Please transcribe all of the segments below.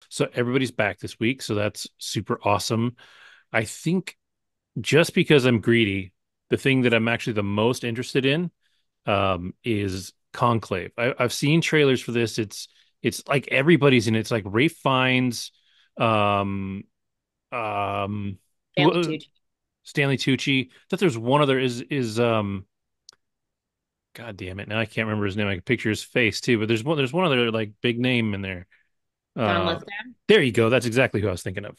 So everybody's back this week, so that's super awesome. I think just because I'm greedy, the thing that I'm actually the most interested in is Conclave. I've seen trailers for this. It's like everybody's in it. It's like Ralph Fiennes, um, Stanley who Tucci. Stanley Tucci. I thought there's one other is God damn it. Now I can't remember his name. I can picture his face too, but there's one other like big name in there. John Uh Lithgow. there you go. That's exactly who I was thinking of.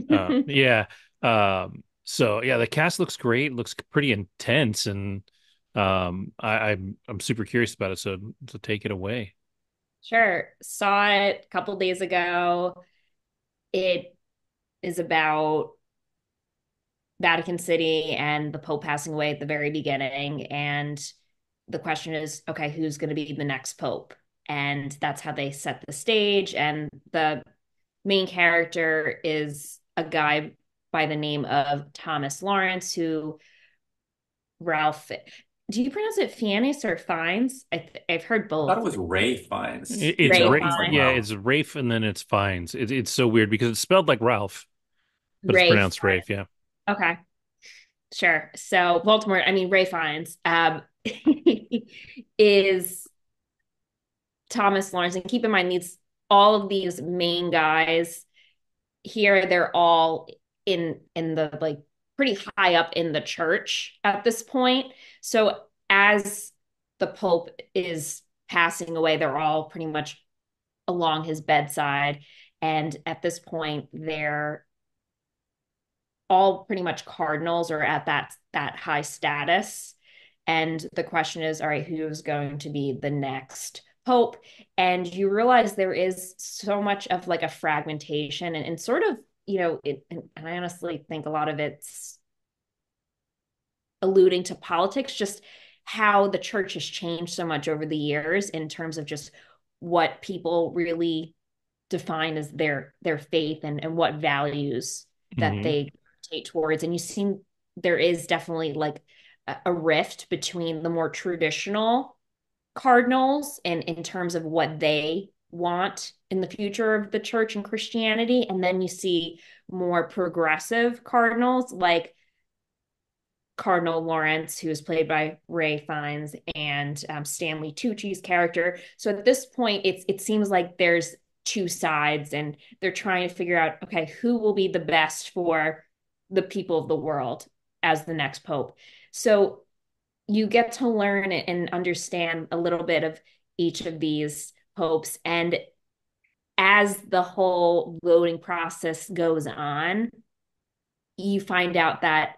Okay. Yeah. So yeah, the cast looks great, looks pretty intense, and I'm super curious about it. So take it away. Sure. Saw it a couple days ago. It is about Vatican City and the Pope passing away at the very beginning. And the question is, okay, who's going to be the next Pope? And that's how they set the stage. And the main character is a guy by the name of Thomas Lawrence, who Ralph, do you pronounce it Fiennes or Fines? I've heard I thought it both. was Ray Fiennes. It's Ray Ra- It's like yeah, Fines. Ralph. it's Rafe and then it's Fines. It's so weird because it's spelled like Ralph, but it's Ray pronounced Fines. Rafe. Yeah. Okay, sure. So Baltimore, I mean Ray Fines, is Thomas Lawrence, and keep in mind these all of these main guys here, they're all in the like pretty high up in the church at this point. So as the Pope is passing away, they're all pretty much along his bedside. And at this point, they're all pretty much cardinals or at that high status. And the question is, all right, who's going to be the next pope? And you realize there is so much of like a fragmentation and sort of, and I honestly think a lot of it's alluding to politics, just how the church has changed so much over the years in terms of just what people really define as their faith and what values that Hmm. they take towards. And you see there is definitely like a rift between the more traditional cardinals and in terms of what they want in the future of the church and Christianity. And then you see more progressive cardinals like Cardinal Lawrence, who is played by Ray Fiennes, and Stanley Tucci's character. So at this point, it seems like there's two sides, and they're trying to figure out, okay, who will be the best for the people of the world as the next pope. So you get to learn and understand a little bit of each of these popes, and as the whole voting process goes on, you find out that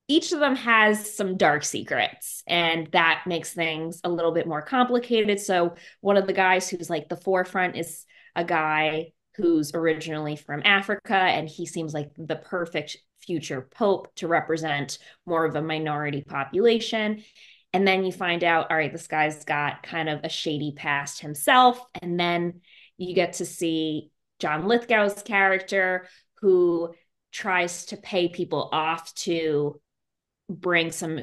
each of them has some dark secrets, and that makes things a little bit more complicated. So one of the guys who's like the forefront is a guy who's originally from Africa, and he seems like the perfect future pope to represent more of a minority population. And then you find out, all right, this guy's got kind of a shady past himself. And then you get to see John Lithgow's character, who tries to pay people off to bring some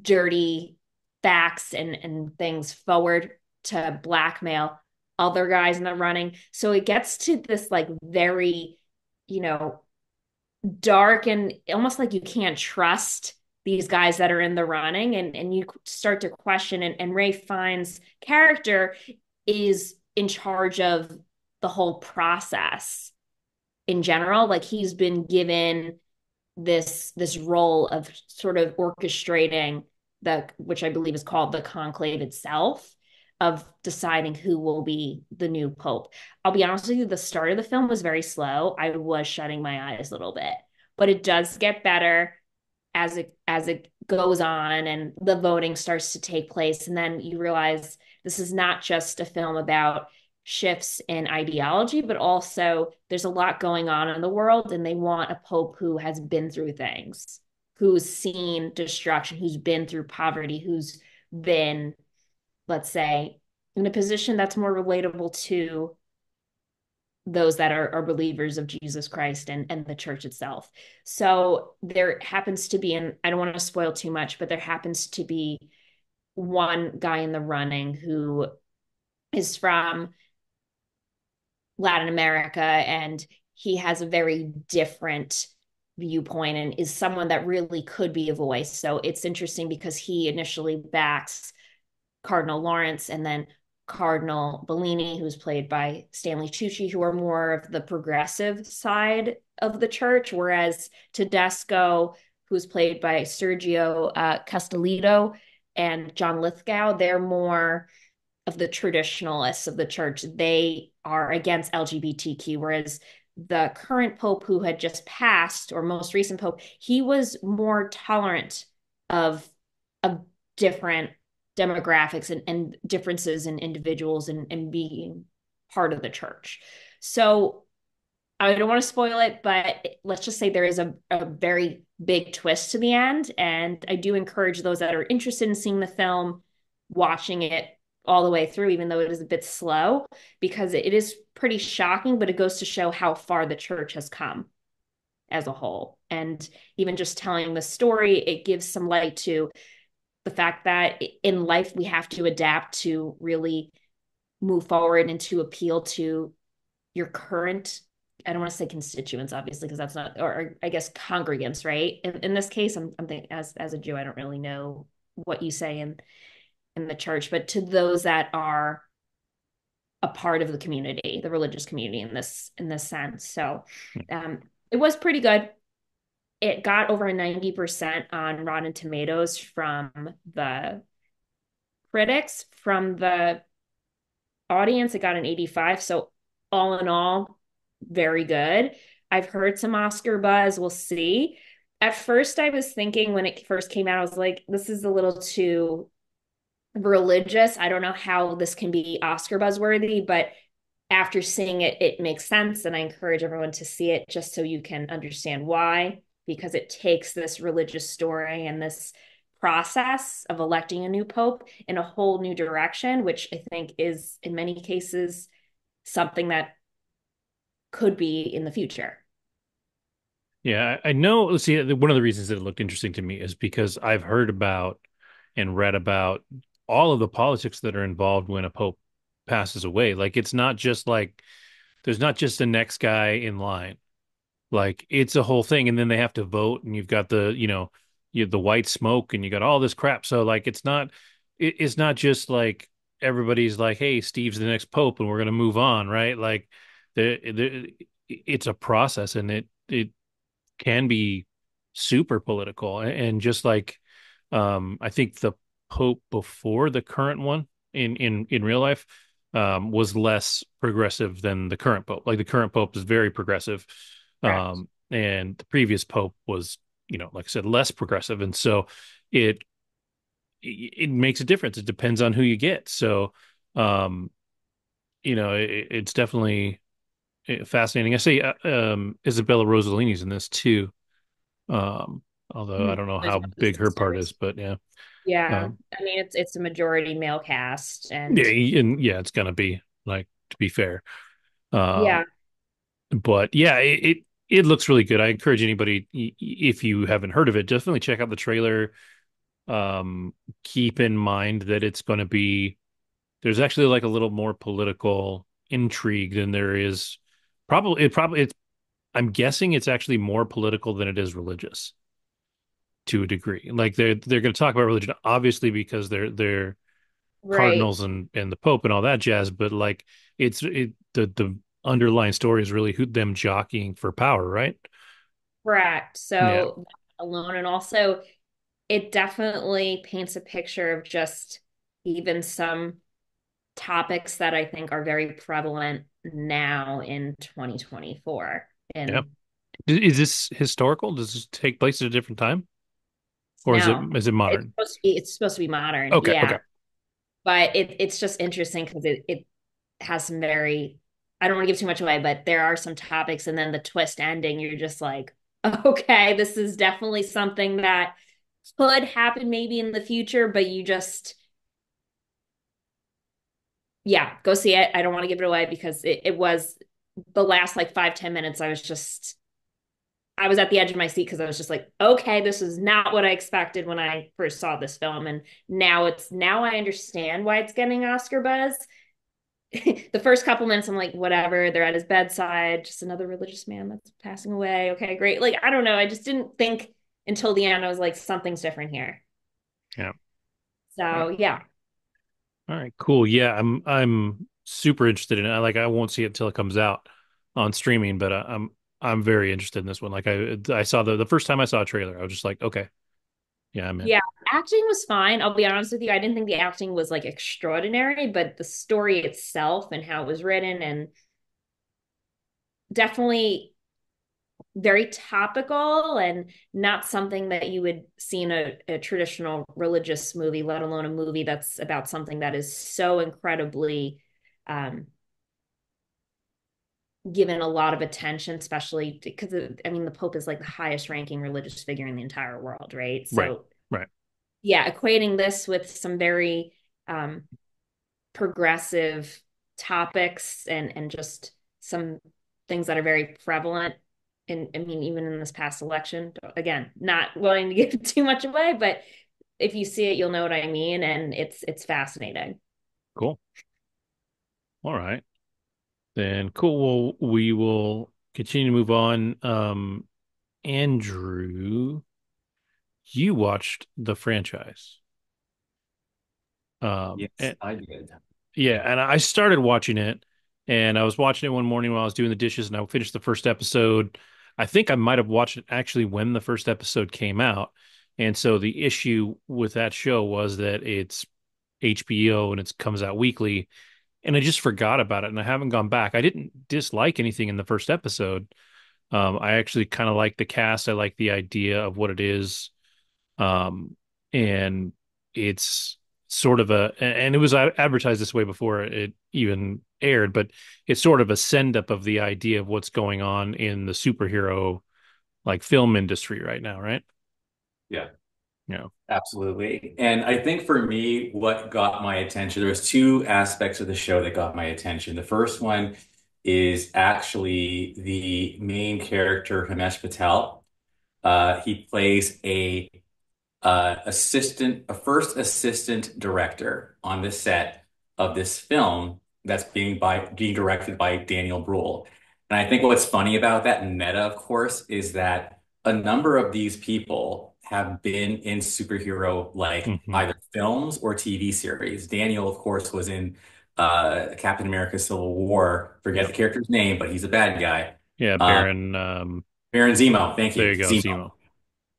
dirty facts and things forward to blackmail other guys in the running. So it gets to this like very, you know, dark and almost like you can't trust these guys that are in the running, and you start to question, and Ray Fiennes' character is in charge of the whole process in general. Like he's been given this role of sort of orchestrating the, which I believe is called the conclave itself, of deciding who will be the new pope. I'll be honest with you, the start of the film was very slow. I was shutting my eyes a little bit, but it does get better as it goes on and the voting starts to take place. And then you realize this is not just a film about shifts in ideology, but also there's a lot going on in the world, and they want a pope who has been through things, who's seen destruction, who's been through poverty, who's been, let's say, in a position that's more relatable to those that are believers of Jesus Christ and the church itself. So there happens to be, and I don't want to spoil too much, but there happens to be one guy in the running who is from Latin America, and he has a very different viewpoint and is someone that really could be a voice. So it's interesting because he initially backs Cardinal Lawrence and then Cardinal Bellini, who's played by Stanley Tucci, who are more of the progressive side of the church, whereas Tedesco, who's played by Sergio Castellito and John Lithgow, they're more of the traditionalists of the church. They are against LGBTQ, whereas the current pope who had just passed, or most recent pope, he was more tolerant of of different demographics and differences in individuals and being part of the church. So I don't want to spoil it, but let's just say there is a very big twist to the end. And I do encourage those that are interested in seeing the film, watching it all the way through, even though it is a bit slow, because it is pretty shocking, but it goes to show how far the church has come as a whole. And even just telling the story, it gives some light to the fact that in life we have to adapt to really move forward and to appeal to your current, I don't want to say constituents, obviously, because that's not, or I guess congregants, right? In this case, I'm thinking as a Jew, I don't really know what you say in the church, but to those that are a part of the community, the religious community in this sense. So it was pretty good. It got over 90% on Rotten Tomatoes from the critics. From the audience, it got an 85. So all in all, very good. I've heard some Oscar buzz. We'll see. At first, I was thinking when it first came out, I was like, this is a little too religious. I don't know how this can be Oscar buzzworthy, but after seeing it, it makes sense. And I encourage everyone to see it just so you can understand why, because it takes this religious story and this process of electing a new pope in a whole new direction, which I think is in many cases something that could be in the future. Yeah, I know. See, one of the reasons that it looked interesting to me is because I've heard about and read about all of the politics that are involved when a pope passes away. Like, it's not just like there's not just the next guy in line. Like, it's a whole thing, and then they have to vote, and you've got you have the white smoke, and you got all this crap. So, like, it's not just like everybody's like, "Hey, Steve's the next pope, and we're gonna move on," right? Like, it's a process, and it can be super political, and just like I think the pope before the current one in real life was less progressive than the current pope. Like, the current pope is very progressive, Correct. and the previous pope was, like I said, less progressive, and so it it makes a difference. It depends on who you get. So um it's definitely fascinating. I say Isabella Rossellini's in this too. Although I Mhm. don't know There's how one of the big her part is, sisters. but yeah. Yeah. Um, I mean, it's a majority male cast and yeah, and yeah, it's gonna be like, to be fair. yeah, Um, but yeah, it looks really good. I encourage anybody, if you haven't heard of it, definitely check out the trailer. Keep in mind that it's going to be there's actually like a little more political intrigue than there is. It's I'm guessing it's actually more political than it is religious to a degree. Like, they're going to talk about religion, obviously, because they're right. cardinals and the pope and all that jazz, but like, the underlying story is really them jockeying for power, right? Correct. Yeah. So alone, and also it definitely paints a picture of just even some topics that I think are very prevalent now in 2024. Yeah. And Is this historical? Does this take place at a different time, or is it no, is it modern? it's supposed to be modern. Okay, Yeah. okay. But it's just interesting because it has some very, I don't want to give too much away, but there are some topics and then the twist ending, you're just like, okay, this is definitely something that could happen maybe in the future, but you just, yeah, go see it. I don't want to give it away because it was the last like 5-10 minutes. I was at the edge of my seat because I was just like, okay, this is not what I expected when I first saw this film. And now I understand why it's getting Oscar buzz. the first couple minutes, I'm like, whatever. They're at his bedside, just another religious man that's passing away. Okay, great. Like, I don't know. I just didn't think until the end. I was like, something's different here. Yeah. All right. So yeah, All right, cool. Yeah, I'm super interested in it. I won't see it until it comes out on streaming, but I'm very interested in this one. Like I saw the first time I saw a trailer, I was just like, okay, yeah, I'm in. yeah. Acting was fine. I'll be honest with you. I didn't think the acting was like extraordinary, but the story itself and how it was written and definitely very topical and not something that you would see in a traditional religious movie, let alone a movie that's about something that is so incredibly um, given a lot of attention, especially because I mean the Pope is like the highest ranking religious figure in the entire world, right? Right. So Right. yeah, equating this with some very um, progressive topics and just some things that are very prevalent in, I mean, even in this past election. Again, not wanting to give too much away, but if you see it, you'll know what I mean, and it's fascinating. Cool. All right. Then cool. Well, we will continue to move on. Andrew, you watched the franchise. Yes, And I did. yeah, and I started watching it, and I was watching it one morning while I was doing the dishes, and I finished the first episode. I think I might have watched it actually when the first episode came out. And so the issue with that show was that it's HBO and it comes out weekly, and I just forgot about it, and I haven't gone back. I didn't dislike anything in the first episode. I actually kind of like the cast. I like the idea of what it is. And it's sort of and it was advertised this way before it even aired, but it's sort of a send up of the idea of what's going on in the superhero like film industry right now, right? Yeah, Yeah. absolutely. And I think for me, what got my attention, there was two aspects of the show that got my attention. The first one is actually the main character, Himesh Patel. He plays a first assistant director on the set of this film that's being directed by Daniel Bruhl. And I think what's funny about that meta, of course, is that a number of these people have been in superhero like Hmm. either films or TV series. Daniel, of course, was in Captain America Civil War. Forget Yep. the character's name, but he's a bad guy. Yeah, Um, Baron. Baron Zemo, thank There you, you go, Zemo.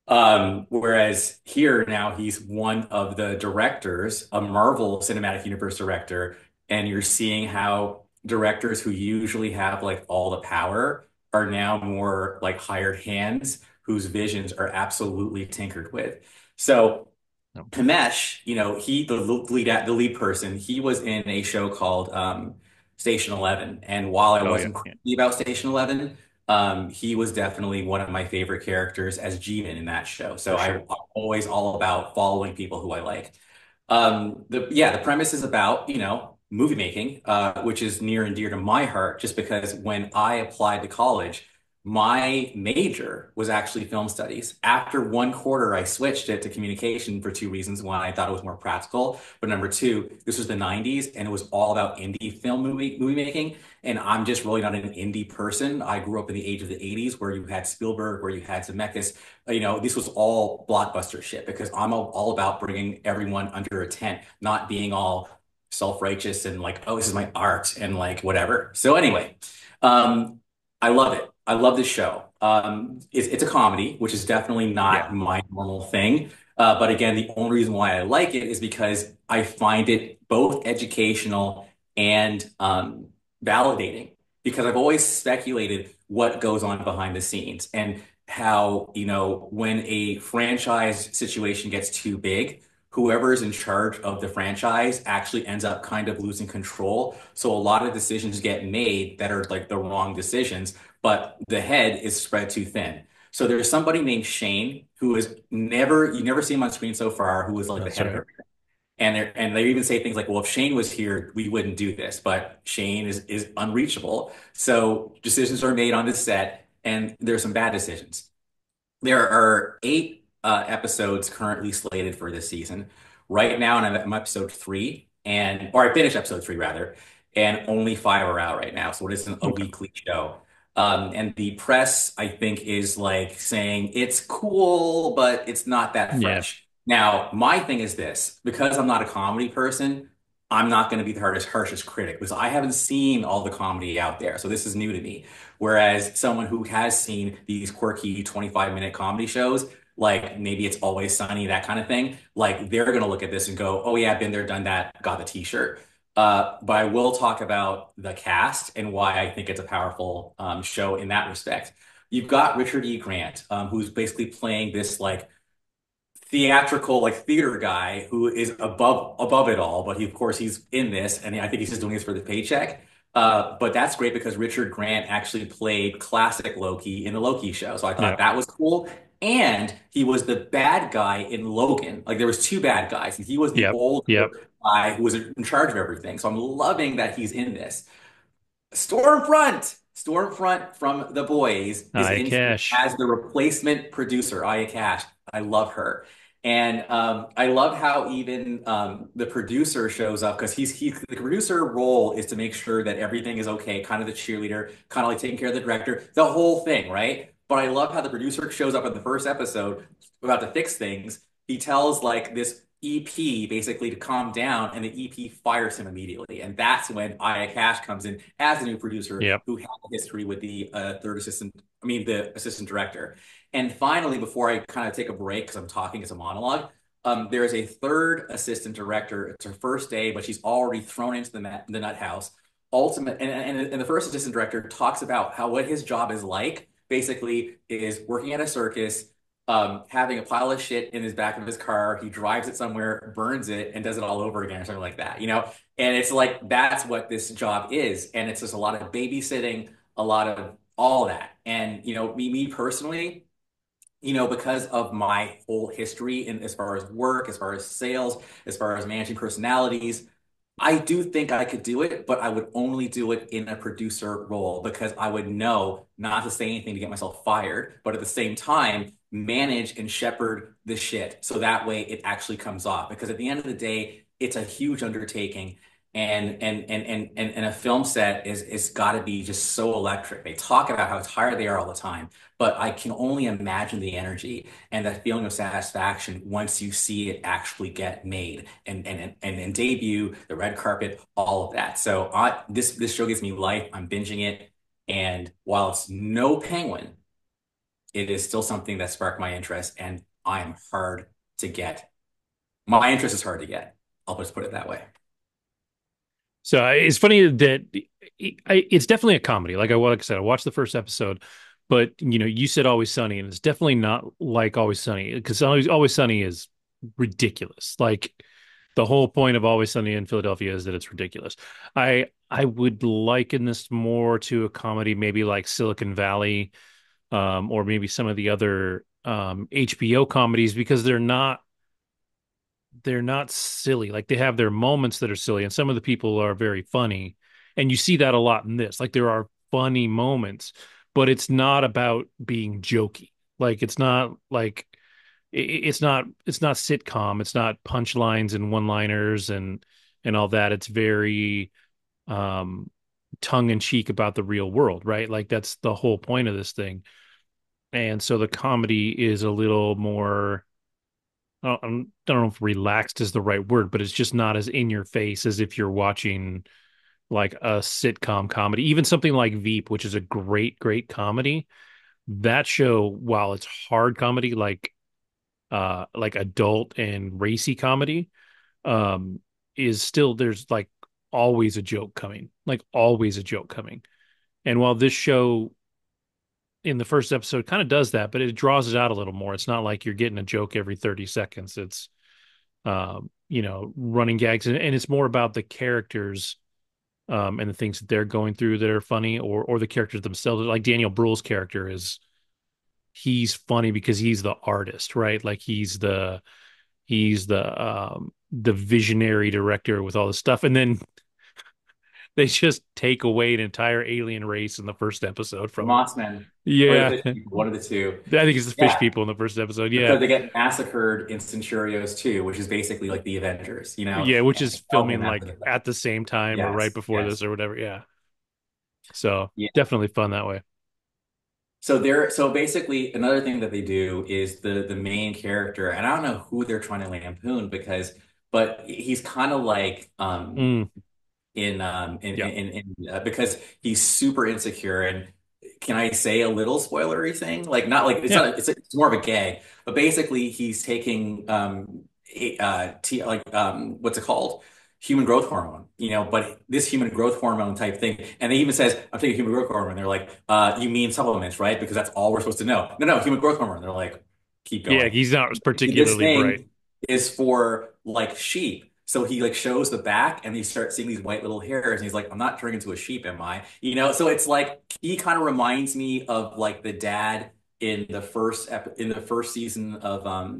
Zemo. Whereas here now he's one of the directors, a Marvel Cinematic Universe director, and you're seeing how directors who usually have like all the power are now more like hired hands whose visions are absolutely tinkered with. So No. Kamesh, the lead person, he was in a show called Station 11. And while I Oh yeah, wasn't yeah, crazy about Station 11, he was definitely one of my favorite characters as Jeevan in that show. So for sure. I'm always all about following people who I like. The premise is about, movie making, which is near and dear to my heart, just because when I applied to college, my major was actually film studies. After one quarter, I switched it to communication for two reasons. One, I thought it was more practical, but number two, this was the 90s and it was all about indie film movie making. And I'm just really not an indie person. I grew up in the age of the 80s where you had Spielberg, where you had Zemeckis. This was all blockbuster shit because I'm all about bringing everyone under a tent, not being all self-righteous and like, oh, this is my art and like whatever. So anyway, um, I love it. I love this show. It's a comedy, which is definitely Yeah. not my normal thing. But again, the only reason why I like it is because I find it both educational and validating. Because I've always speculated what goes on behind the scenes and how, when a franchise situation gets too big, whoever is in charge of the franchise actually ends up kind of losing control. So a lot of decisions get made that are like the wrong decisions, but the head is spread too thin. So there's somebody named Shane who is you never see him on screen so far, who is like the That's head of right. everything. And they even say things like, well, if Shane was here, we wouldn't do this, but Shane is unreachable. So decisions are made on the set, and there's some bad decisions. There are eight episodes currently slated for this season. Right now, and I'm episode three, or I finished episode three rather, and only five are out right now. So it isn't a Okay. weekly show. And the press, I think, is like saying it's cool, but it's not that Yeah. fresh. Now, my thing is this, because I'm not a comedy person, I'm not going to be the harshest critic because I haven't seen all the comedy out there. So this is new to me. Whereas someone who has seen these quirky 25-minute comedy shows, like maybe It's Always Sunny, that kind of thing, like they're going to look at this and go, oh yeah, been there, done that, got the t-shirt. But I will talk about the cast and why I think it's a powerful show in that respect. You've got Richard E. Grant, who's basically playing this like theatrical like theater guy who is above it all, but he of course he's in this, and I think he's just doing this for the paycheck. But that's great because Richard Grant actually played classic Loki in the Loki show, so I Yeah. thought that was cool. And he was the bad guy in Logan. Like there was two bad guys, and he was the Yep. older Yep. guy who was in charge of everything. So I'm loving that he's in this. Stormfront from The Boys is I in here cash. as the replacement producer, Aya Cash. I love her. And I love how even the producer shows up because the producer role is to make sure that everything is okay, kind of the cheerleader, kind of like taking care of the director, the whole thing, right? But I love how the producer shows up in the first episode about to fix things. He tells like this EP basically to calm down, and the EP fires him immediately. And that's when Aya Cash comes in as a new producer Yep. who had a history with the the assistant director. And finally, before I kind of take a break because I'm talking as a monologue, there is a third assistant director. It's her first day, but she's already thrown into the nut house. And the first assistant director talks about how what his job is like. Basically, is working at a circus, having a pile of shit in his back of his car. He drives it somewhere, burns it, and does it all over again or something like that, you know? And it's like that's what this job is. And it's just a lot of babysitting, a lot of all that. And me personally, because of my whole history in as far as work, as far as sales, as far as managing personalities, I do think I could do it, but I would only do it in a producer role because I would know not to say anything to get myself fired, but at the same time, manage and shepherd the shit so that way it actually comes off. Because at the end of the day, it's a huge undertaking. And a film set is got to be just so electric. They talk about how tired they are all the time, but I can only imagine the energy and that feeling of satisfaction once you see it actually get made and debut, the red carpet, all of that. So this show gives me life. I'm binging it, and while it's no Penguin, it is still something that sparked my interest, and I am hard to get. My interest is hard to get. I'll just put it that way. So it's funny that it's definitely a comedy. Like I said, I watched the first episode, but you said Always Sunny, and it's definitely not like Always Sunny because Always Sunny is ridiculous. Like the whole point of Always Sunny in Philadelphia is that it's ridiculous. I would liken this more to a comedy, maybe like Silicon Valley, or maybe some of the other HBO comedies because they're not silly. Like they have their moments that are silly, and some of the people are very funny. And you see that a lot in this. Like there are funny moments, but it's not about being jokey. Like it's not like it's not sitcom. It's not punchlines and one-liners and all that. It's very um tongue in cheek about the real world, right? Like that's the whole point of this thing. And so the comedy is a little more I don't know if relaxed is the right word, but it's just not as in your face as if you're watching like a sitcom comedy. Even something like Veep, which is a great, great comedy. That show, while it's hard comedy, like adult and racy comedy, um, is still there's like always a joke coming, like always a joke coming. And while this show in the first episode kind of does that, but it draws it out a little more. It's not like you're getting a joke every 30 seconds. It's running gags, and it's more about the characters and the things that they're going through that are funny, or the characters themselves. Like Daniel Bruhl's character he's funny because he's the artist, right? Like he's the visionary director with all this stuff, and then They just take away an entire alien race in the first episode The from them. Mossmen or the Yeah. Fish People, one of the two. I think it's the fish Yeah, people in the first episode. Yeah. because they get massacred in Centurios too, which is basically like the Avengers, Yeah, which and is they tell them filming after like the fact. at the same time or right Yes, before this yes. or whatever. Yeah. So Yeah. definitely fun that way. So basically another thing that they do is the main character, and I don't know who they're trying to lampoon because, but he's kind of like Mm, yeah. because he's super insecure. And can I say a little spoilery thing? Like not like it's Yeah. not it's more of a gag, but basically he's taking what's it called? Human growth hormone, but this human growth hormone type thing. And they even says, I'm taking human growth hormone. They're like, you mean supplements, right? Because that's all we're supposed to know. No, no, human growth hormone. They're like, keep Yeah. going. He's not This particularly bright. thing is for like sheep. So he like shows the back and you start seeing these white little hairs and he's like, I'm not turning into a sheep, am I? So it's like he kind of reminds me of like the dad in the first season of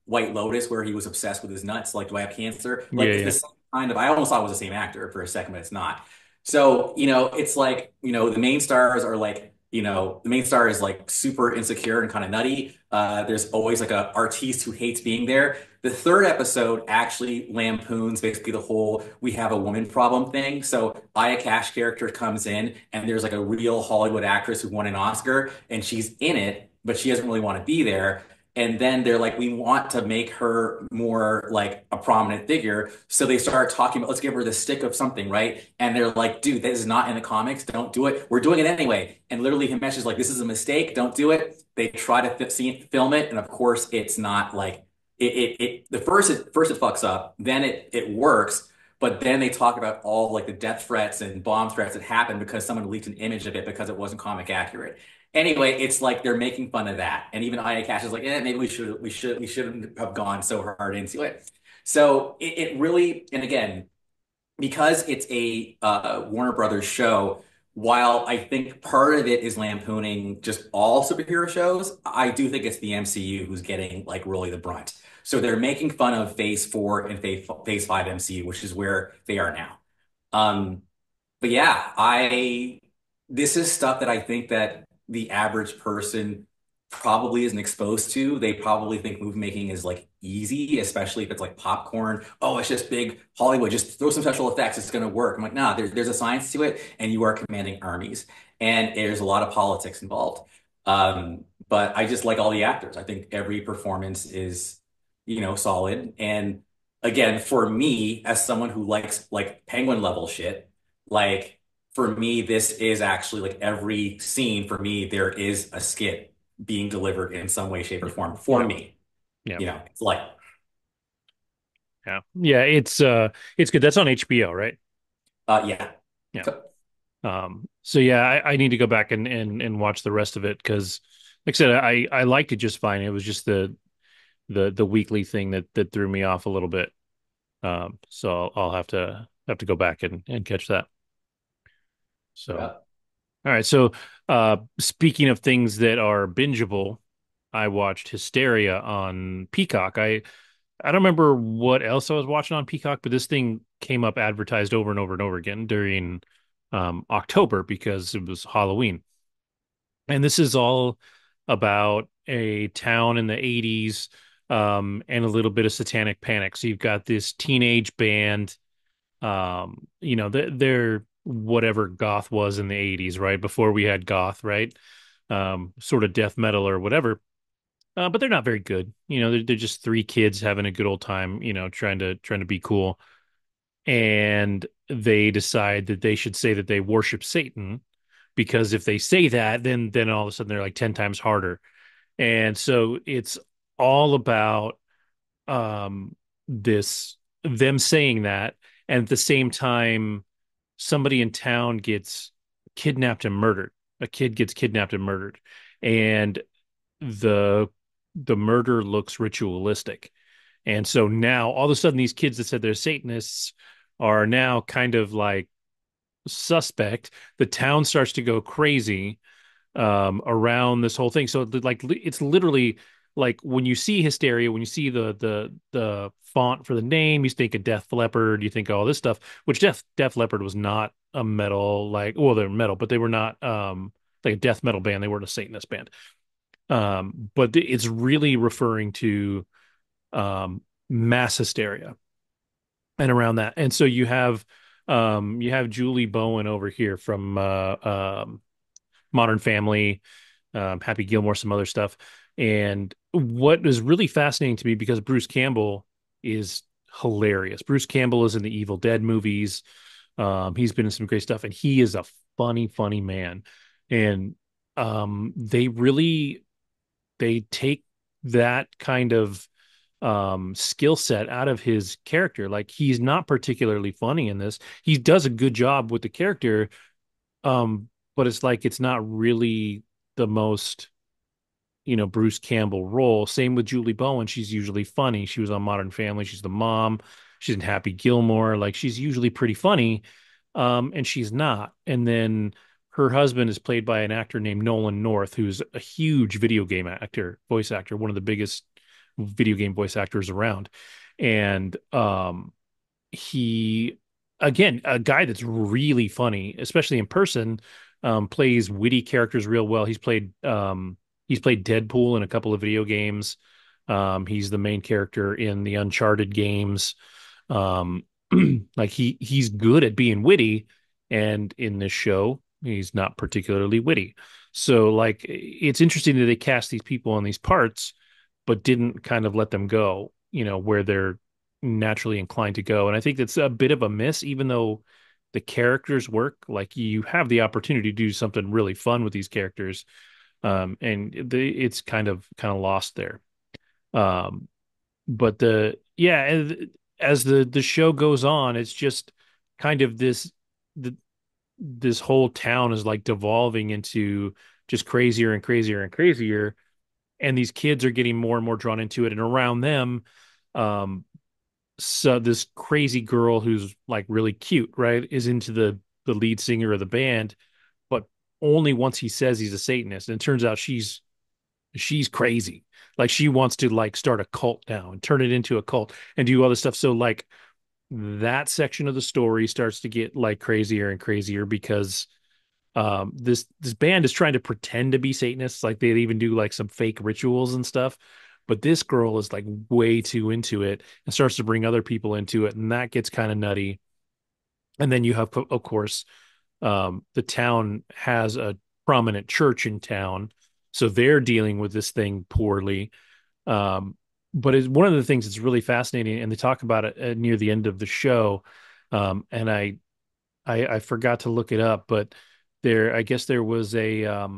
White Lotus where he was obsessed with his nuts. Like, do I have cancer? Like, Yeah. it's the Yeah. same kind of. I almost thought it was the same actor for a second, but it's not. So, it's like, the main stars are like, the main star is like super insecure and kind of nutty. There's always like a artiste who hates being there. The third episode actually lampoons basically the whole we have a woman problem thing. So Aya Cash character comes in and there's like a real Hollywood actress who won an Oscar and she's in it, but she doesn't really want to be there. And then they're like, we want to make her more like a prominent figure. So they start talking about, let's give her the stick of something, right? And they're like, dude, this is not in the comics. Don't do it. We're doing it anyway. And literally Himesh is like, this is a mistake. Don't do it. They try to film it. And of course, it's not like the first it fucks up, then it works. But then they talk about all like the death threats and bomb threats that happened because someone leaked an image of it because it wasn't comic accurate. Anyway, it's like they're making fun of that. And even Aya Cash is like, maybe we shouldn't have gone so hard into it. So it really, and again, because it's a Warner Brothers show, while I think part of it is lampooning just all superhero shows, I do think it's the MCU who's getting like really the brunt. So they're making fun of Phase 4 and Phase 5 MCU, which is where they are now. Um, but yeah, I this is stuff that I think that the average person probably isn't exposed to. They probably think movie making is like easy, especially if it's like popcorn. Oh, it's just big Hollywood. Just throw some special effects. It's going to work. I'm like, nah, there's a science to it, and you are commanding armies, and there's a lot of politics involved. But I just like all the actors. I think every performance is, solid. And again, for me, as someone who likes like penguin level shit, like for me, this is actually like every scene for me, there is a skit being delivered in some way, shape, or form for Yeah. me. Yeah. It's like, Yeah. Yeah. It's good. That's on HBO, right? yeah. Yeah. So yeah, I need to go back and watch the rest of it because like I said, I liked it just fine. It was just the weekly thing that threw me off a little bit. So I'll have to go back and catch that. So Yeah. all right. So speaking of things that are bingeable, I watched Hysteria on Peacock. I don't remember what else I was watching on Peacock, but this thing came up advertised over and over and over again during October because it was Halloween. And this is all about a town in the 80s and a little bit of satanic panic. So you've got this teenage band, they're whatever goth was in the 80s, right? Before we had goth, right? Sort of death metal or whatever. But they're not very good. They're just three kids having a good old time, trying to be cool. And they decide that they should say that they worship Satan because if they say that, then all of a sudden they're like 10 times harder. And so it's all about this them saying that, and at the same time, somebody in town gets kidnapped and murdered. A kid gets kidnapped and murdered. And the the murder looks ritualistic. And so now all of a sudden these kids that said they're Satanists are now kind of like suspect. The town starts to go crazy around this whole thing. So like it's literally like when you see Hysteria, when you see the font for the name, you think of Def Leppard, you think of all this stuff, which Def Leppard was not a metal, like, well, they're metal, but they were not like a death metal band. They weren't a Satanist band. But it's really referring to mass hysteria and around that. And so you have Julie Bowen over here from Modern Family, Happy Gilmore, some other stuff. And what is really fascinating to me, because Bruce Campbell is hilarious. Bruce Campbell is in the Evil Dead movies. He's been in some great stuff, and he is a funny, funny man. And they really they take that kind of skill set out of his character. Like, he's not particularly funny in this. He does a good job with the character, but it's like it's not really the most, Bruce Campbell role. Same with Julie Bowen. She's usually funny. She was on Modern Family. She's the mom. She's in Happy Gilmore. Like, she's usually pretty funny, and she's not. And then her husband is played by an actor named Nolan North, who's a huge video game actor, voice actor, one of the biggest video game voice actors around. And he, again, a guy that's really funny, especially in person, plays witty characters real well. He's played Deadpool in a couple of video games. He's the main character in the Uncharted games. Um, like, he's good at being witty, and in this show, he's not particularly witty. So, like, it's interesting that they cast these people on these parts, but didn't kind of let them go, where they're naturally inclined to go. And I think that's a bit of a miss, even though the characters work. Like, you have the opportunity to do something really fun with these characters, it's kind of lost there. Um, but as the show goes on, it's just kind of this whole town is like devolving into just crazier and crazier and crazier, and these kids are getting more and more drawn into it, and around them, um, so this crazy girl who's like really cute, right, is into the lead singer of the band, but only once he says he's a Satanist. And it turns out she's crazy. Like, she wants to like start a cult now and turn it into a cult and do all this stuff. So, like, that section of the story starts to get like crazier and crazier, because this band is trying to pretend to be Satanists. Like, they even do like some fake rituals and stuff. But this girl is like way too into it and starts to bring other people into it, and that gets kind of nutty. And then you have, of course, the town has a prominent church in town, so they're dealing with this thing poorly. Um, but it's one of the things that's really fascinating, and they talk about it near the end of the show. And I forgot to look it up, but I guess there was a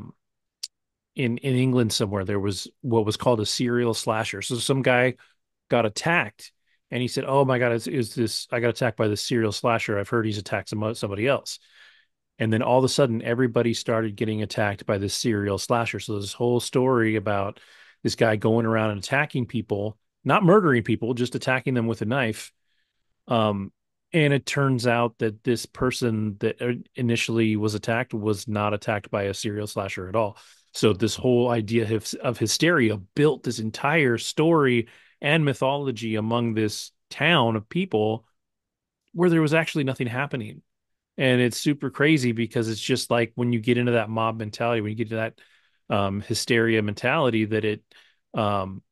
in England somewhere, there was what was called a serial slasher. So some guy got attacked, and he said, "Oh my God, is this? I got attacked by this serial slasher. I've heard he's attacked somebody else." And then all of a sudden, everybody started getting attacked by this serial slasher. So this whole story about this guy going around and attacking people, not murdering people, just attacking them with a knife. Um, and it turns out that this person that initially was attacked was not attacked by a serial slasher at all. So this whole idea of hysteria built this entire story and mythology among this town of people where there was actually nothing happening. And it's super crazy, because it's just like when you get into that mob mentality, when you get to that hysteria mentality, that um,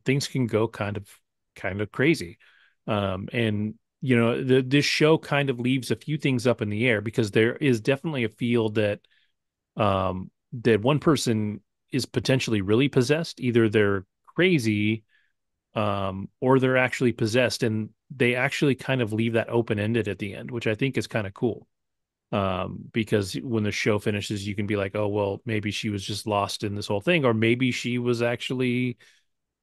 things can go kind of crazy. And this show kind of leaves a few things up in the air, because there is definitely a feel that one person is potentially really possessed. Either they're crazy, or they're actually possessed, and they actually kind of leave that open ended at the end, which I think is kind of cool. Because when the show finishes, you can be like, oh, well, maybe she was just lost in this whole thing, or maybe she was actually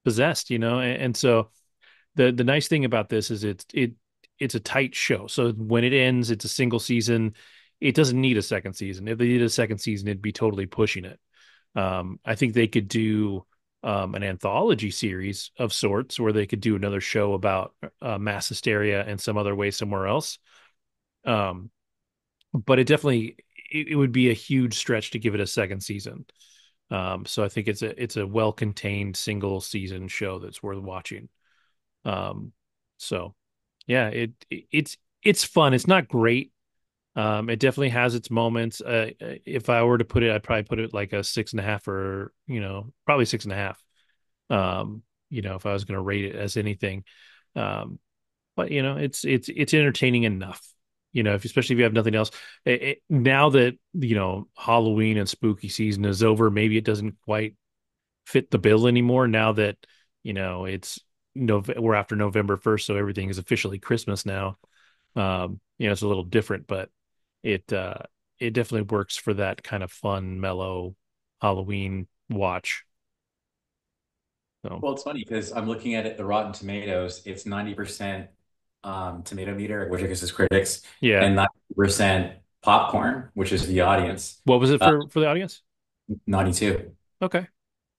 possessed, and so the nice thing about this is it's a tight show. So when it ends, it's a single season. It doesn't need a second season. If they did a second season, it'd be totally pushing it. I think they could do an anthology series of sorts, where they could do another show about mass hysteria and some other way somewhere else. Um, but it would be a huge stretch to give it a second season. So I think it's a well-contained single season show that's worth watching. Um, so yeah, it's fun. It's not great. It definitely has its moments. If I were to put it, I'd probably put it like a 6.5, or probably 6.5. If I was going to rate it as anything, um, but it's entertaining enough. Especially if you have nothing else. Now that Halloween and spooky season is over, maybe it doesn't quite fit the bill anymore. Now that it's we're after November 1st, so everything is officially Christmas now. It's a little different, but it uh it definitely works for that kind of fun, mellow Halloween watch. So Well, it's funny because I'm looking at it, the Rotten Tomatoes, it's 90% tomato meter, which I guess is critics, yeah. and 90% popcorn, which is the audience. What was it Uh, for the audience? 92. Okay.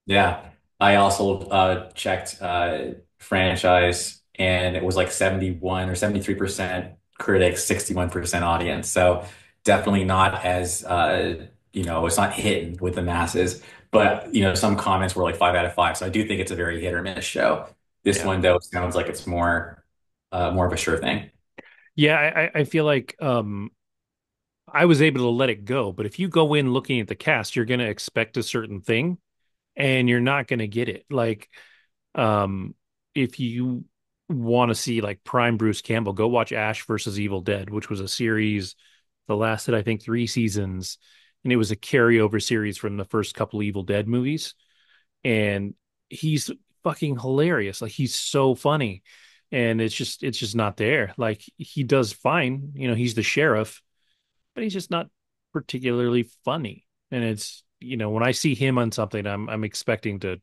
Yeah. I also checked franchise and it was like 71 or 73% critics, 61% audience. So definitely not as it's not hitting with the masses. But some comments were like 5 out of 5. So I do think it's a very hit or miss show. This Yeah. one though sounds like it's more of a sure thing. Yeah, I feel like I was able to let it go, but if you go in looking at the cast, you're going to expect a certain thing and you're not going to get it. Like, um, if you want to see like prime Bruce Campbell, go watch Ash versus Evil Dead, which was a series that lasted, I think, 3 seasons, and it was a carryover series from the first couple Evil Dead movies. And he's fucking hilarious. Like, he's so funny, and it's just not there. Like, he does fine. He's the sheriff, but he's just not particularly funny. And it's when I see him on something, I'm expecting to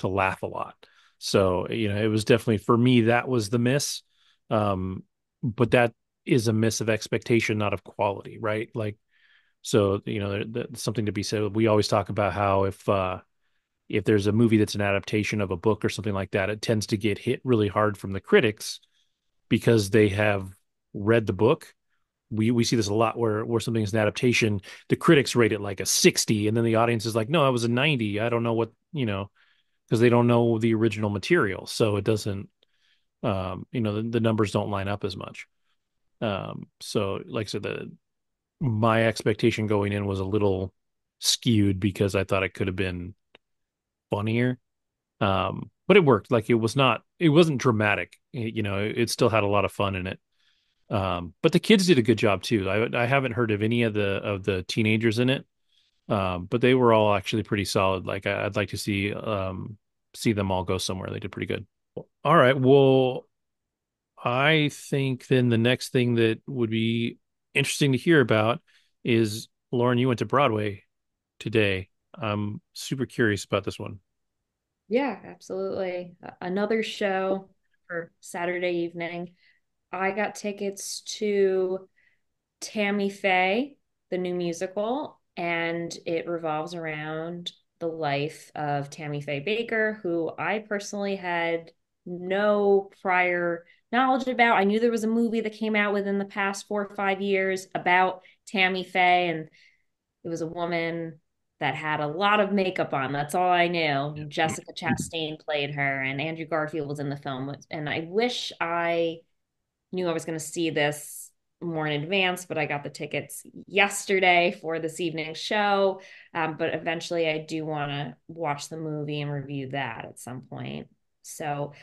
laugh a lot. So, it was definitely for me, that was the miss. Um, but that is a miss of expectation, not of quality, right? Like, so, there's something to be said. We always talk about how if there's a movie that's an adaptation of a book or something like that, it tends to get hit really hard from the critics because they have read the book. We see this a lot where something is an adaptation, the critics rate it like a 60, and then the audience is like, no, it was a 90. I don't know what, because they don't know the original material. So it doesn't, the numbers don't line up as much. So like I said, my expectation going in was a little skewed because I thought it could have been funnier. But it worked. Like, it wasn't dramatic. It still had a lot of fun in it. But the kids did a good job too. I haven't heard of any of the teenagers in it. But they were all actually pretty solid. Like, I'd like to see them all go somewhere. They did pretty good. All right. Well, I think then the next thing that would be interesting to hear about is, Lauren, you went to Broadway today. I'm super curious about this one. Yeah, absolutely. Another show for Saturday evening. I got tickets to Tammy Faye, the new musical, and it revolves around the life of Tammy Faye Baker, who I personally had no prior knowledge about. I knew there was a movie that came out within the past 4 or 5 years about Tammy Faye, and it was a woman that had a lot of makeup on. That's all I knew. Jessica Chastain played her, and Andrew Garfield was in the film. And I wish I knew I was going to see this more in advance, but I got the tickets yesterday for this evening's show. But eventually, I do want to watch the movie and review that at some point. So,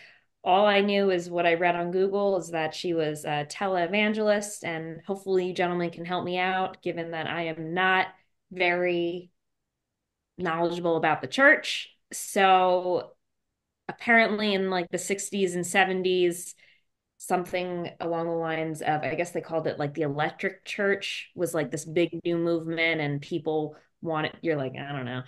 all I knew is what I read on Google is that she was a televangelist, and hopefully, you gentlemen can help me out, given that I am not very knowledgeable about the church. So, apparently, in like the 60s and 70s, something along the lines of, I guess they called it like the electric church was like this big new movement, and people wanted, you're like, I don't know.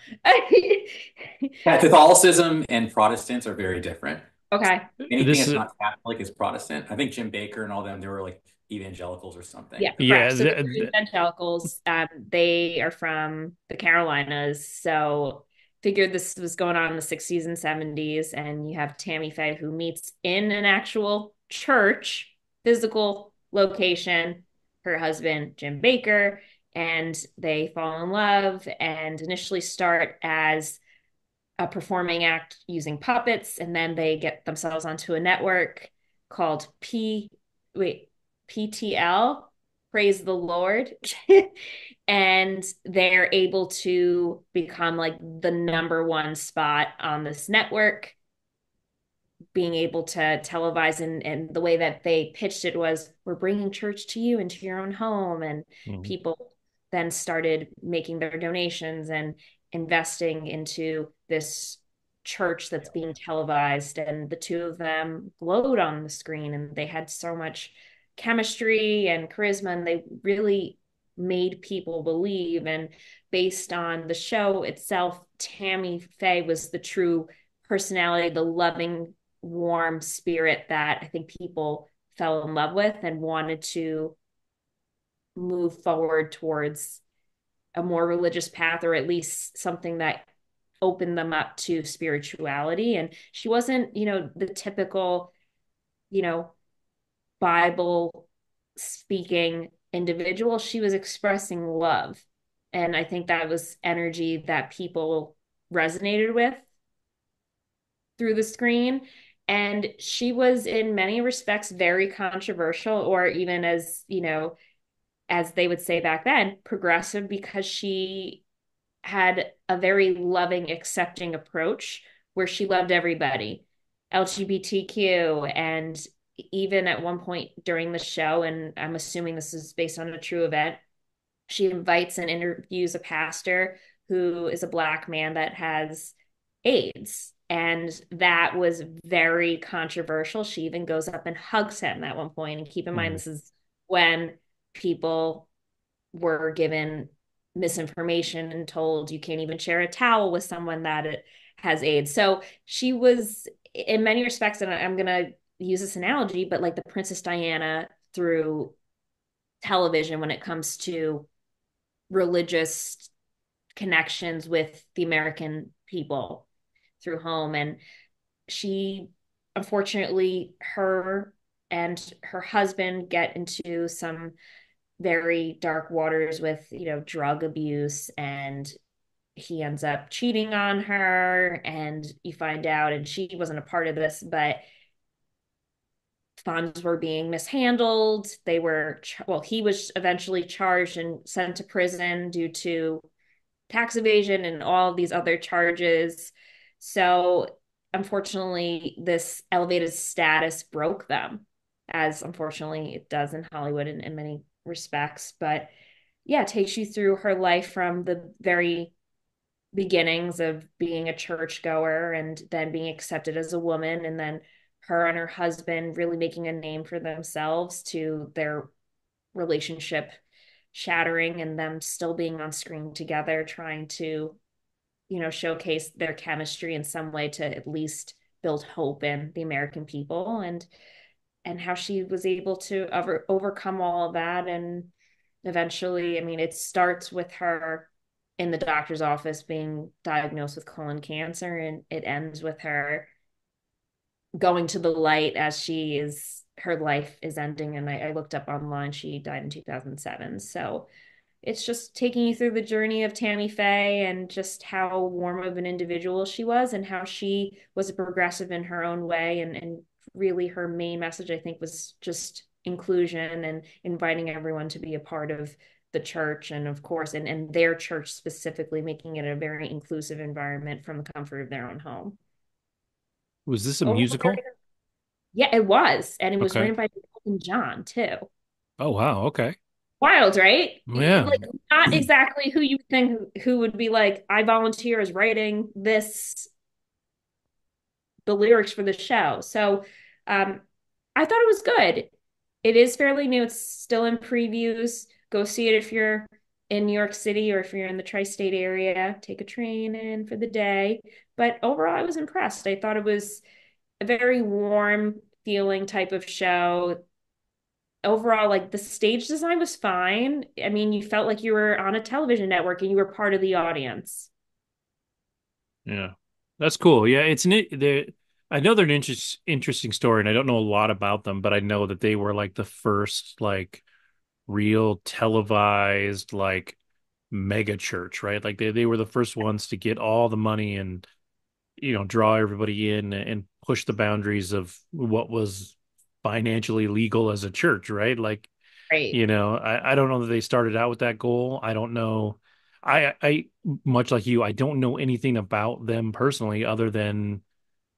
Yeah, Catholicism and Protestants are very different. Okay. Anything This that's is not Catholic is Protestant. I think Jim Baker and all them, they were like evangelicals or something. Yeah, yeah, correct. So the evangelicals, they are from the Carolinas. So figured this was going on in the 60s and 70s. And you have Tammy Faye who meets in an actual church, physical location, her husband, Jim Baker, and they fall in love and initially start as a performing act using puppets. And then they get themselves onto a network called wait, PTL. praise the Lord. And they're able to become like the number one spot on this network, being able to televise. And the way that they pitched it was, we're bringing church to you into your own home. And Mhm. people then started making their donations and investing into this church that's being televised. And the two of them glowed on the screen, and they had so much chemistry and charisma, and they really made people believe. And based on the show itself, Tammy Faye was the true personality, the loving, warm spirit that I think people fell in love with and wanted to move forward towards a more religious path, or at least something that opened them up to spirituality. And she wasn't, the typical, you know, Bible speaking individual. She was expressing love. And I think that was energy that people resonated with through the screen. And she was, in many respects, very controversial, or even, as they would say back then, progressive, because she had a very loving, accepting approach where she loved everybody, LGBTQ. And even at one point during the show, and I'm assuming this is based on a true event, she invites and interviews a pastor who is a Black man that has AIDS. And that was very controversial. She even goes up and hugs him at one point. And keep in mind, Mhm. this is when people were given misinformation and told you can't even share a towel with someone that has AIDS. So she was, in many respects, and I'm going to use this analogy, but like the Princess Diana through television when it comes to religious connections with the American people through home. And she, unfortunately, her and her husband get into some very dark waters with, drug abuse, and he ends up cheating on her. And you find out, and she wasn't a part of this, but funds were being mishandled. Well, he was eventually charged and sent to prison due to tax evasion and all of these other charges. So, unfortunately, this elevated status broke them, as unfortunately it does in Hollywood in many respects. But yeah, it takes you through her life from the very beginnings of being a churchgoer and then being accepted as a woman, and then her and her husband really making a name for themselves, to their relationship shattering and them still being on screen together, trying to, showcase their chemistry in some way to at least build hope in the American people. And how she was able to overcome all of that. And eventually, I mean, it starts with her in the doctor's office being diagnosed with colon cancer, and it ends with her going to the light as her life is ending. And I looked up online, she died in 2007. So it's just taking you through the journey of Tammy Faye, and just how warm of an individual she was, and how she was a progressive in her own way. And really, her main message, I think, was just inclusion and inviting everyone to be a part of the church. And of course, and their church specifically, making it a very inclusive environment from the comfort of their own home. Was this a Oh, musical? yeah, it was. And it was Okay. written by Elton John, too. Oh wow. Okay. Wild, right? Yeah. Like, not exactly who you think who would be like, I volunteer as writing the lyrics for the show. So I thought it was good. It is fairly new. It's still in previews. Go see it if you're in New York City, or if you're in the tri-state area. Take a train in for the day. But overall, I was impressed. I thought it was a very warm feeling type of show. Overall, like, the stage design was fine. I mean, you felt like you were on a television network and you were part of the audience. Yeah. That's cool. Yeah, I know they're an interesting story, and I don't know a lot about them, but I know that they were like the first like real televised like mega church, right? Like they were the first ones to get all the money and draw everybody in and push the boundaries of what was financially legal as a church, right? Like Right. I don't know that they started out with that goal. I don't know. I much like you, I don't know anything about them personally other than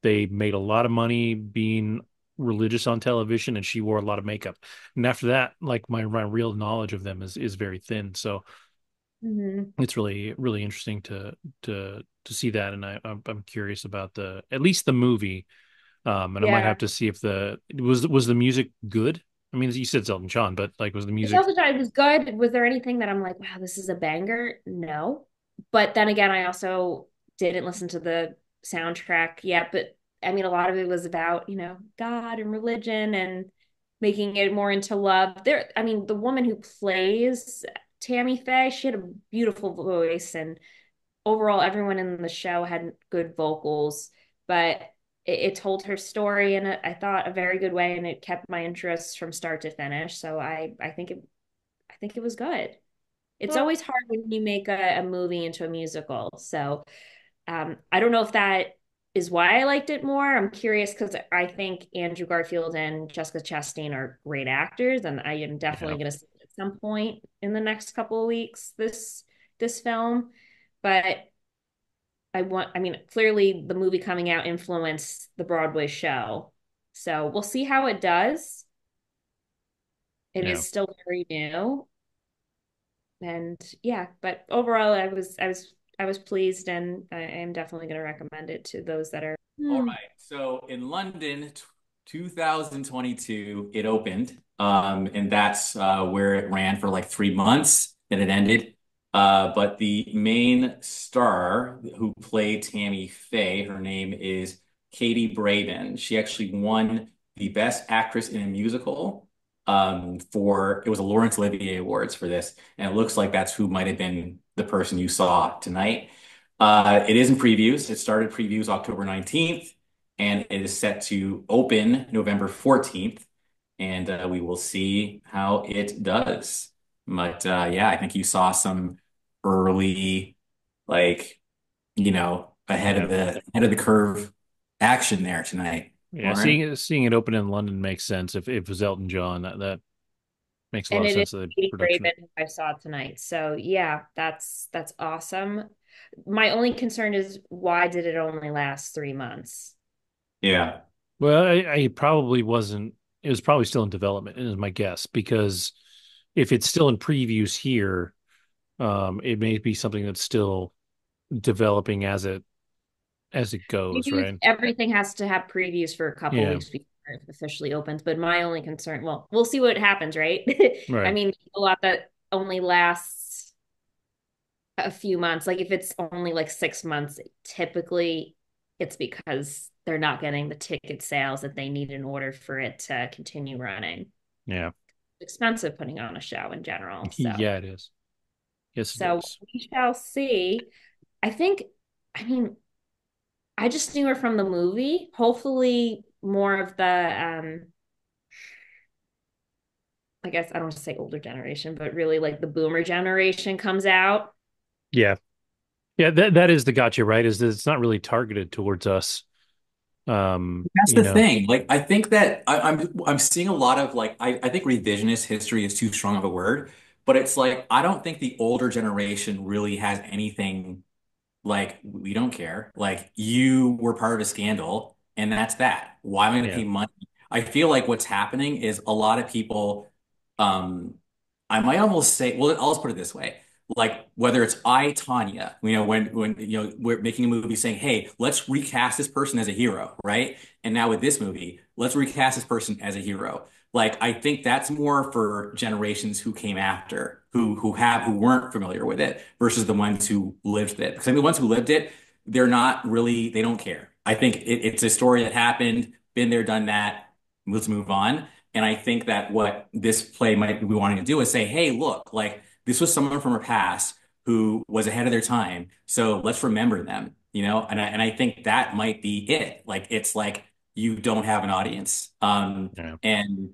they made a lot of money being religious on television and she wore a lot of makeup. And after that, like my real knowledge of them is very thin. So Hmm. it's really, really interesting to see that. And I'm curious about the at least the movie. And I might Yeah. have to see if was the music good? I mean, you said Elton John, but like was the It music sounds like it was good. Was there anything that I'm like, wow, this is a banger? No. But then again, I also didn't listen to the soundtrack yet. But I mean, a lot of it was about, God and religion and making it more into love. I mean, the woman who plays Tammy Faye, she had a beautiful voice, and overall, everyone in the show had good vocals, but it told her story in I thought, a very good way, and it kept my interest from start to finish. So I think it was good. It's well, always hard when you make a movie into a musical. So I don't know if that is why I liked it more. I'm curious because I think Andrew Garfield and Jessica Chastain are great actors, and I am yeah. definitely going to see it at some point in the next couple of weeks this film. But I mean, clearly the movie coming out influenced the Broadway show. So we'll see how it does. It Yeah. is still very new. And yeah, but overall I was pleased, and I am definitely going to recommend it to those that are All right. So in London, 2022, it opened, and that's where it ran for like 3 months. Then it ended. But the main star who played Tammy Faye, her name is Katie Braden. She actually won the Best Actress in a Musical for it was a Laurence Olivier Awards for this, and it looks like that's who might have been the person you saw tonight. It is in previews. It started previews October 19th, and it is set to open November 14th. And we will see how it does. But yeah, I think you saw some early, like, Yeah. ahead of the curve action there tonight. Yeah. All right. Seeing it open in London makes sense. If it was Elton John, that makes a lot and of it is sense of the Katie production. Braven who I saw tonight. So yeah, that's awesome. My only concern is why did it only last 3 months? Yeah. Well, I probably wasn't. It was probably still in development, is my guess, because if it's still in previews here, it may be something that's still developing as it goes, Previews, right? everything has to have previews for a couple Yeah, weeks before it officially opens. But my only concern, well, we'll see what happens, right? I right. mean, a lot that only lasts a few months. Like if it's only like 6 months, typically it's because they're not getting the ticket sales that they need in order for it to continue running. Yeah, It's expensive putting on a show in general. So, yeah, it is. Yes, it so is. we shall see. I think, I mean, I just knew her from the movie. Hopefully, more of the I guess I don't want to say older generation, but really like the boomer generation comes out. Yeah, yeah. That is the gotcha, right? Is that it's not really targeted towards us. That's You the know. thing. Like, I think that I'm seeing a lot of like I think revisionist history is too strong of a word, but it's like I don't think the older generation really has anything like we don't care. Like you were part of a scandal, and that's that. Why am I going to Yeah, pay money? I feel like what's happening is a lot of people. Um, I might almost say, well, I'll just put it this way. Like whether it's I, Tanya, when we're making a movie saying, hey, let's recast this person as a hero, right? And now with this movie, let's recast this person as a hero. Like I think that's more for generations who came after, who weren't familiar with it versus the ones who lived it. Because I mean, the ones who lived it, they don't care. I think it's a story that happened, been there, done that. Let's move on. And I think that what this play might be wanting to do is say, hey, look, like this was someone from our past who was ahead of their time. So let's remember them, And I think that might be it. Like it's like you don't have an audience. yeah, And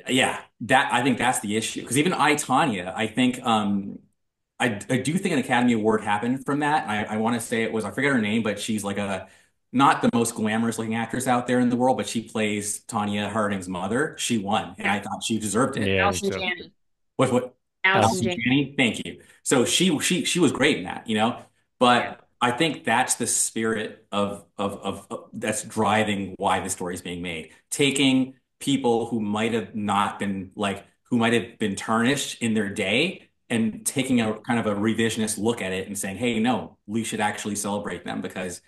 yeah, that I think that's the issue. Because even I, Tanya, I think I do think an Academy Award happened from that. I want to say it was I forget her name, but she's like a not the most glamorous looking actress out there in the world, but she plays Tanya Harding's mother. She won, and Yeah. I thought she deserved it. Yeah, I think Allison so. Janney. What Allison Allison. Allison Janney. Janney? Thank you. So she was great in that, you know. Yeah. But I think that's the spirit of that's driving why the story is being made. Taking people who might have not been like who might have been tarnished in their day and taking a kind of a revisionist look at it and saying, hey, no, we should actually celebrate them because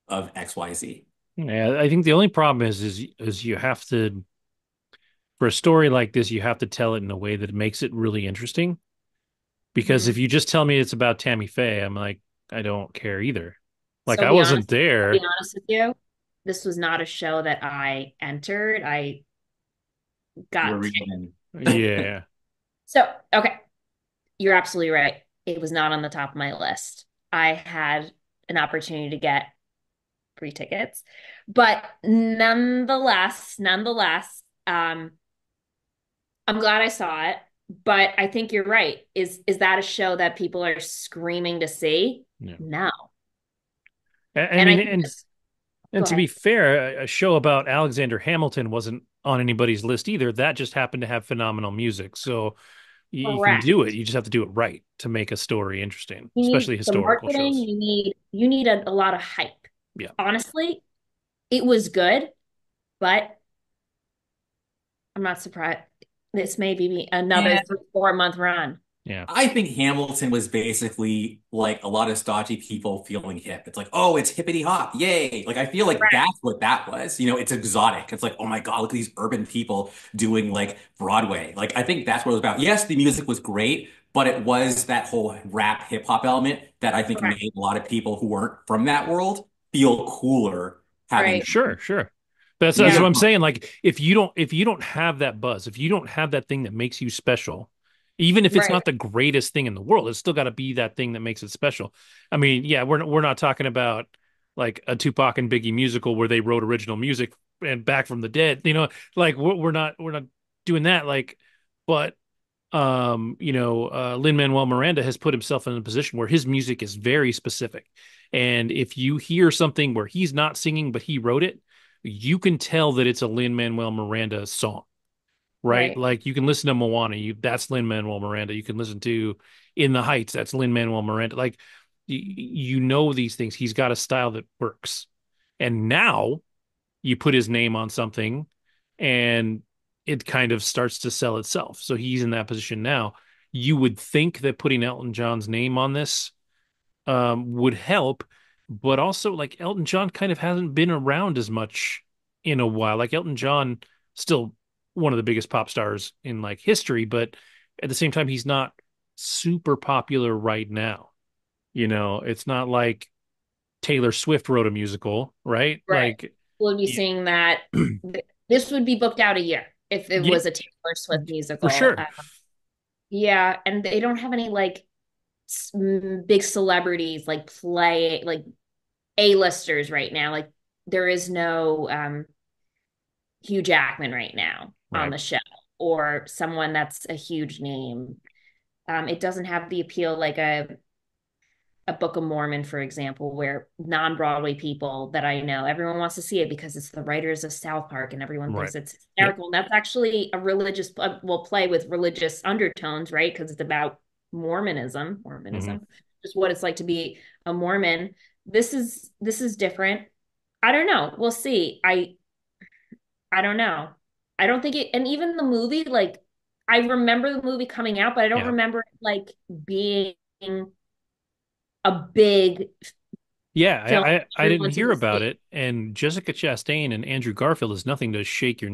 of XYZ. Yeah, I think the only problem is you have to for a story like this, you have to tell it in a way that makes it really interesting. Because if Mhm. you just tell me it's about Tammy Faye, I'm like, I don't care either. Like So I be wasn't honest. I'll be there. honest with you. This was not a show that I entered. I You're got tickets. reading. Yeah. So okay, you're absolutely right. It was not on the top of my list. I had an opportunity to get free tickets, but nonetheless, I'm glad I saw it. But I think you're right. Is that a show that people are screaming to see? Yeah. No. I And I mean, think and go to be ahead. fair, a show about Alexander Hamilton wasn't on anybody's list either. That just happened to have phenomenal music. So you can do it. Correct. You just have to do it right to make a story interesting, You need especially the historical marketing, shows. you need a lot of hype. Yeah. Honestly, it was good, but I'm not surprised. This may be another Yeah. 3 4 month run. Yeah. I think Hamilton was basically like a lot of stodgy people feeling hip. It's like, oh, it's hippity hop, yay! Like I feel like Correct. that's what that was. You know, it's exotic. It's like, oh my God, look at these urban people doing like Broadway. Like I think that's what it was about. Yes, the music was great, but it was that whole rap hip hop element that I think Correct. made a lot of people who weren't from that world feel cooler having. Right. Sure, sure. That's Yeah. what I'm saying. Like if you don't have that buzz, if you don't have that thing that makes you special, even if it's Right. not the greatest thing in the world, it's still got to be that thing that makes it special. I mean, yeah, we're not talking about like a Tupac and Biggie musical where they wrote original music and back from the dead, like we're not doing that. Like, but Lin-Manuel Miranda has put himself in a position where his music is very specific. And if you hear something where he's not singing, but he wrote it, you can tell that it's a Lin-Manuel Miranda song, right? Right. Like you can listen to Moana, that's Lin-Manuel Miranda. You can listen to In the Heights, that's Lin-Manuel Miranda. Like you know these things. He's got a style that works. And now you put his name on something and it kind of starts to sell itself. So he's in that position now. You would think that putting Elton John's name on this would help, but also like Elton John kind of hasn't been around as much in a while. Like Elton John, still one of the biggest pop stars in like history, but at the same time, he's not super popular right now. It's not like Taylor Swift wrote a musical, right? Right. Like, We'll be yeah, seeing that this would be booked out a year if it yeah, was a Taylor Swift for musical. sure. Yeah, and they don't have any like big celebrities like play like A-listers right now. Like there is no Hugh Jackman right now on Right. the show or someone that's a huge name. It doesn't have the appeal like a Book of Mormon, for example, where non-Broadway people that I know, everyone wants to see it because it's the writers of South Park and everyone Right. thinks it's Yep. hysterical. And that's actually a religious, will play with religious undertones, right? Because it's about Hmm. Mormonism, just what it's like to be a Mormon. This is different. I don't know. We'll see. I don't know. I don't think it, and even the movie, like I remember the movie coming out, but I don't Yeah. remember it like being a big Yeah. film I didn't everyone to hear go about see. it. And Jessica Chastain and Andrew Garfield is nothing to shake your,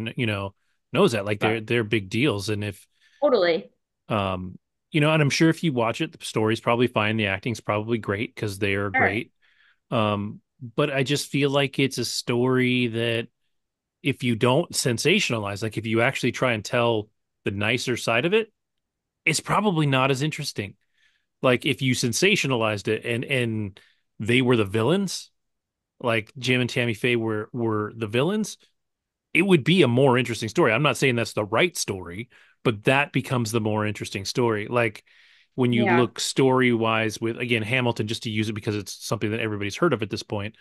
nose at. Like Right. they're big deals. And if, Totally. um, and I'm sure if you watch it, the story's probably fine. The acting's probably great because they are All right. great. But I just feel like it's a story that if you don't sensationalize, like if you actually try and tell the nicer side of it, it's probably not as interesting. Like if you sensationalized it and they were the villains, like Jim and Tammy Faye were the villains, it would be a more interesting story. I'm not saying that's the right story, but that becomes the more interesting story. Like when you Yeah. look story wise with again Hamilton, just to use it because it's something that everybody's heard of at this point.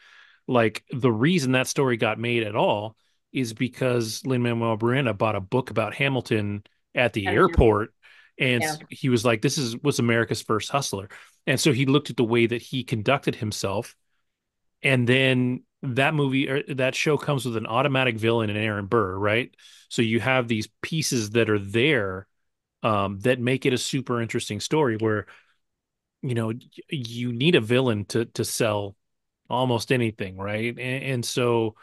like the reason that story got made at all is because Lin-Manuel Miranda bought a book about Hamilton at the airport, and Yeah. he was like, "This is was America's first hustler," and so he looked at the way that he conducted himself, and then that movie or that show comes with an automatic villain in Aaron Burr, right? So you have these pieces that are there that make it a super interesting story where you need a villain to sell almost anything, right? And so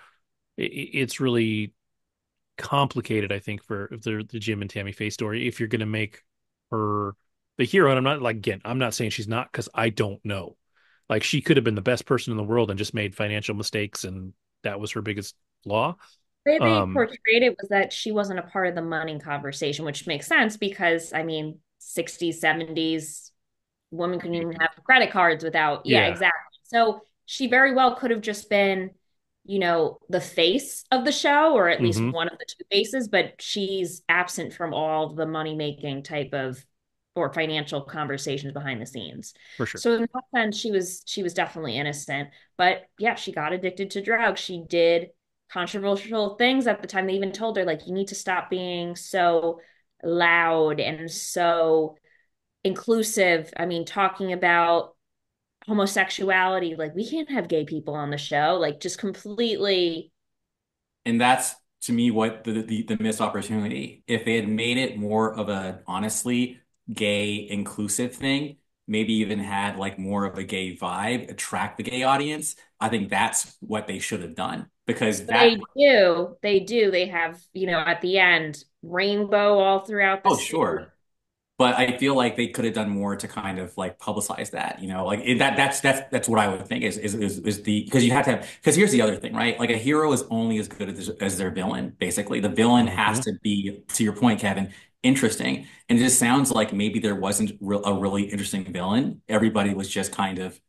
it's really complicated, I think, for the Jim and Tammy Faye story if you're going to make her the hero. And I'm not like again, I'm not saying she's not because I don't know. Like she could have been the best person in the world and just made financial mistakes, and that was her biggest flaw. The way they Um, portrayed it was that she wasn't a part of the money conversation, which makes sense because, I mean, 60s, 70s, women couldn't even have credit cards without, yeah, yeah. exactly. So she very well could have just been, the face of the show, or at least Hmm. one of the two faces, but she's absent from all the money making type of or financial conversations behind the scenes. For sure. So in that sense, she was definitely innocent. But yeah, she got addicted to drugs. She did controversial things at the time. They even told her, like, you need to stop being so loud and so inclusive. I mean, talking about homosexuality, like we can't have gay people on the show, like just completely And that's to me what the missed opportunity. If they had made it more of a honestly gay inclusive thing, maybe even had like more of a gay vibe, attract the gay audience, I think that's what they should have done. Because that, they have, at the end, rainbow all throughout the oh, scene. sure. But I feel like they could have done more to kind of like publicize that, like that's what I would think is the because you have to have because here's the other thing, right? Like a hero is only as good as their villain, basically. The villain has Hmm. to be, to your point, Kevin, interesting. And it just sounds like maybe there wasn't a really interesting villain. Everybody was just kind of,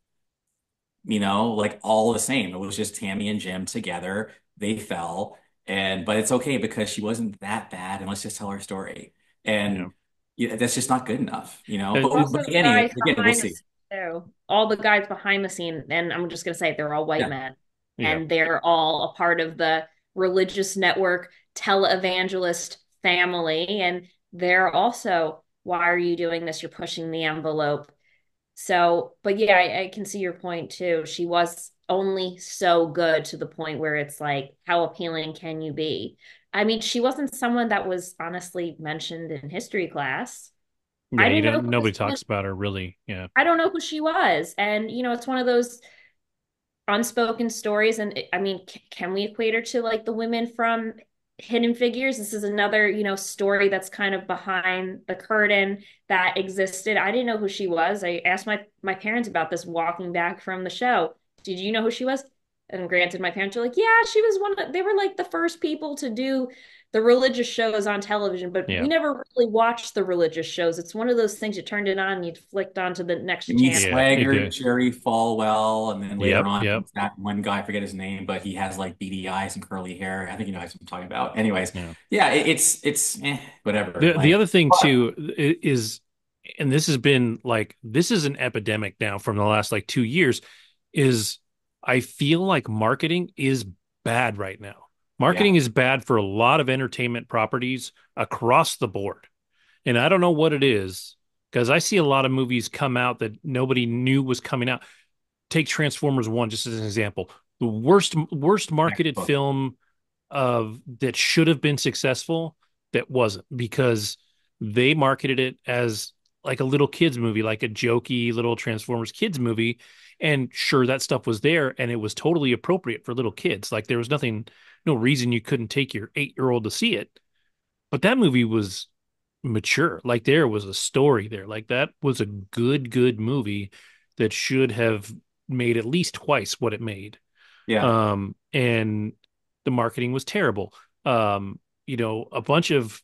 like all the same. It was just Tammy and Jim together. They fell. But it's okay because she wasn't that bad, and let's just tell her story. Yeah. And yeah, that's just not good enough, It- Also, But the again, guys we'll behind the see. scene too. All the guys behind the scene, and I'm just gonna say they're all white Yeah. men, yeah. and they're all a part of the religious network televangelist family, and they're also, why are you doing this? You're pushing the envelope. So, but yeah, I can see your point too. She was only so good to the point where it's like, how appealing can you be? I mean, she wasn't someone that was honestly mentioned in history class. Yeah, I you didn't know don't who nobody this woman talks about her really. Yeah. I don't know who she was. And, it's one of those unspoken stories. And I mean, can we equate her to like the women from Hidden Figures? This is another, story that's kind of behind the curtain that existed. I didn't know who she was. I asked my parents about this walking back from the show. Did you know who she was? And granted, my parents were like, yeah, she was they were like the first people to do the religious shows on television, but we Yeah. never really watched the religious shows. It's one of those things you turned it on and you flicked on to the next Meet channel. Yeah. You Swagger, do. Jerry Falwell, and then later Yep. on, Yep. that one guy, I forget his name, but he has like beady eyes and curly hair. I think you know what I'm talking about. Anyways, Yeah. yeah, it's whatever. The Like, other thing but too is, and this has been like this is an epidemic now from the last like 2 years, is I feel like marketing is bad right now. yeah, Marketing is bad for a lot of entertainment properties across the board. And I don't know what it is because I see a lot of movies come out that nobody knew was coming out. Take Transformers 1 just as an example. The worst next marketed book. film of that should have been successful that wasn't because they marketed it as like a little kids movie, like a jokey little Transformers kids movie. And sure, that stuff was there and it was totally appropriate for little kids. Like there was nothing, no reason you couldn't take your 8-year-old to see it. But that movie was mature. Like there was a story there. Like that was a good movie that should have made at least twice what it made. Yeah, And the marketing was terrible. A bunch of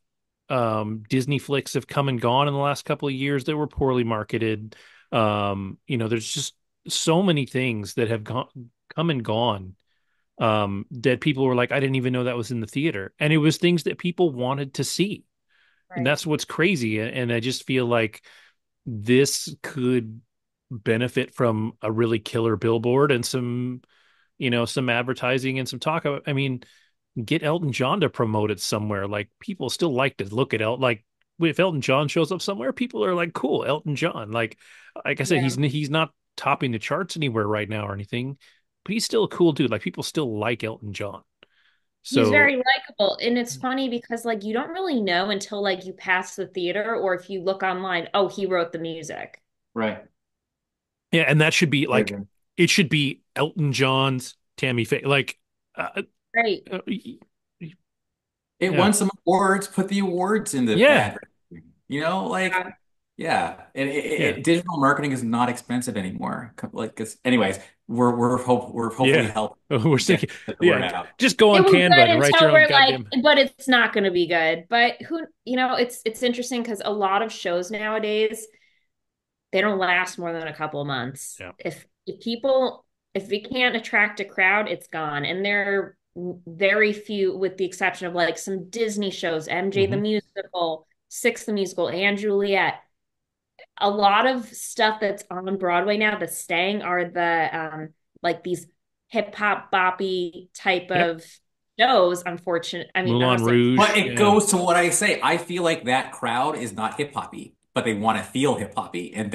Disney flicks have come and gone in the last couple of years that were poorly marketed. There's just so many things that have come and gone that people were like, I didn't even know that was in the theater. And it was things that people wanted to see. And Right. that's what's crazy. And I just feel like this could benefit from a really killer billboard and some some advertising and some talk. I mean, get Elton John to promote it somewhere. Like people still like to look at like if Elton John shows up somewhere, people are like, cool, Elton John. Like I said, Yeah. he's not topping the charts anywhere right now or anything, but he's still a cool dude. Like people still like Elton John. He's So very likable. And it's funny because like you don't really know until like you pass the theater or if you look online, oh, he wrote the music. Right. yeah, and that should be I like agree. it should be Elton John's Tammy Faye. Uh, Right. uh, It yeah, won some awards. Put the awards in the yeah, advertising. Like, Yeah. yeah. And yeah, digital marketing is not expensive anymore. Like, 'cause anyways, we're hopefully yeah. helping We're get thinking, the word yeah, out. just go It on was Canva good and write your until own we're like, goddamn. but it's not going to be good. But who, it's interesting because a lot of shows nowadays, they don't last more than a couple of months. Yeah. If we can't attract a crowd, it's gone. And there are very few, with the exception of like some Disney shows, MJ the Hmm. Musical, Six the Musical, and Juliet. A lot of stuff that's on Broadway now that's staying are like these hip hop boppy type Yep. of shows. Unfortunate. I mean, I Moulin don't say But Rouge. it Yeah. goes to what I say. I feel like that crowd is not hip hoppy, but they want to feel hip hoppy, and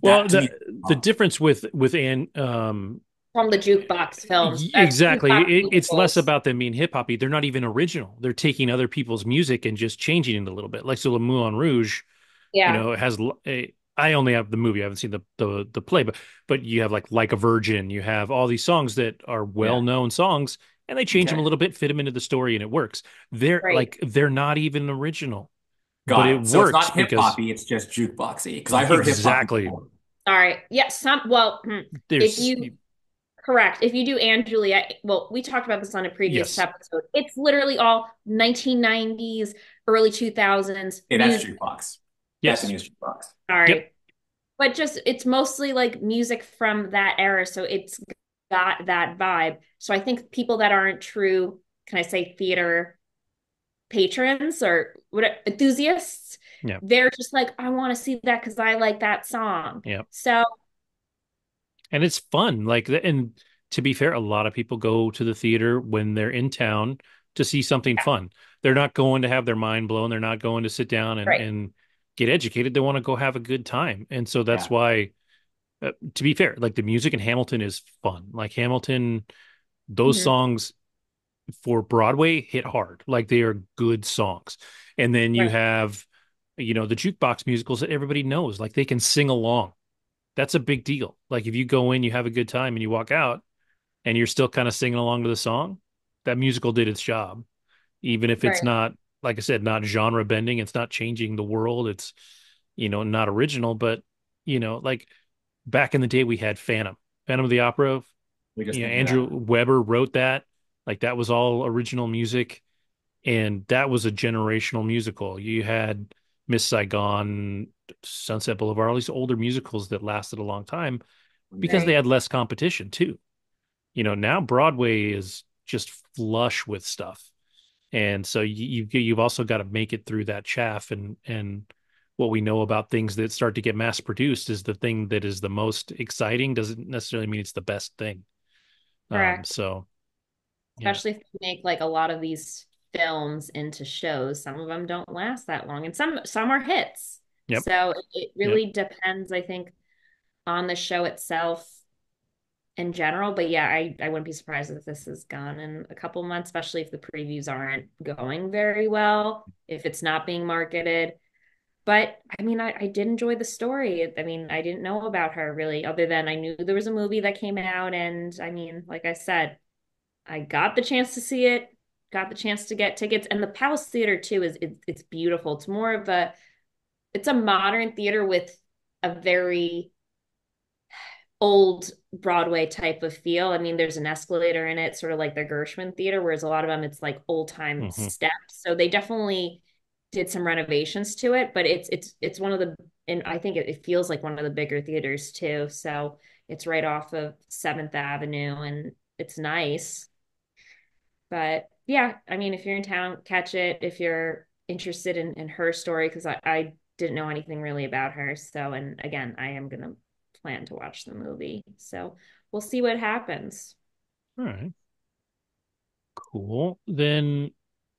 Well, that to the me. the difference with Anne, from the jukebox films, exactly. jukebox It's less musicals. about them being hip hoppy. They're not even original. They're taking other people's music and just changing it a little bit. Like so, the Moulin Rouge, Yeah, it has. I only have the movie. I haven't seen the play, but you have like a Virgin. You have all these songs that are well Yeah. known songs, and they change them a Okay. little bit, fit them into the story, and it works. right. They're not even original, but Got it it. So it's works not hip because hoppy, it's just jukeboxy. Because I heard hip hop exactly before. All right. Yeah, if there's you correct, if you do Anne Juliet, well, we talked about this on a previous yes, episode. It's literally all 1990s, early 2000s Hey, that's music. jukebox. That to yes, me is jukebox. yep. Sorry. But just it's mostly like music from that era, so it's got that vibe. So I think people that aren't true, can I say theater patrons or what enthusiasts, Yeah. they're just like, I want to see that because I like that song. Yeah. So And it's fun. And to be fair, a lot of people go to the theater when they're in town to see something yeah, fun. They're not going to have their mind blown. They're not going to sit down right. and get educated. They want to go have a good time. And so that's Yeah. why, to be fair, like the music in Hamilton is fun. Like Hamilton, those Mhm. songs for Broadway hit hard. Like they are good songs. And then you Right, have, the jukebox musicals that everybody knows, like they can sing along. That's a big deal. Like if you go in, you have a good time and you walk out and you're still kind of singing along to the song, that musical did its job. Even if it's right, not, like I said, not genre bending, it's not changing the world, it's, not original, but, like back in the day, we had Phantom of the Opera. We just thinking of Andrew that. Weber wrote that. Like that was all original music. And that was a generational musical. You had Miss Saigon, Sunset Boulevard, all these older musicals that lasted a long time because they right. had less competition too. Now Broadway is just flush with stuff. And so you've also got to make it through that chaff and what we know about things that start to get mass produced is the thing that is the most exciting doesn't necessarily mean it's the best thing. Correct. So yeah. Especially if you make like a lot of these films into shows. Some of them don't last that long, and some are hits. Yep. So it Yep. really depends, I think, on the show itself in general. But yeah, I wouldn't be surprised if this is gone in a couple months, especially if the previews aren't going very well, if it's not being marketed. But I mean, I did enjoy the story. I mean, I didn't know about her really, other than I knew there was a movie that came out. And I mean, like I said, I got the chance to see it, got the chance to get tickets. And the Palace Theater too it's beautiful. It's a modern theater with a very old Broadway type of feel. I mean, there's an escalator in it, sort of like the Gershwin Theater, whereas a lot of them it's like old time Hmm. steps. So they definitely did some renovations to it, but it's one of the and I think it feels like one of the bigger theaters too. So it's right off of Seventh Avenue and it's nice. But yeah, I mean, if you're in town, catch it. If you're interested in her story, because I didn't know anything really about her. So, and again, I am gonna plan to watch the movie. So we'll see what happens. All right. Cool. Then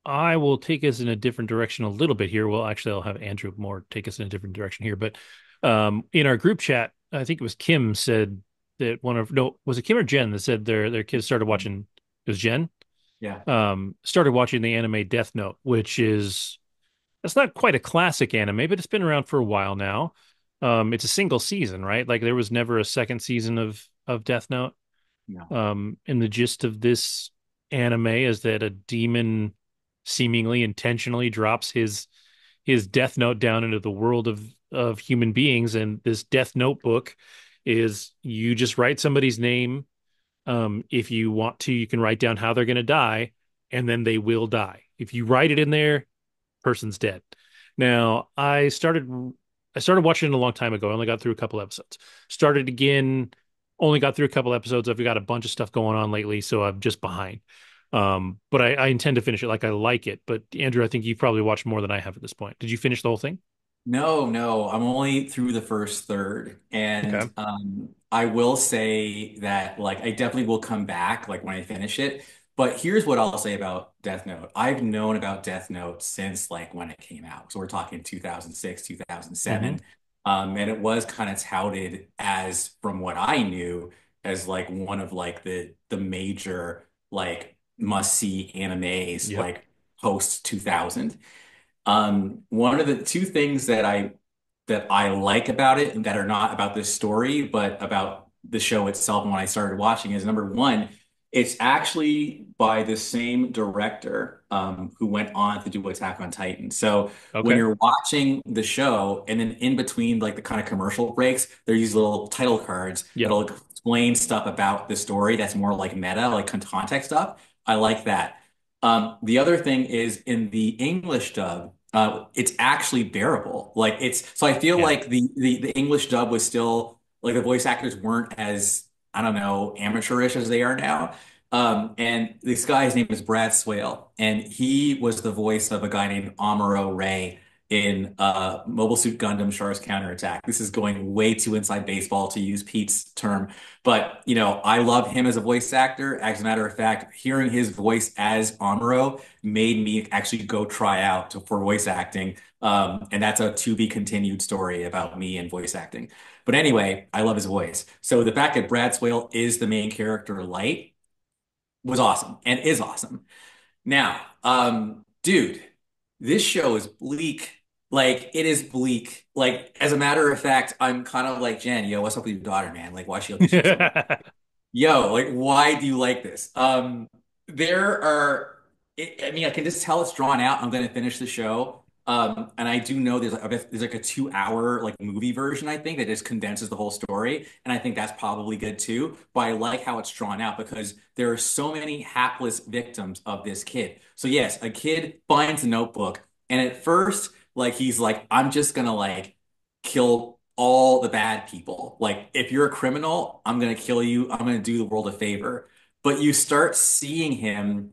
I will take us in a different direction a little bit here. Well, actually, I'll have Andrew more take us in a different direction here. But in our group chat, I think it was Kim said that one of no, was it Kim or Jen that said their kids started watching. It was Jen. Yeah. Started watching the anime Death Note, which is it's not quite a classic anime, but it's been around for a while now. It's a single season, right? Like there was never a second season of Death Note. No. And the gist of this anime is that a demon seemingly intentionally drops his death note down into the world of human beings, and this death notebook is you just write somebody's name. If you want to, you can write down how they're going to die, and then they will die. If you write it in there, person's dead. Now, I started watching it a long time ago. I only got through a couple episodes. Started again, only got through a couple episodes. I've got a bunch of stuff going on lately, so I'm just behind. But I intend to finish it. Like I like it. But Andrew, I think you've probably watched more than I have at this point. Did you finish the whole thing? No, no, I'm only through the first third. And Okay. I will say that like I definitely will come back like when I finish it. But here's what I'll say about Death Note. I've known about Death Note since like when it came out. So we're talking 2006, Mm-hmm. 2007. And it was kind of touted as, from what I knew, as like one of like the major like must-see animes Yep. like post 2000. One of the two things that I like about it and that are not about this story, but about the show itself and when I started watching is number one, it's actually by the same director who went on to do Attack on Titan. So when Okay. you're watching the show and then in between like the kind of commercial breaks, there's these little title cards Yep. that'll explain stuff about the story that's more like meta, like context stuff. I like that. The other thing is in the English dub, it's actually bearable. Like it's so I feel Yeah. like the English dub was still like the voice actors weren't as I don't know amateurish as they are now. And this guy, his name is Brad Swale, and he was the voice of a guy named Amuro Ray in Mobile Suit Gundam Char's Counterattack. This is going way too inside baseball to use Pete's term, but you know I love him as a voice actor. As a matter of fact, hearing his voice as Amuro made me actually go try out for voice acting. And that's a to be continued story about me and voice acting. But anyway, I love his voice. So the fact that Brad Swale is the main character, Light, was awesome and is awesome. Now, dude, this show is bleak. Like, it is bleak. Like, as a matter of fact, I'm kind of like, Jen, yo, what's up with your daughter, man? Like, why she like this shit so much? Yo, like, why do you like this? There are, I mean, I can just tell it's drawn out. I'm going to finish the show. And I do know there's like a 2 hour like movie version, I think, that just condenses the whole story. And I think that's probably good too. But I like how it's drawn out because there are so many hapless victims of this kid. So yes, a kid finds a notebook, and at first, like he's like, I'm just gonna like kill all the bad people. Like, if you're a criminal, I'm gonna kill you. I'm gonna do the world a favor. But you start seeing him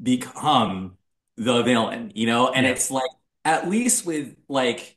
become the villain, you know? And Yeah. it's like, at least with like,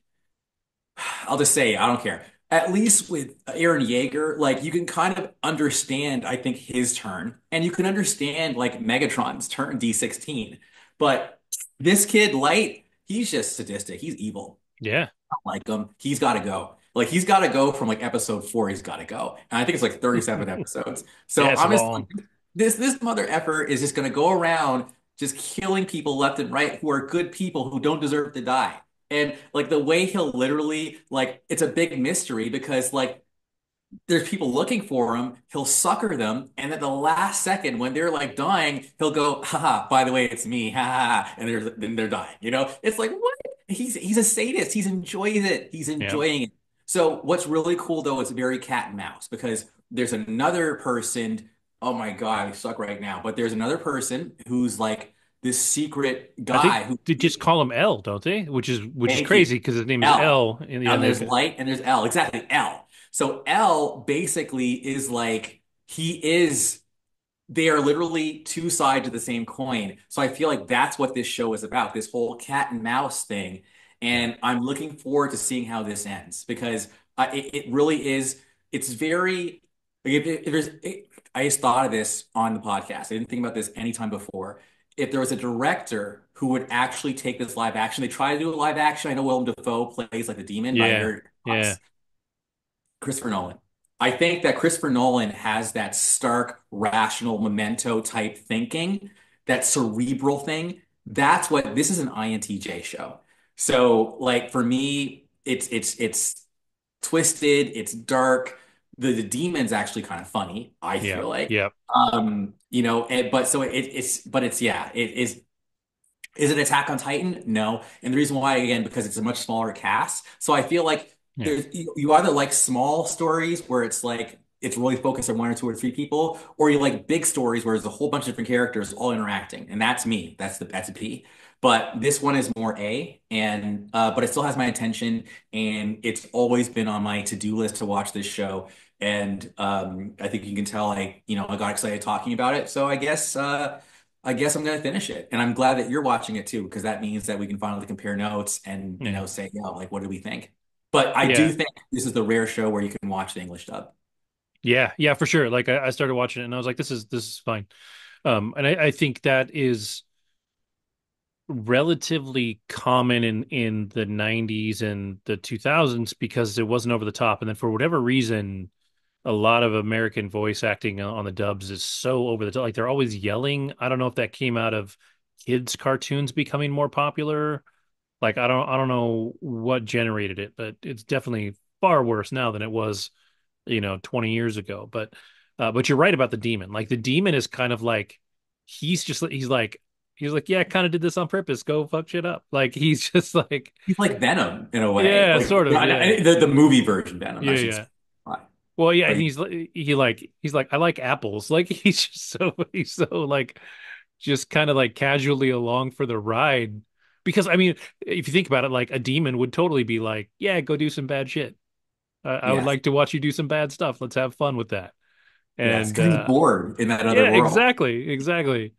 I'll just say, I don't care. At least with Aaron Yeager, like you can kind of understand, I think, his turn, and you can understand like Megatron's turn D16. But this kid, Light, he's just sadistic. He's evil Yeah. like him. He's got to go. Like he's got to go from like episode 4. He's got to go, and I think it's like 37 episodes. Yeah, So it's I'm just like, long. this mother effer is just going to go around just killing people left and right who are good people who don't deserve to die. And like the way he'll literally like it's a big mystery because like there's people looking for him, he'll sucker them, and at the last second when they're like dying, he'll go, haha, by the way, it's me, haha, and then they're dying. You know, it's like what? He's a sadist. He's enjoys it. He's Yeah. enjoying it. So what's really cool though is very cat and mouse because there's another person. Oh my God, I suck right now. But there's another person who's like this secret I think guy who. they just call him L, don't they? Which is Thank you. crazy because his name is L. L. And yeah, And there there's you light and there's L. Exactly. L. So L basically is like he is they are literally two sides of the same coin. So I feel like that's what this show is about, this whole cat and mouse thing. Yeah. And I'm looking forward to seeing how this ends because it really is, it's very Like if there's, I just thought of this on the podcast. I didn't think about this anytime before. If there was a director who would actually take this live action, they try to do a live action. I know Willem Dafoe plays like the demon, but I Yeah, heard yeah, Christopher Nolan. I think that Christopher Nolan has that stark, rational, memento type thinking, that cerebral thing. That's what this is, an INTJ show. So, like for me, it's twisted, it's dark. The demon's actually kind of funny, I yeah, feel like. yeah, But so it's yeah, it is. Is it Attack on Titan? No. And the reason why, again, because it's a much smaller cast. So I feel like yeah. you either like small stories where it's like it's really focused on one or two or three people, or you like big stories where there's a whole bunch of different characters all interacting. And that's me. That's a P. But this one is more A, and but it still has my attention, and it's always been on my to-do list to watch this show. And I think you can tell I got excited talking about it. So I guess I'm gonna finish it, and I'm glad that you're watching it too, because that means that we can finally compare notes and Yeah. say, yeah, like what do we think? But I do Yeah. think this is the rare show where you can watch the English dub. Yeah, yeah, for sure. Like I started watching it and I was like, this is fine. And I think that is relatively common in the 90s and the 2000s because it wasn't over the top. And then for whatever reason, a lot of American voice acting on the dubs is so over the top. Like they're always yelling. I don't know if that came out of kids' cartoons becoming more popular. Like I don't know what generated it, but it's definitely far worse now than it was 20 years ago. But you're right about the demon. Like the demon is kind of like he's like, yeah, I kind of did this on purpose. Go fuck shit up. Like he's just like, He's like Venom in a way, yeah, like sort of, yeah, the movie version Venom, I yeah, should say. yeah. Well, yeah, and But he's like, I like apples. Like he's so like just kind of like casually along for the ride. Because I mean, if you think about it, like a demon would totally be like, yeah, go do some bad shit. I would yes, like to watch you do some bad stuff. Let's have fun with that. yes, And because he's bored in that other yeah, world. exactly, exactly.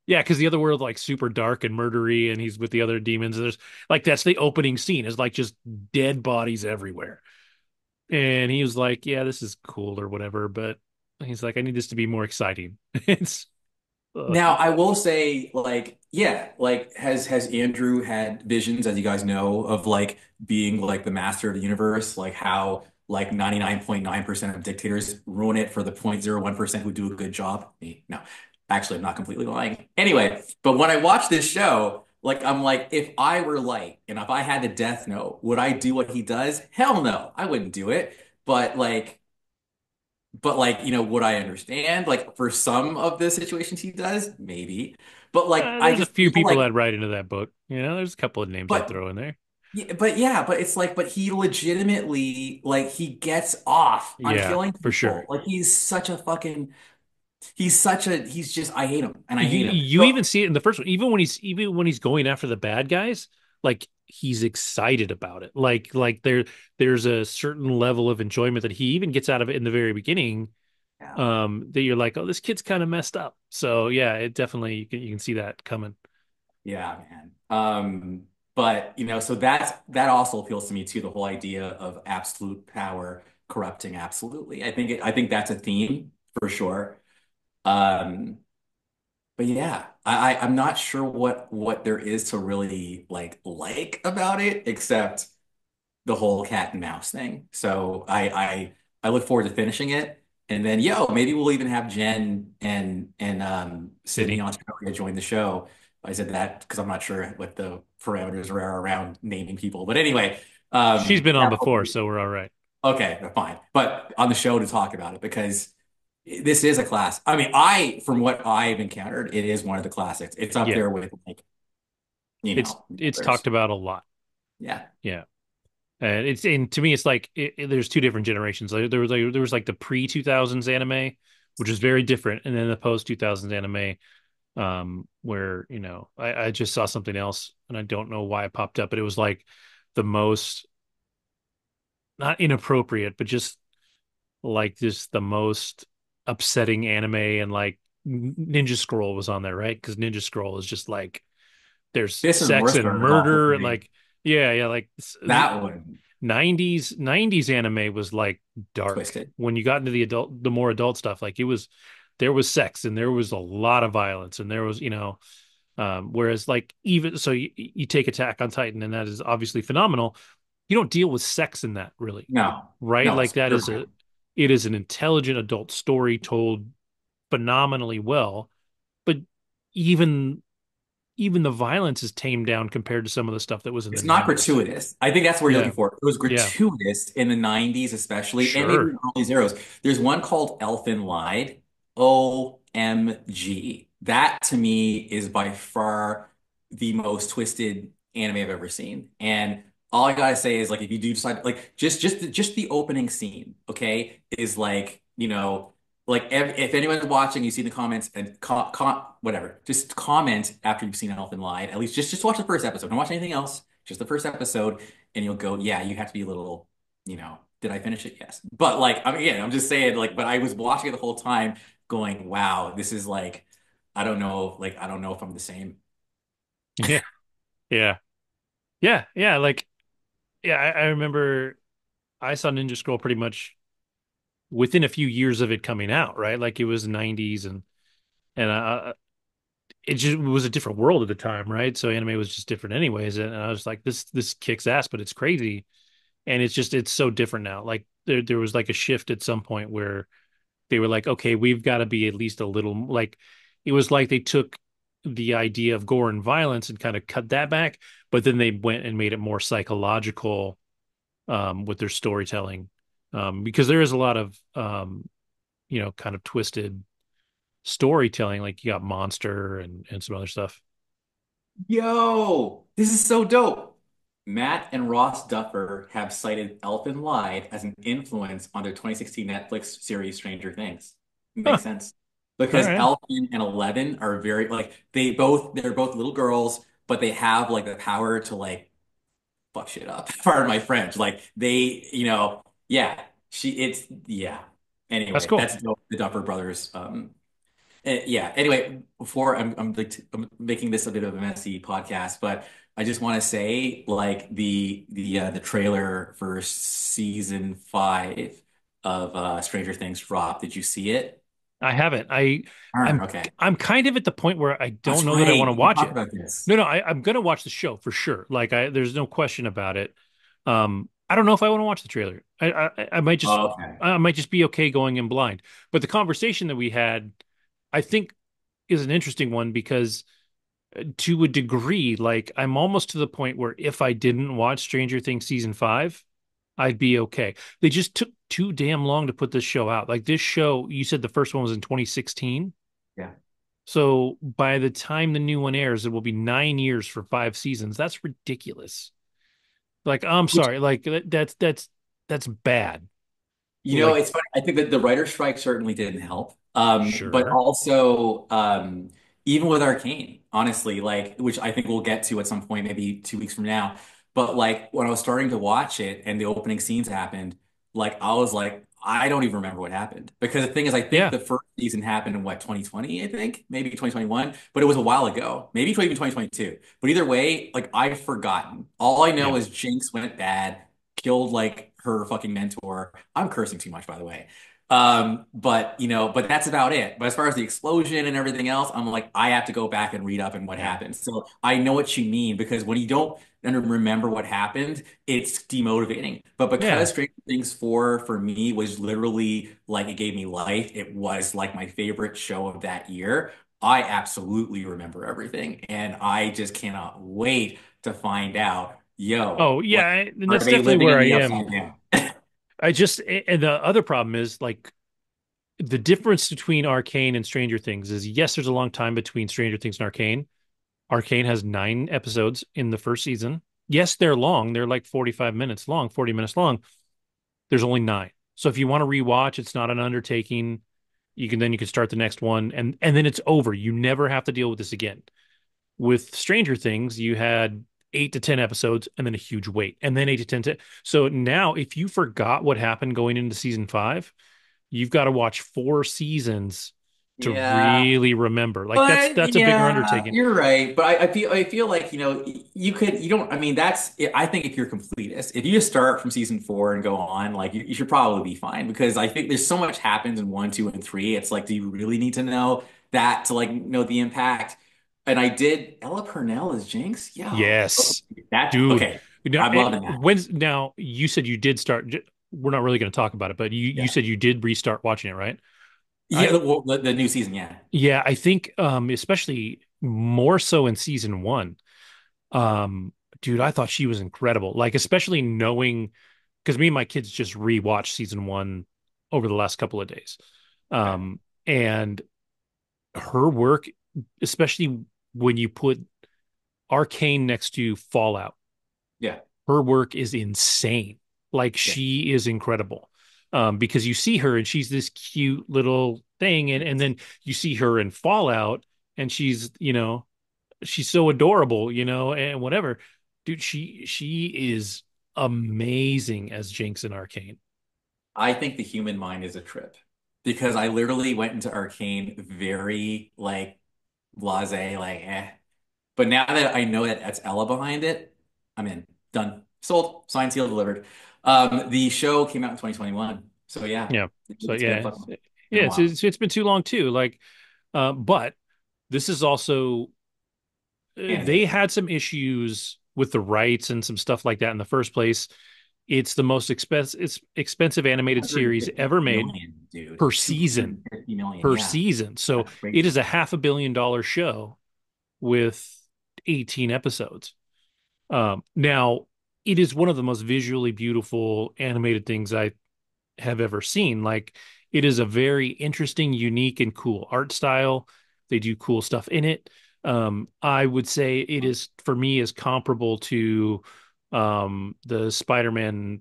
Yeah, because the other world like super dark and murdery, and he's with the other demons. And there's like that's the opening scene is like just dead bodies everywhere. And he was like, "Yeah, this is cool or whatever," but he's like, "I need this to be more exciting." It's Now, I will say, like, yeah, like, has Andrew had visions, as you guys know, of like being like the master of the universe, like how like 99.9% of dictators ruin it for the 0.01% who do a good job? Me, no, actually, I'm not completely lying. Anyway, but when I watch this show, like, I'm like, if I were Light and if I had the Death Note, would I do what he does? Hell no, I wouldn't do it. But like. Would I understand? Like for some of the situations he does, maybe. But like I there's a just few feel people like that write into that book. There's a couple of names I'd but throw in there. but it's like but he legitimately like he gets off on Yeah, killing for people. sure. Like he's just I hate him and I hate him. You So even see it in the first one, even when he's going after the bad guys, like he's excited about it. Like there's a certain level of enjoyment that he even gets out of it in the very beginning. yeah, That you're like, oh, this kid's kind of messed up. So yeah, it definitely you can see that coming. yeah, man. But so that also appeals to me too, the whole idea of absolute power corrupting absolutely. I think that's a theme for sure. Um, but yeah, I'm not sure what there is to really like about it except the whole cat and mouse thing. So I look forward to finishing it. And then maybe we'll even have Jen and Sydney Sydney, Australia join the show. I said that because I'm not sure what the parameters are around naming people. But anyway, she's been on yeah, before, so we're all right. okay, fine. But on the show to talk about it because this is a class. I mean, from what I've encountered, it is one of the classics. It's up Yeah, there with it's the it's others. talked about a lot. Yeah. Yeah. And to me, it's like there's two different generations. There was like the pre 2000s anime, which is very different, and then the post 2000s anime, where I just saw something else, and I don't know why it popped up, but it was like the most not inappropriate, but just the most upsetting anime, and like Ninja Scroll was on there, right? Because Ninja Scroll is just like there's This and sex and Worcester are all murder, and pretty. like yeah, yeah, like That one. 90s anime was like dark. Twisted. When you got into the more adult stuff, like it was, there was sex and there was a lot of violence and there was, whereas like even so you take Attack on Titan and that is obviously phenomenal. You don't deal with sex in that really, No, right? no, Like that you're is right. it is an intelligent adult story told phenomenally well, but even even the violence is tamed down compared to some of the stuff that was in the It's not 90s. gratuitous. I think that's where you're Yeah. looking for. It was Yeah. gratuitous in the 90s, especially, and maybe in Sure. the early zeros. There's one called Elfin Lied. OMG. That to me is by far the most twisted anime I've ever seen. And all I gotta say is like if you do decide like just the opening scene, okay, is like, like if anyone's watching, you see the comments and whatever, just comment after you've seen Elfin Lied. At least just watch the first episode. Don't watch anything else. Just the first episode, and you'll go, yeah, you have to be a little, did I finish it? Yes. But like, I mean, again, I'm just saying, like, but I was watching it the whole time, going, wow, this is like, I don't know, like, I don't know if I'm the same. Yeah. Yeah. Yeah. Yeah. Like, yeah, I remember I saw Ninja Scroll pretty much within a few years of it coming out, right? Like it was 90s and it just was a different world at the time, right? So anime was just different anyways. And I was like, this kicks ass, but it's crazy. And it's so different now. Like there was like a shift at some point where they were like, okay, we've got to be at least a little like it was like they took the idea of gore and violence and kind of cut that back, but then they went and made it more psychological with their storytelling. Because there is a lot of kind of twisted storytelling, like you got Monster and some other stuff. Yo, this is so dope. Matt and Ross Duffer have cited Elfin Lied as an influence on their 2016 Netflix series Stranger Things. Huh, Makes sense. all Because right. Elfin and Eleven are very like they're both little girls, but they have like the power to like fuck shit up. Pardon my French. Like they, yeah, yeah. That's Anyway, cool. that's dope, the Duffer Brothers. Yeah. Anyway, before I'm making this a bit of a messy podcast, but I just want to say, like the trailer for season 5 of Stranger Things dropped. Did you see it? I haven't. Darn, I'm okay. I'm kind of at the point where I don't That's know that I want to right. We watch talked it. about this. No, no, I'm gonna watch the show for sure. Like there's no question about it. I don't know if I want to watch the trailer. Okay. I might just be okay going in blind. But the conversation that we had, I think, is an interesting one because to a degree, like I'm almost to the point where if I didn't watch Stranger Things season 5, I'd be okay. They just took too damn long to put this show out. Like this show, you said the first one was in 2016. Yeah. So by the time the new one airs, it will be 9 years for 5 seasons. That's ridiculous. Like, I'm Which sorry. Like that's bad. Like, It's funny. I think that the writer's strike certainly didn't help. But sure. also, even with Arcane, honestly, like, which I think we'll get to at some point, maybe 2 weeks from now. But like when I was starting to watch it and the opening scenes happened, like I was like, I don't even remember what happened. Because the thing is, I think Yeah. the first season happened in what, 2020, I think, maybe 2021, but it was a while ago, maybe even 2022. But either way, like I've forgotten. All I know Yeah. is Jinx went bad, killed like her fucking mentor. I'm cursing too much, by the way. But that's about it. But as far as the explosion and everything else, I'm like, I have to go back and read up on what Yeah. happened. So I know what you mean because when you don't remember what happened, it's demotivating. But because Yeah. Stranger Things 4 for me was literally like it gave me life, it was like my favorite show of that year. I absolutely remember everything. And I just cannot wait to find out, yo, Oh, like, yeah. And are that's they definitely living where in I the am. upside down? And the other problem is like the difference between Arcane and Stranger Things is yes, there's a long time between Stranger Things and Arcane. Arcane has 9 episodes in the first season. Yes, they're long. They're like 45 minutes long, 40 minutes long. There's only 9. So if you want to rewatch, it's not an undertaking. You can start the next one and then it's over. You never have to deal with this again. With Stranger Things, you had 8 to 10 episodes and then a huge wait, and then 8 to 10. So now, if you forgot what happened going into season 5, you've got to watch 4 seasons to Yeah. really remember. Like But that's a bigger yeah, undertaking. you're right. But I feel like, you don't, I mean, I think if you're a completist, if you just start from season four and go on, like you should probably be fine because I think there's so much happens in one, two, and three. It's like, do you really need to know that to like know the impact? And I did Ella Purnell as Jinx. Yeah. Yes, That dude. okay. Now, I'm loving that. now you said you did start. We're not really going to talk about it, but you Yeah. said you did restart watching it, right? Yeah, I well, the new season, yeah. Yeah, I think especially more so in season one. Um, dude, I thought she was incredible. Like especially knowing because me and my kids just rewatched season one over the last couple of days. Okay. And her work, especially when you put Arcane next to Fallout, Yeah. her work is insane. Like Yeah. she is incredible. Because you see her and she's this cute little thing, and then you see her in Fallout and she's so adorable, and whatever. Dude, she is amazing as Jinx in Arcane. I think the human mind is a trip because I literally went into Arcane very like blasé, like eh. But now that I know that that's Ella behind it, I'm in. Done. Sold. Signed, sealed, delivered. The show came out in 2021. So yeah, Yeah. So it's been yeah, fucking been yeah, a while. it's been too long too. Like, but this is also they Animated. had some issues with the rights and some stuff like that in the first place. It's the most expensive animated series 250 ever made million, dude. per season. 250 million. Per Yeah. season. So That's it is crazy. a $500 million show with 18 episodes. Now, it is one of the most visually beautiful animated things I have ever seen. Like, it is a very interesting, unique, and cool art style. They do cool stuff in it. I would say it is, for me, is comparable to the Spider-Man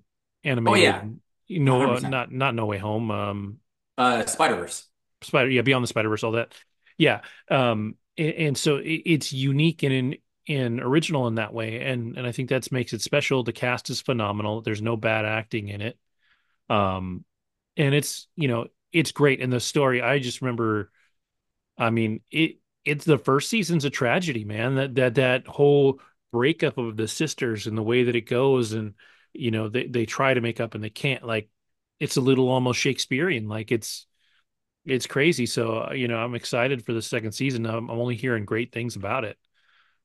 Oh yeah, animated, 100%. not No Way Home. Spider-Verse. Yeah, Beyond the Spider-Verse, all that. Yeah. And so it's unique and in original in that way. And I think that makes it special. The cast is phenomenal. There's no bad acting in it. Um, and it's great. And the story, I just remember, I mean, it's the first season's a tragedy, man. That whole breakup of the sisters and the way that it goes, and they try to make up and they can't. Like, it's a little almost Shakespearean. Like it's crazy. So, I'm excited for the second season. I'm only hearing great things about it.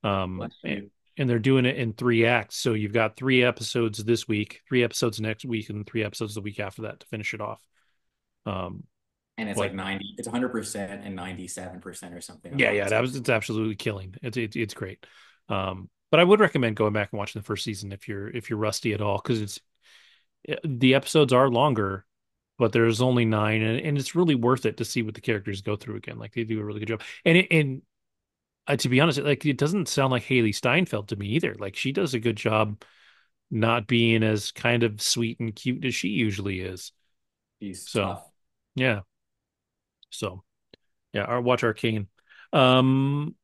Um, Bless and, you. and they're doing it in three acts. So you've got three episodes this week, three episodes next week, and three episodes the week after that to finish it off. Um, And it's but like 90, it's 100% and 97% or something on yeah, Rotten Tomatoes. it's absolutely killing. It's great. But I would recommend going back and watching the first season if you're rusty at all, because the episodes are longer, but there's only nine, and it's really worth it to see what the characters go through again. Like they do a really good job. And to be honest, like it doesn't sound like Haley Steinfeld to me either. Like she does a good job not being as kind of sweet and cute as she usually is. He's So tough. yeah, so yeah, I'll watch Arcane. Um,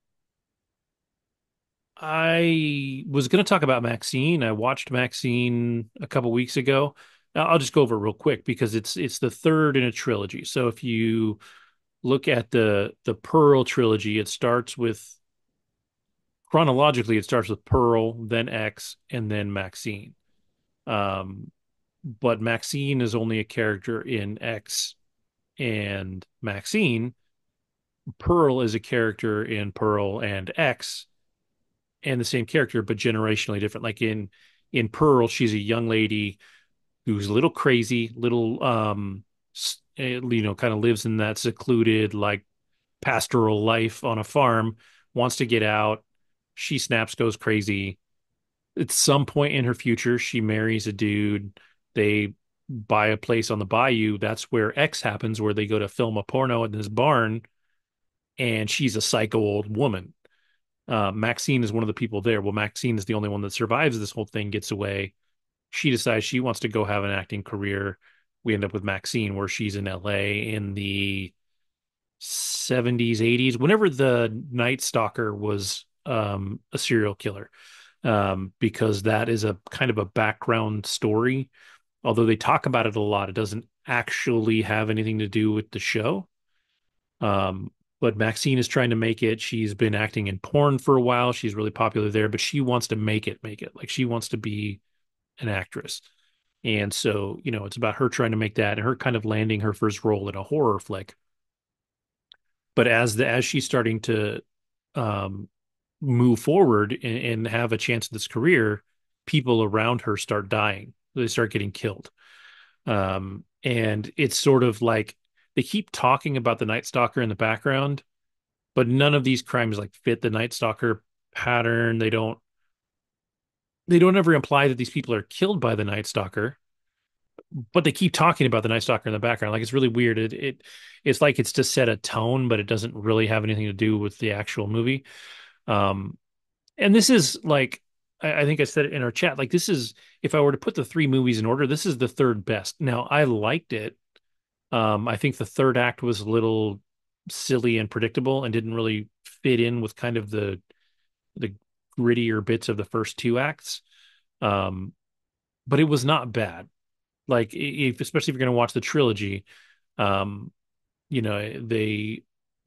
I was going to talk about Maxine. I watched Maxine a couple weeks ago. I'll just go over it real quick because it's the third in a trilogy. So if you look at the Pearl trilogy, it starts with chronologically, it starts with Pearl, then X, and then Maxine. Um, but Maxine is only a character in X and Maxine. Pearl is a character in Pearl and X, and the same character, but generationally different. Like in Pearl, she's a young lady who's a little crazy, little kind of lives in that secluded like pastoral life on a farm, wants to get out. She snaps, goes crazy. At some point in her future, she marries a dude. They buy a place on the bayou. That's where X happens, where they go to film a porno in this barn, and she's a psycho old woman. Maxine is one of the people there. Well, Maxine is the only one that survives this whole thing, gets away. She decides she wants to go have an acting career. We end up with Maxine, where she's in LA in the 70s, 80s, whenever the Night Stalker was a serial killer, because that is a kind of a background story. Although they talk about it a lot, it doesn't actually have anything to do with the show. Um, but Maxine is trying to make it. She's been acting in porn for a while. She's really popular there, but she wants to make it. Like she wants to be an actress. And so, it's about her trying to make that and her kind of landing her first role in a horror flick. But as she's starting to um, move forward and have a chance at this career, people around her start dying. They start getting killed. And it's sort of like they keep talking about the Night Stalker in the background, but none of these crimes like fit the Night Stalker pattern. They don't ever imply that these people are killed by the Night Stalker, but they keep talking about the Night Stalker in the background. Like it's really weird. It's like it's to set a tone, but it doesn't really have anything to do with the actual movie. Um, and this is like I think I said it in our chat. Like this is if I were to put the three movies in order, this is the third best. Now I liked it. I think the third act was a little silly and predictable and didn't really fit in with kind of the grittier bits of the first two acts. Um, but it was not bad. Like especially if you're going to watch the trilogy, um,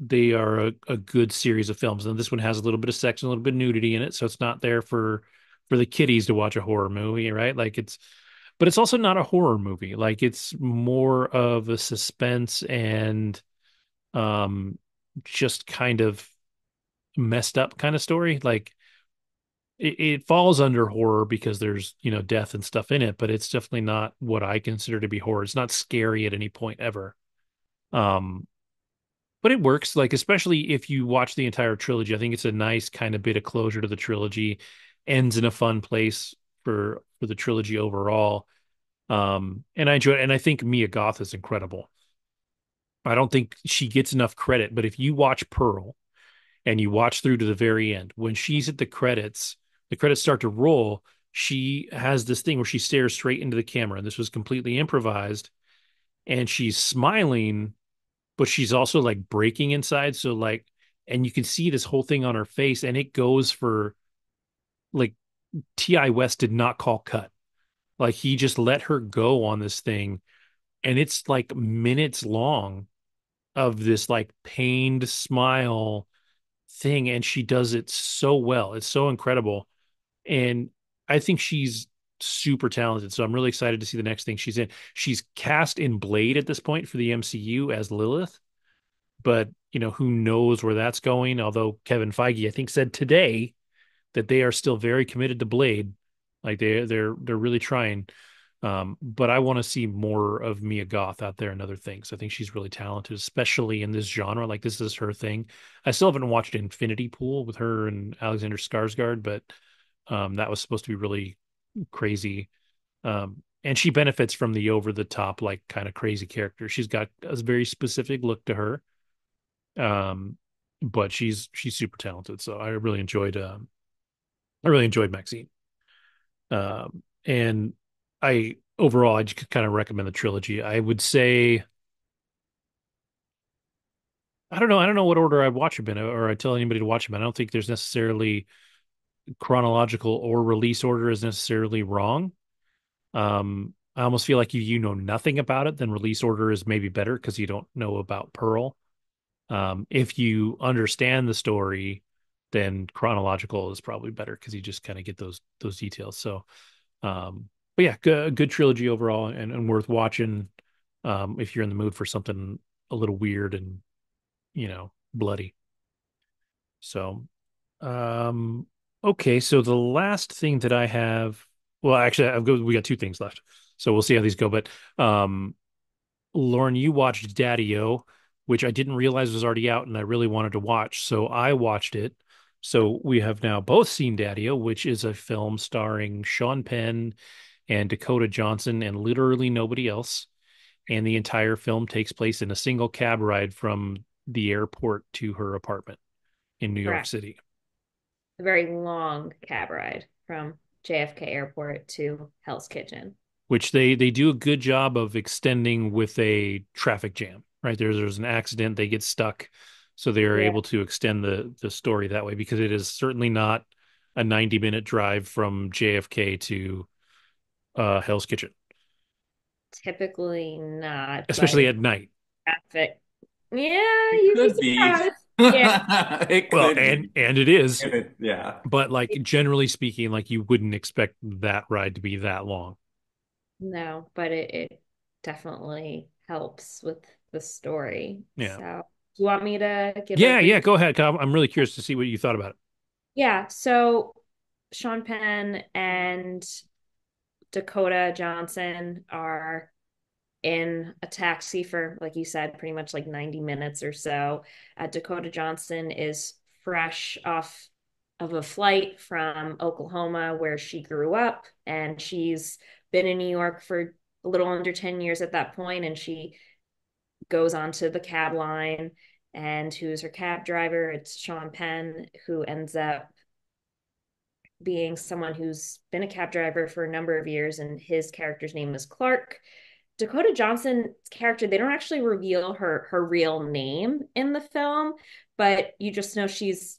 they are a good series of films. And this one has a little bit of sex and a little bit of nudity in it, so it's not there for the kiddies to watch a horror movie, right? But it's also not a horror movie. Like it's more of a suspense and um just kind of messed up kind of story. Like it falls under horror because there's, death and stuff in it, but it's definitely not what I consider to be horror. It's not scary at any point ever. Um, but it works, like especially if you watch the entire trilogy. I think it's a nice kind of bit of closure to the trilogy, ends in a fun place for the trilogy overall. And I enjoy it, and I think Mia Goth is incredible. I don't think she gets enough credit, but if you watch Pearl and you watch through to the very end, when she's at the credits start to roll, she has this thing where she stares straight into the camera, and this was completely improvised, and she's smiling, but she's also like breaking inside. So like, and you can see this whole thing on her face, and it goes for like T.I. West did not call cut. Like he just let her go on this thing, and it's like minutes long of this like pained smile thing, and she does it so well. It's so incredible. And I think she's super talented. So I'm really excited to see the next thing she's in. She's cast in Blade at this point for the MCU as Lilith, but who knows where that's going? Although Kevin Feige, I think, said today that they are still very committed to Blade. Like they're really trying. But I want to see more of Mia Goth out there and other things. I think she's really talented, especially in this genre. Like this is her thing. I still haven't watched Infinity Pool with her and Alexander Skarsgård, but that was supposed to be really crazy. And she benefits from the over the top, like kind of crazy character. She's got a very specific look to her. Um, but she's super talented. So I really enjoyed Maxine. And I overall I just kind of recommend the trilogy. I would say I don't know what order I watch them in or I tell anybody to watch them. I don't think there's necessarily chronological or release order is necessarily wrong. I almost feel like you know nothing about it, then release order is maybe better because you don't know about Pearl. If you understand the story, then chronological is probably better because you just kind of get those details. So, but yeah, good trilogy overall and worth watching if you're in the mood for something a little weird and bloody. So, um, okay, so the last thing that I have, well, actually, we got two things left, so we'll see how these go. But Lauren, you watched Daddio, which I didn't realize was already out, and I really wanted to watch, so I watched it. So we have now both seen Daddio, which is a film starring Sean Penn and Dakota Johnson and literally nobody else. And the entire film takes place in a single cab ride from the airport to her apartment in New York Correct. City. A very long cab ride from JFK Airport to Hell's Kitchen. Which they do a good job of extending with a traffic jam, right? There's an accident, they get stuck, so they are Yeah, able to extend the story that way because it is certainly not a 90-minute drive from JFK to Hell's Kitchen, typically not, but especially if at night. traffic Yeah, It you'd be could be. surprised. Yeah, It Well, could and be. and it is, Yeah. but like generally speaking, like you wouldn't expect that ride to be that long. no, but it definitely helps with the story. Yeah. So, do you want me to give a Yeah, yeah, brief? go ahead. 'Cause I'm really curious to see what you thought about it. Yeah, so Sean Penn and Dakota Johnson are in a taxi for, like you said, pretty much like 90 minutes or so. Dakota Johnson is fresh off of a flight from Oklahoma, where she grew up, and she's been in New York for a little under 10 years at that point, and she goes onto the cab line. And who's her cab driver? It's Sean Penn, who ends up being someone who's been a cab driver for a number of years, and his character's name is Clark. Dakota Johnson's character, they don't actually reveal her real name in the film, but you just know she's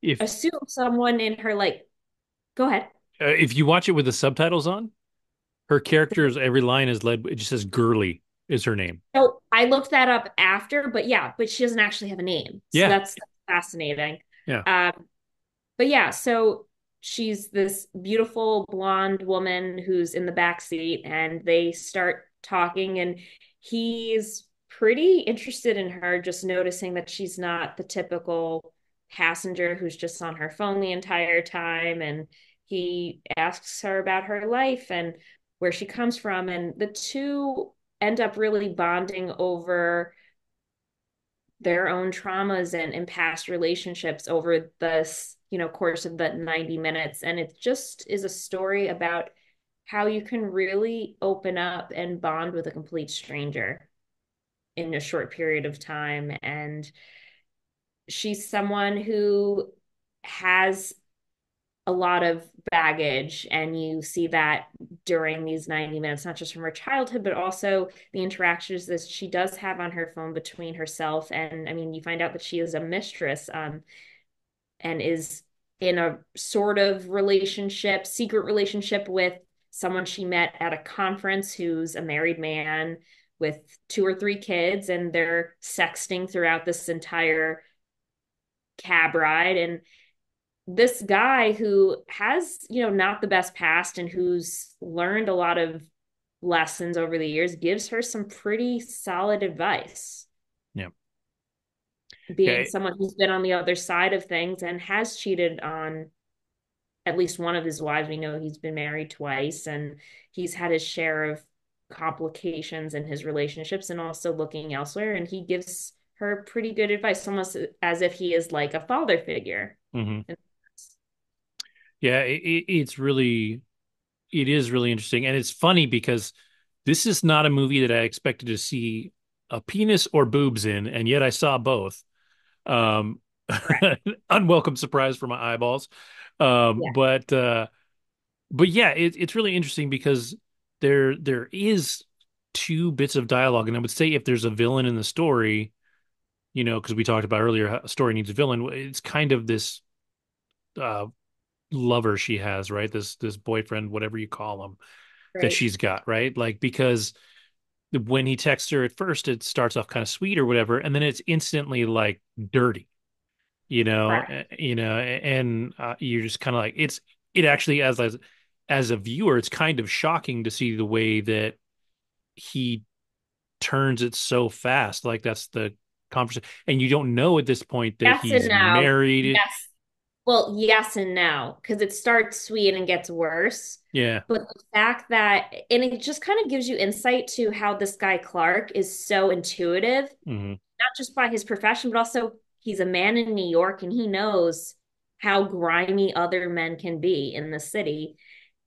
If assumed someone in her, like, go ahead. if you watch it with the subtitles on, her character's every line is led. It just says "girly" is her name. So I looked that up after, but yeah, but she doesn't actually have a name. So Yeah, that's fascinating. yeah. Um, but yeah, so she's this beautiful blonde woman who's in the back seat, and they start talking, and he's pretty interested in her, just noticing that she's not the typical passenger who's just on her phone the entire time. And he asks her about her life and where she comes from, and the two end up really bonding over their own traumas and past relationships over this, course of the 90 minutes. And it just is a story about how you can really open up and bond with a complete stranger in a short period of time. And she's someone who has a lot of baggage, and you see that during these 90 minutes, not just from her childhood, but also the interactions that she does have on her phone between herself and, I mean, you find out that she is a mistress, and is in a sort of relationship, secret relationship, with someone she met at a conference who's a married man with two or three kids, and they're sexting throughout this entire cab ride. And this guy who has, not the best past, and who's learned a lot of lessons over the years, gives her some pretty solid advice, Yeah. being Yeah. someone who's been on the other side of things and has cheated on at least one of his wives. We know he's been married twice, and he's had his share of complications in his relationships and also looking elsewhere. And he gives her pretty good advice, almost as if he is like a father figure. Hmm. Yeah. It is really interesting. And it's funny because this is not a movie that I expected to see a penis or boobs in, and yet I saw both. Um, Correct. unwelcome surprise for my eyeballs. Yeah. But yeah, it's really interesting because there is two bits of dialogue, and I would say if there's a villain in the story, because we talked about earlier, how a story needs a villain. It's kind of this uh, lover she has, right? This boyfriend, whatever you call him, that Right. she's got, right? Like because when he texts her at first, it starts off kind of sweet or whatever, and then it's instantly like dirty, Correct. and you're just kind of like it actually as a viewer, it's kind of shocking to see the way that he turns it so fast. Like that's the conversation, and you don't know at this point that Yes and he's no. married. Yes. Well, yes and no, because it starts sweet and gets worse. Yeah. But the fact that, and it just kind of gives you insight to how this guy Clark is so intuitive, Hmm. not just by his profession, but also he's a man in New York, and he knows how grimy other men can be in the city.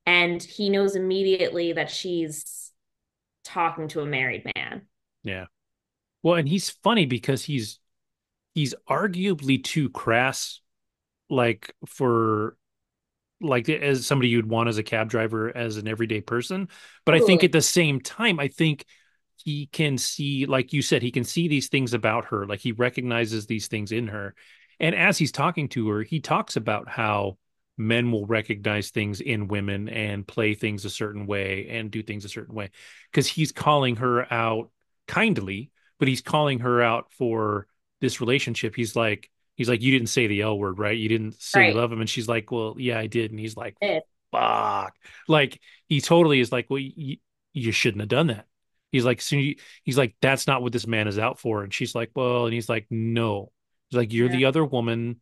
And he knows immediately that she's talking to a married man. Yeah. Well, and he's funny because he's arguably too crass, like for like as somebody you'd want as a cab driver as an everyday person. But I think at Totally. the same time, I think he can see, like you said, he can see these things about her. Like he recognizes these things in her. And as he's talking to her, he talks about how men will recognize things in women and play things a certain way and do things a certain way. Because he's calling her out kindly but he's calling her out for this relationship. He's like, you didn't say the L word, right? You didn't say you Right. love him. And she's like, well, yeah, I did. And he's like, It. fuck. Like he totally is like, well, you shouldn't have done that. He's like, so he's like, that's not what this man is out for. And she's like, well, and he's like, no. He's like, you're Yeah. the other woman.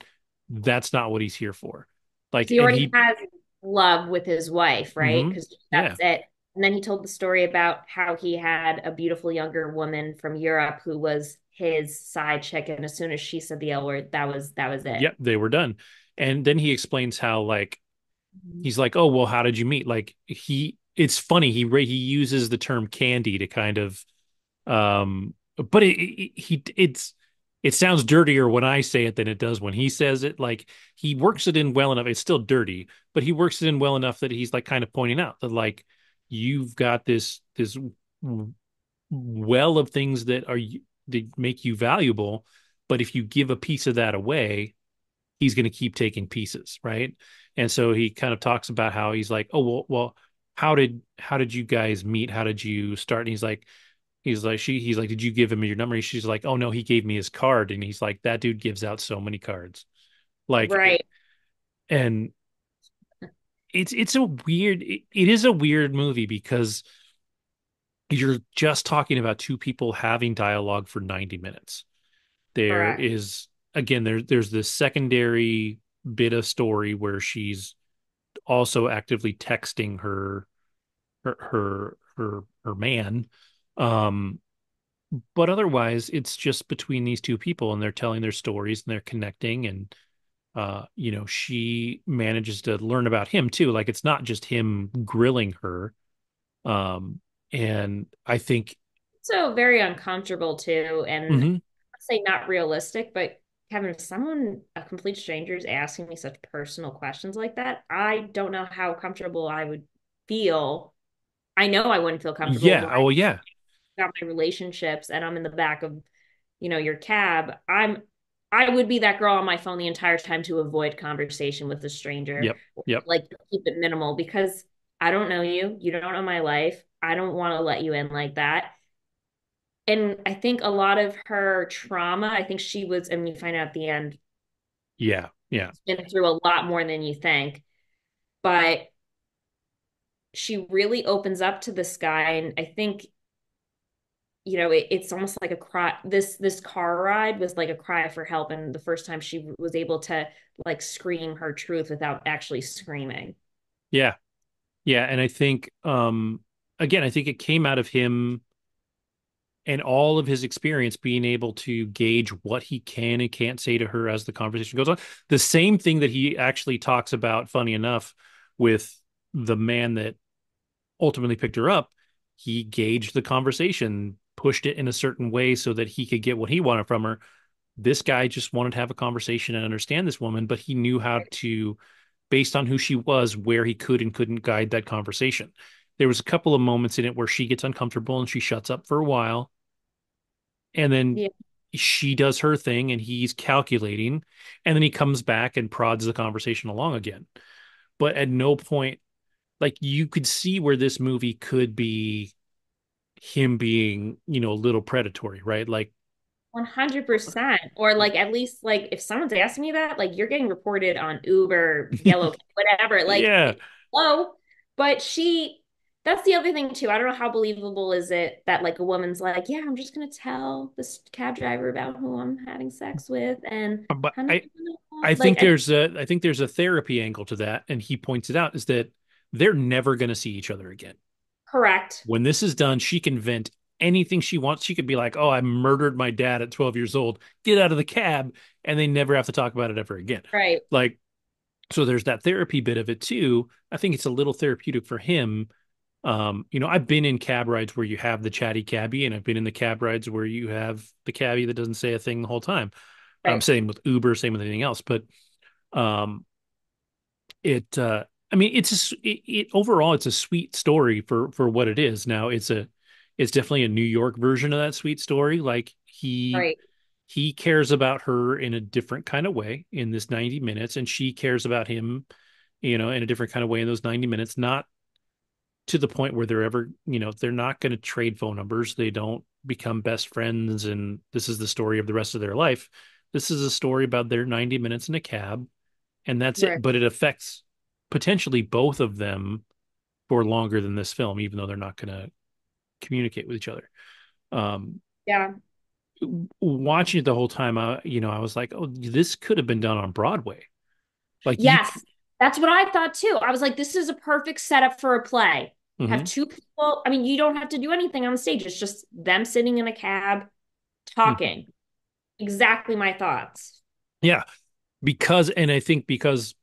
That's not what he's here for. Like, He and already he, has love with his wife, right? mhm, Because yeah, that's it. And then he told the story about how he had a beautiful younger woman from Europe who was his side chick, and as soon as she said the L word, that was it. yep, they were done. And then he explains how like Mhm. he's like, oh well, how did you meet? Like it's funny he uses the term candy to kind of but it sounds dirtier when I say it than it does when he says it. Like he works it in well enough. It's still dirty, but he works it in well enough that he's like kind of pointing out that like you've got this well of things that make you valuable, but if you give a piece of that away, he's going to keep taking pieces, right? And so he kind of talks about how he's like, oh well, how did you guys meet? How did you start? And he's like, did you give him your number? She's like, oh no, he gave me his card. And he's like, that dude gives out so many cards. Like, Right. and it is a weird movie because you're just talking about two people having dialogue for 90 minutes. There Correct. is again there's this secondary bit of story where she's also actively texting her man. Um, but otherwise it's just between these two people and they're telling their stories and they're connecting and she manages to learn about him too. Like it's not just him grilling her. Um, and I think So very uncomfortable too, and mhm, I'd say not realistic, but Kevin, if someone, a complete stranger, is asking me such personal questions like that, I don't know how comfortable I would feel. I know I wouldn't feel comfortable yeah, when oh yeah, I got my relationships and I'm in the back of, your cab. I would be that girl on my phone the entire time to avoid conversation with a stranger, yep, yep, like keep it minimal because I don't know you. You don't know my life. I don't want to let you in like that. And I think a lot of her trauma, I think she was, and you find out at the end, yeah, yeah, been through a lot more than you think. But she really opens up to this guy. And I think, it's almost like a cry. This car ride was like a cry for help. And the first time she was able to like scream her truth without actually screaming. yeah. Yeah, and I think again, I think it came out of him and all of his experience being able to gauge what he can and can't say to her as the conversation goes on. The same thing that he actually talks about, funny enough, with the man that ultimately picked her up, he gauged the conversation, pushed it in a certain way so that he could get what he wanted from her. This guy just wanted to have a conversation and understand this woman, but he knew how to, based on who she was, where he could and couldn't guide that conversation. There was a couple of moments in it where she gets uncomfortable and she shuts up for a while, and then Yeah. she does her thing and he's calculating, and then he comes back and prods the conversation along again. But at no point, like you could see where this movie could be him being, a little predatory, right? Like, 100%. Or like at least like if someone's asking me that, like you're getting reported on Uber, Yellow, whatever. Like, yeah, hello. But that's the other thing too. I don't know how believable is it that like a woman's like, yeah, I'm just gonna tell this cab driver about who I'm having sex with and but I'm I like think there's a therapy angle to that, and he points it out is that they're never going to see each other again. correct. When this is done, she can vent anything she wants. She could be like, "Oh, I murdered my dad at 12 years old. Get out of the cab," and they never have to talk about it ever again. Right. Like, so there's that therapy bit of it too. I think it's a little therapeutic for him. I've been in cab rides where you have the chatty cabbie, and I've been in the cab rides where you have the cabbie that doesn't say a thing the whole time. Right. Same with Uber, same with anything else. But um, it I mean overall it's a sweet story for what it is. Now it's definitely a New York version of that sweet story. Like Right. he cares about her in a different kind of way in this 90 minutes, and she cares about him, in a different kind of way in those 90 minutes, not to the point where they're ever, they're not going to trade phone numbers. They don't, become best friends and this is the story of the rest of their life. This is a story about their 90 minutes in a cab and that's it. Right. But it affects potentially both of them for longer than this film, even though they're not going to communicate with each other. Um, Yeah. Watching it the whole time, I was like, oh, this could have been done on Broadway. Like you, Yes. That's what I thought too. I was like, this is a perfect setup for a play. Have mhm, two people. I mean, you don't have to do anything on the stage. It's just them sitting in a cab mhm. talking. Exactly my thoughts. Yeah, and I think because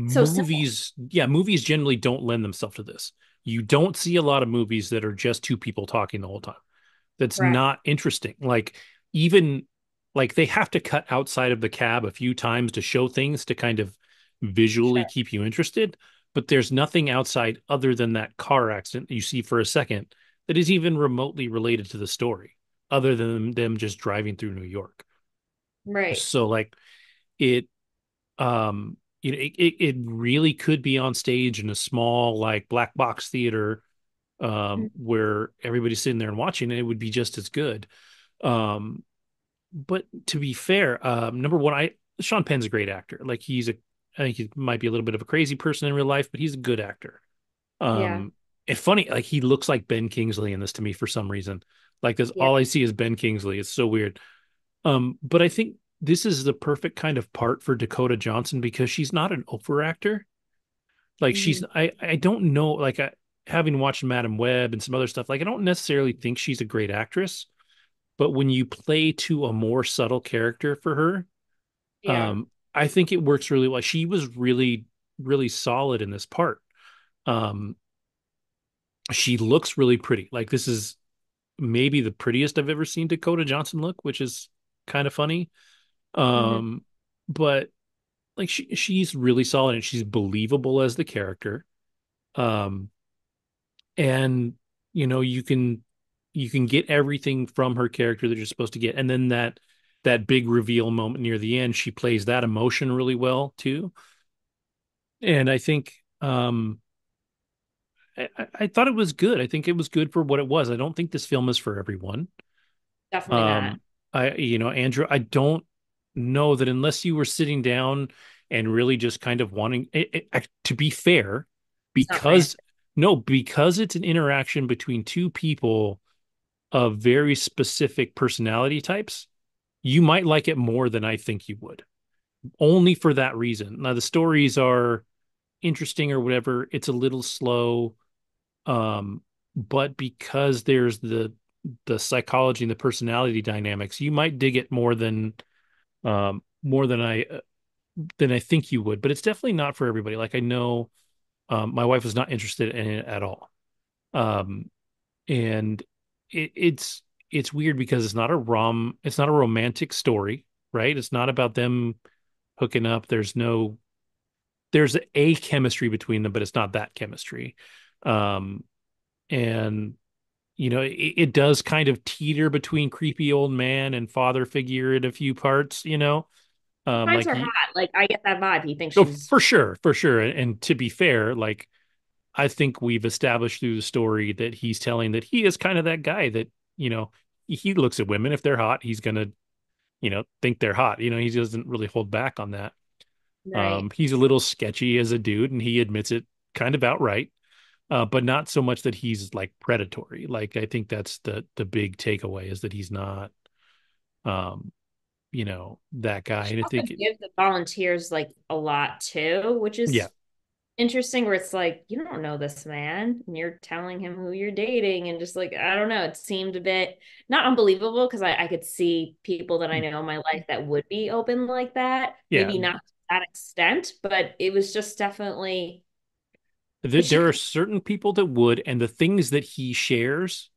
So simple. movies generally don't lend themselves to this. You don't see a lot of movies that are just two people talking the whole time. That's Correct. not interesting. Like even like they have to cut outside of the cab a few times to show things to kind of visually Sure. keep you interested, but there's nothing outside other than that car accident that you see for a second that is even remotely related to the story, other than them just driving through New York. Right. So like it it really could be on stage in a small like black box theater where everybody's sitting there and watching and it would be just as good. Um, but to be fair, number one, I Sean Penn's a great actor. I think he might be a little bit of a crazy person in real life, but he's a good actor. Yeah. Um, it's funny, like he looks like Ben Kingsley in this to me for some reason. Like this, Yeah. all I see is Ben Kingsley. It's so weird. But I think this is the perfect kind of part for Dakota Johnson because she's not an overactor. Like Hmm. I don't know, having watched Madam Web and some other stuff, like I don't necessarily think she's a great actress, but when you play to a more subtle character for her, Yeah. I think it works really well. She was really, really solid in this part. Um, she looks really pretty. Like this is maybe the prettiest I've ever seen Dakota Johnson look, which is kind of funny. Hmm. Um, but like she's really solid and she's believable as the character. Um, and you can get everything from her character that you're supposed to get, and then that big reveal moment near the end, she plays that emotion really well too. And I think I thought it was good. I think it was good for what it was. I don't think this film is for everyone. Definitely not. Um, Andrew, I don't know that unless you were sitting down and really just kind of wanting to be fair, It's not for him. because no, because it's an interaction between two people of very specific personality types, you might like it more than I think you would. Only for that reason. Now the stories are interesting or whatever. It's a little slow. But because there's the psychology and the personality dynamics, you might dig it more than I think you would. But it's definitely not for everybody. Like I know my wife was not interested in it at all. Um, and it's weird because it's not a romantic story, right? It's not about them hooking up. There's a chemistry between them, but it's not that chemistry. Um, and it does kind of teeter between creepy old man and father figure in a few parts, Finds like her hot. Like I get that vibe. He thinks oh, she's for sure. And to be fair, like I think we've established through the story that he's telling that he is kind of that guy that, he looks at women. If they're hot, he's gonna, think they're hot. He doesn't really hold back on that. right. He's a little sketchy as a dude, and he admits it kind of outright. But not so much that he's like predatory. Like I think that's the big takeaway is that he's not, um, that guy. She And I also think, gives the volunteers like a lot too, which yeah, is interesting where it's like, you don't know this man and you're telling him who you're dating and just like, I don't know, it seemed a bit not unbelievable because I could see people that I know in my life that would be open like that. yeah. Maybe not to that extent, but it was just definitely because she There are certain people that would, and the things that he shares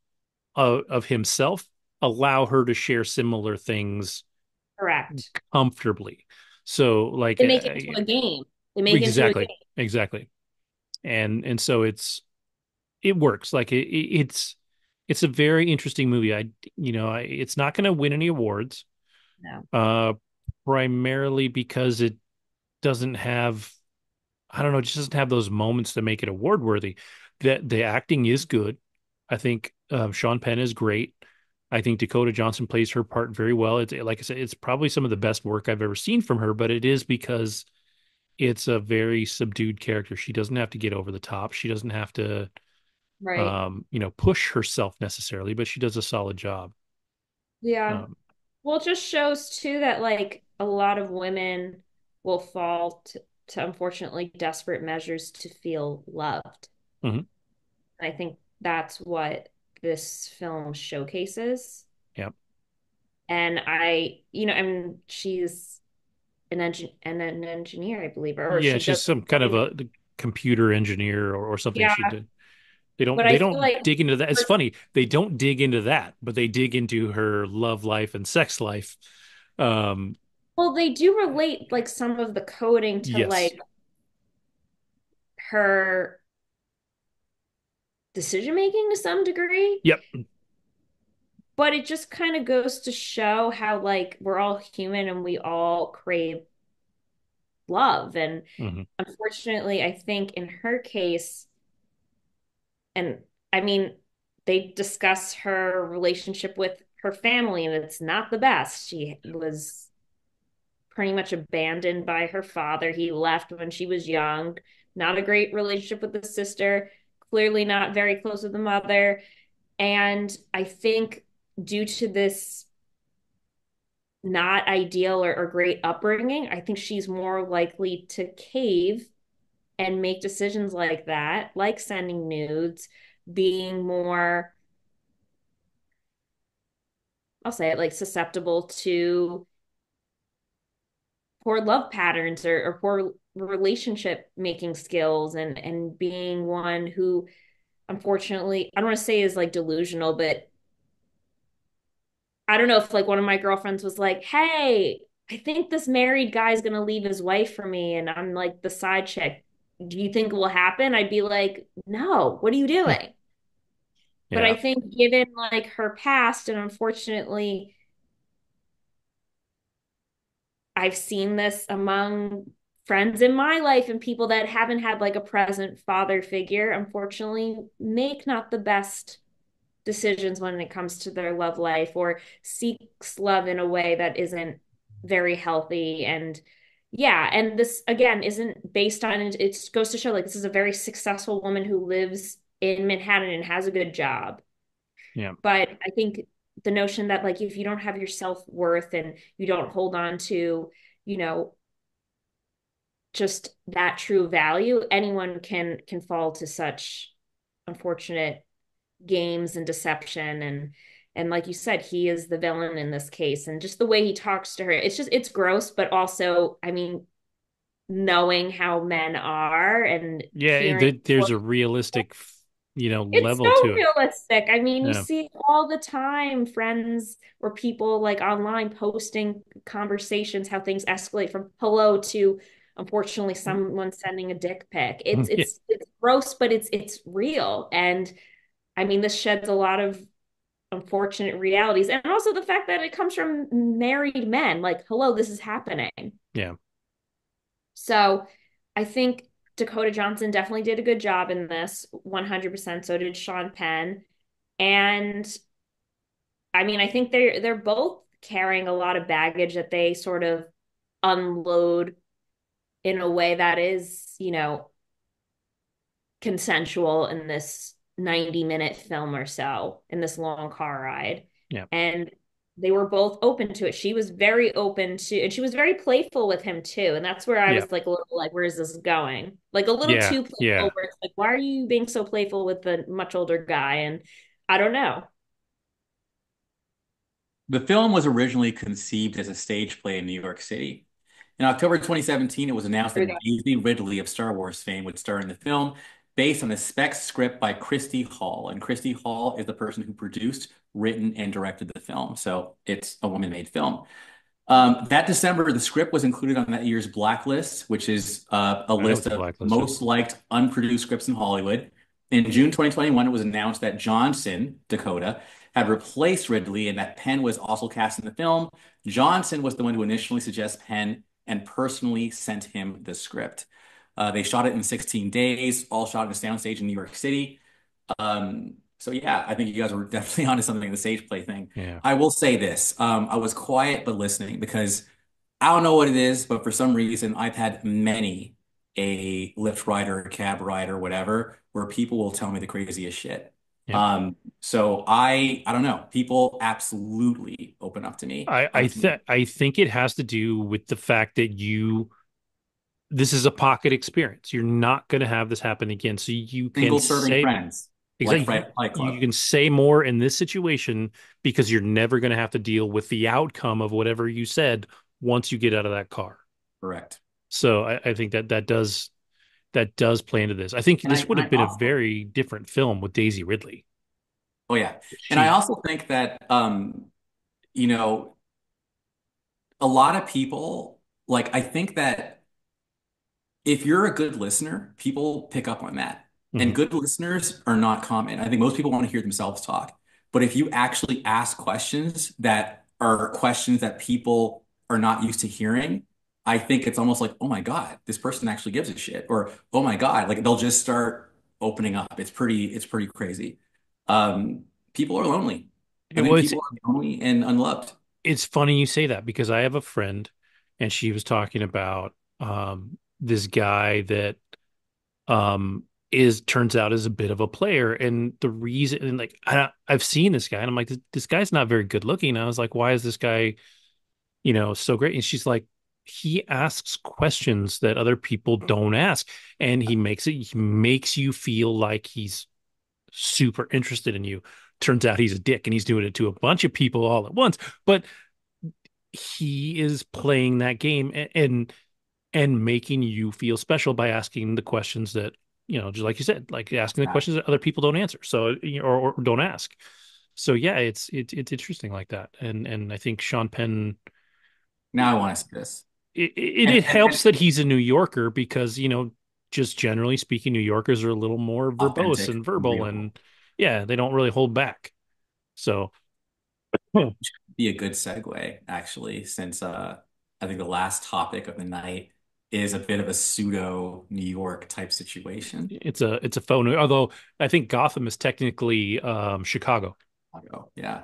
of himself allow her to share similar things correct. comfortably. So, like, They make it into a game. They make it into a exactly, game. exactly, and so it works. Like it's a very interesting movie. It's not going to win any awards, No. uh, primarily because it doesn't have, I don't know, it just doesn't have those moments to make it award worthy. The acting is good. I think Sean Penn is great. I think Dakota Johnson plays her part very well. It's like I said, it's probably some of the best work I've ever seen from her, but it is because it's a very subdued character. She doesn't have to get over the top. She doesn't have to, Right. push herself necessarily, but she does a solid job. Yeah. Um, Well, it just shows too that like a lot of women will fall to unfortunately desperate measures to feel loved. mhm. And I think that's what this film showcases. Yeah. And I mean, she's an engineer, I believe, or Yeah, she does she's some kind of a computer engineer or something. yeah. She did. They But don't I they feel don't like dig into that. It's funny. They don't dig into that, but they dig into her love life and sex life. Um, well, they do relate like some of the coding to yes. like her decision making to some degree. Yep. But it just kind of goes to show how like we're all human and we all crave love. And Hmm. unfortunately, I think in her case, and I mean, they discuss her relationship with her family, and it's not the best. She was pretty much abandoned by her father. He left when she was young. Not a great relationship with the sister, clearly not very close with the mother. And I think due to this not ideal or great upbringing, I think she's more likely to cave and make decisions like that, like sending nudes, being more, I'll say it, like susceptible to poor love patterns or poor relationship making skills and being one who unfortunately I don't want to say is like delusional, but I don't know if like one of my girlfriends was like, hey, I think this married guy's gonna leave his wife for me and I'm like the side chick. Do you think it will happen? I'd be like, no, what are you doing? But I Yeah. think given like her past, and unfortunately, I've seen this among friends in my life and people that haven't had like a present father figure, unfortunately, make not the best decisions when it comes to their love life or seeks love in a way that isn't very healthy. And yeah, and this again isn't based on it. It goes to show like this is a very successful woman who lives in Manhattan and has a good job. Yeah. But I think the notion that like if you don't have your self-worth and you don't hold on to, you know, just that true value, anyone can fall to such unfortunate games and deception and like you said, he is the villain in this case. And just the way he talks to her, it's gross, but also, I mean, knowing how men are and Yeah. hearing There's a realistic, it's level so to it. realistic. I mean, you Yeah. see all the time friends or people like online posting conversations, how things escalate from hello to unfortunately someone sending a dick pic. It's Yeah. it's it's gross, but it's real. And I mean, this sheds a lot of unfortunate realities. And also the fact that it comes from married men. Like, hello, this is happening. Yeah. So I think Dakota Johnson definitely did a good job in this, 100%. So did Sean Penn. And I mean, I think they're both carrying a lot of baggage that they sort of unload in a way that is, consensual in this 90-minute film or so in this long car ride. Yeah. And they were both open to it. She was very open to, and she was very playful with him too. And that's where I Yeah. was like a little like, where is this going? Like a little Yeah. too Yeah. playful, where it's like, why are you being so playful with the much older guy? And I don't know. The film was originally conceived as a stage play in New York City. In October 2017, it was announced There we that go. Daisy Ridley of Star Wars fame would star in the film based on a spec script by Christy Hall. And Christy Hall is the person who produced, written, and directed the film. So it's a woman-made film. That December, the script was included on that year's Blacklist, which is a I know list what the of blacklist is. most liked unproduced scripts in Hollywood. In June 2021, it was announced that Johnson, Dakota, had replaced Ridley and that Penn was also cast in the film. Johnson was the one who initially suggested Penn and personally sent him the script. They shot it in 16 days, all shot on a soundstage in New York City. So yeah, I think you guys were definitely onto something, the sage play thing. Yeah. I will say this. I was quiet but listening because I don't know what it is, but for some reason I've had many a Lyft rider, a cab rider, whatever, where people will tell me the craziest shit. Yep. So I don't know. People absolutely open up to me. I think it has to do with the fact that this is a pocket experience. You're not going to have this happen again. So you can Single serving say friends, like exactly Fight you Club. can say more in this situation because you're never going to have to deal with the outcome of whatever you said once you get out of that car. Correct. So I think that does play into this. I think And this would I have been a also, very different film with Daisy Ridley. oh yeah. And I She, also think that, you know, a lot of people, like, I think that if you're a good listener, people pick up on that. mhm. And good listeners are not common. I think most people want to hear themselves talk. But if you actually ask questions that are questions that people are not used to hearing, I think it's almost like, oh my God, this person actually gives a shit. Or, oh my God, like they'll just start opening up. It's pretty crazy. Um, People are lonely. I It think was people are lonely and unloved. it's funny you say that because I have a friend and she was talking about this guy that is turns out is a bit of a player and the reason and like I've seen this guy and I'm like this guy's not very good looking. And I was like, why is this guy, so great? And she's like, he asks questions that other people don't ask and he makes you feel like he's super interested in you. Turns out he's a dick and he's doing it to a bunch of people all at once. But he is playing that game and making you feel special by asking the questions that just like you said, like asking the Yeah. questions that other people don't answer, so or don't ask. So yeah, it's interesting like that, and I think Sean Penn. Now I want to see this. It helps that he's a New Yorker because just generally speaking, New Yorkers are a little more verbose Authentic, and verbal, real. and yeah, they don't really hold back. So hmm. Be a good segue, actually, since I think the last topic of the night is a bit of a pseudo New York type situation. It's a phone, although I think Gotham is technically Chicago Yeah.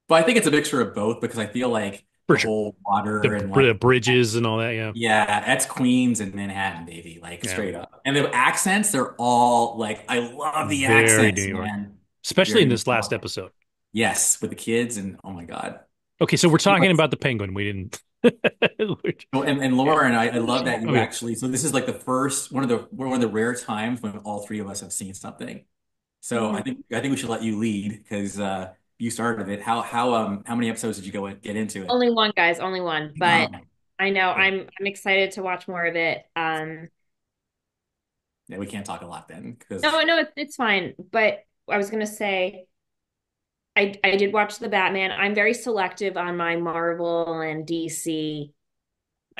But I think it's a mixture of both because I feel like for the sure. whole water The, and the like, bridges and all that, yeah. yeah, that's Queens and Manhattan, baby, like Yeah. straight up. And the accents, they're all like, I love the Very New accents, York, man. especially in Very this last nostalgic. episode. Yes, with the kids and oh my God. Okay, so we're You know, talking about the Penguin. We didn't. oh, and Lauren, I love that you Okay. actually. So this is like the first one of the rare times when all three of us have seen something. So I Mhm. think I think we should let you lead because you started it. How many episodes did you get into it? Only one, guys, only one. But No. I know Okay. I'm excited to watch more of it. Yeah, we can't talk a lot then because No, no, it's fine. But I was gonna say I did watch the Batman. I'm very selective on my Marvel and DC.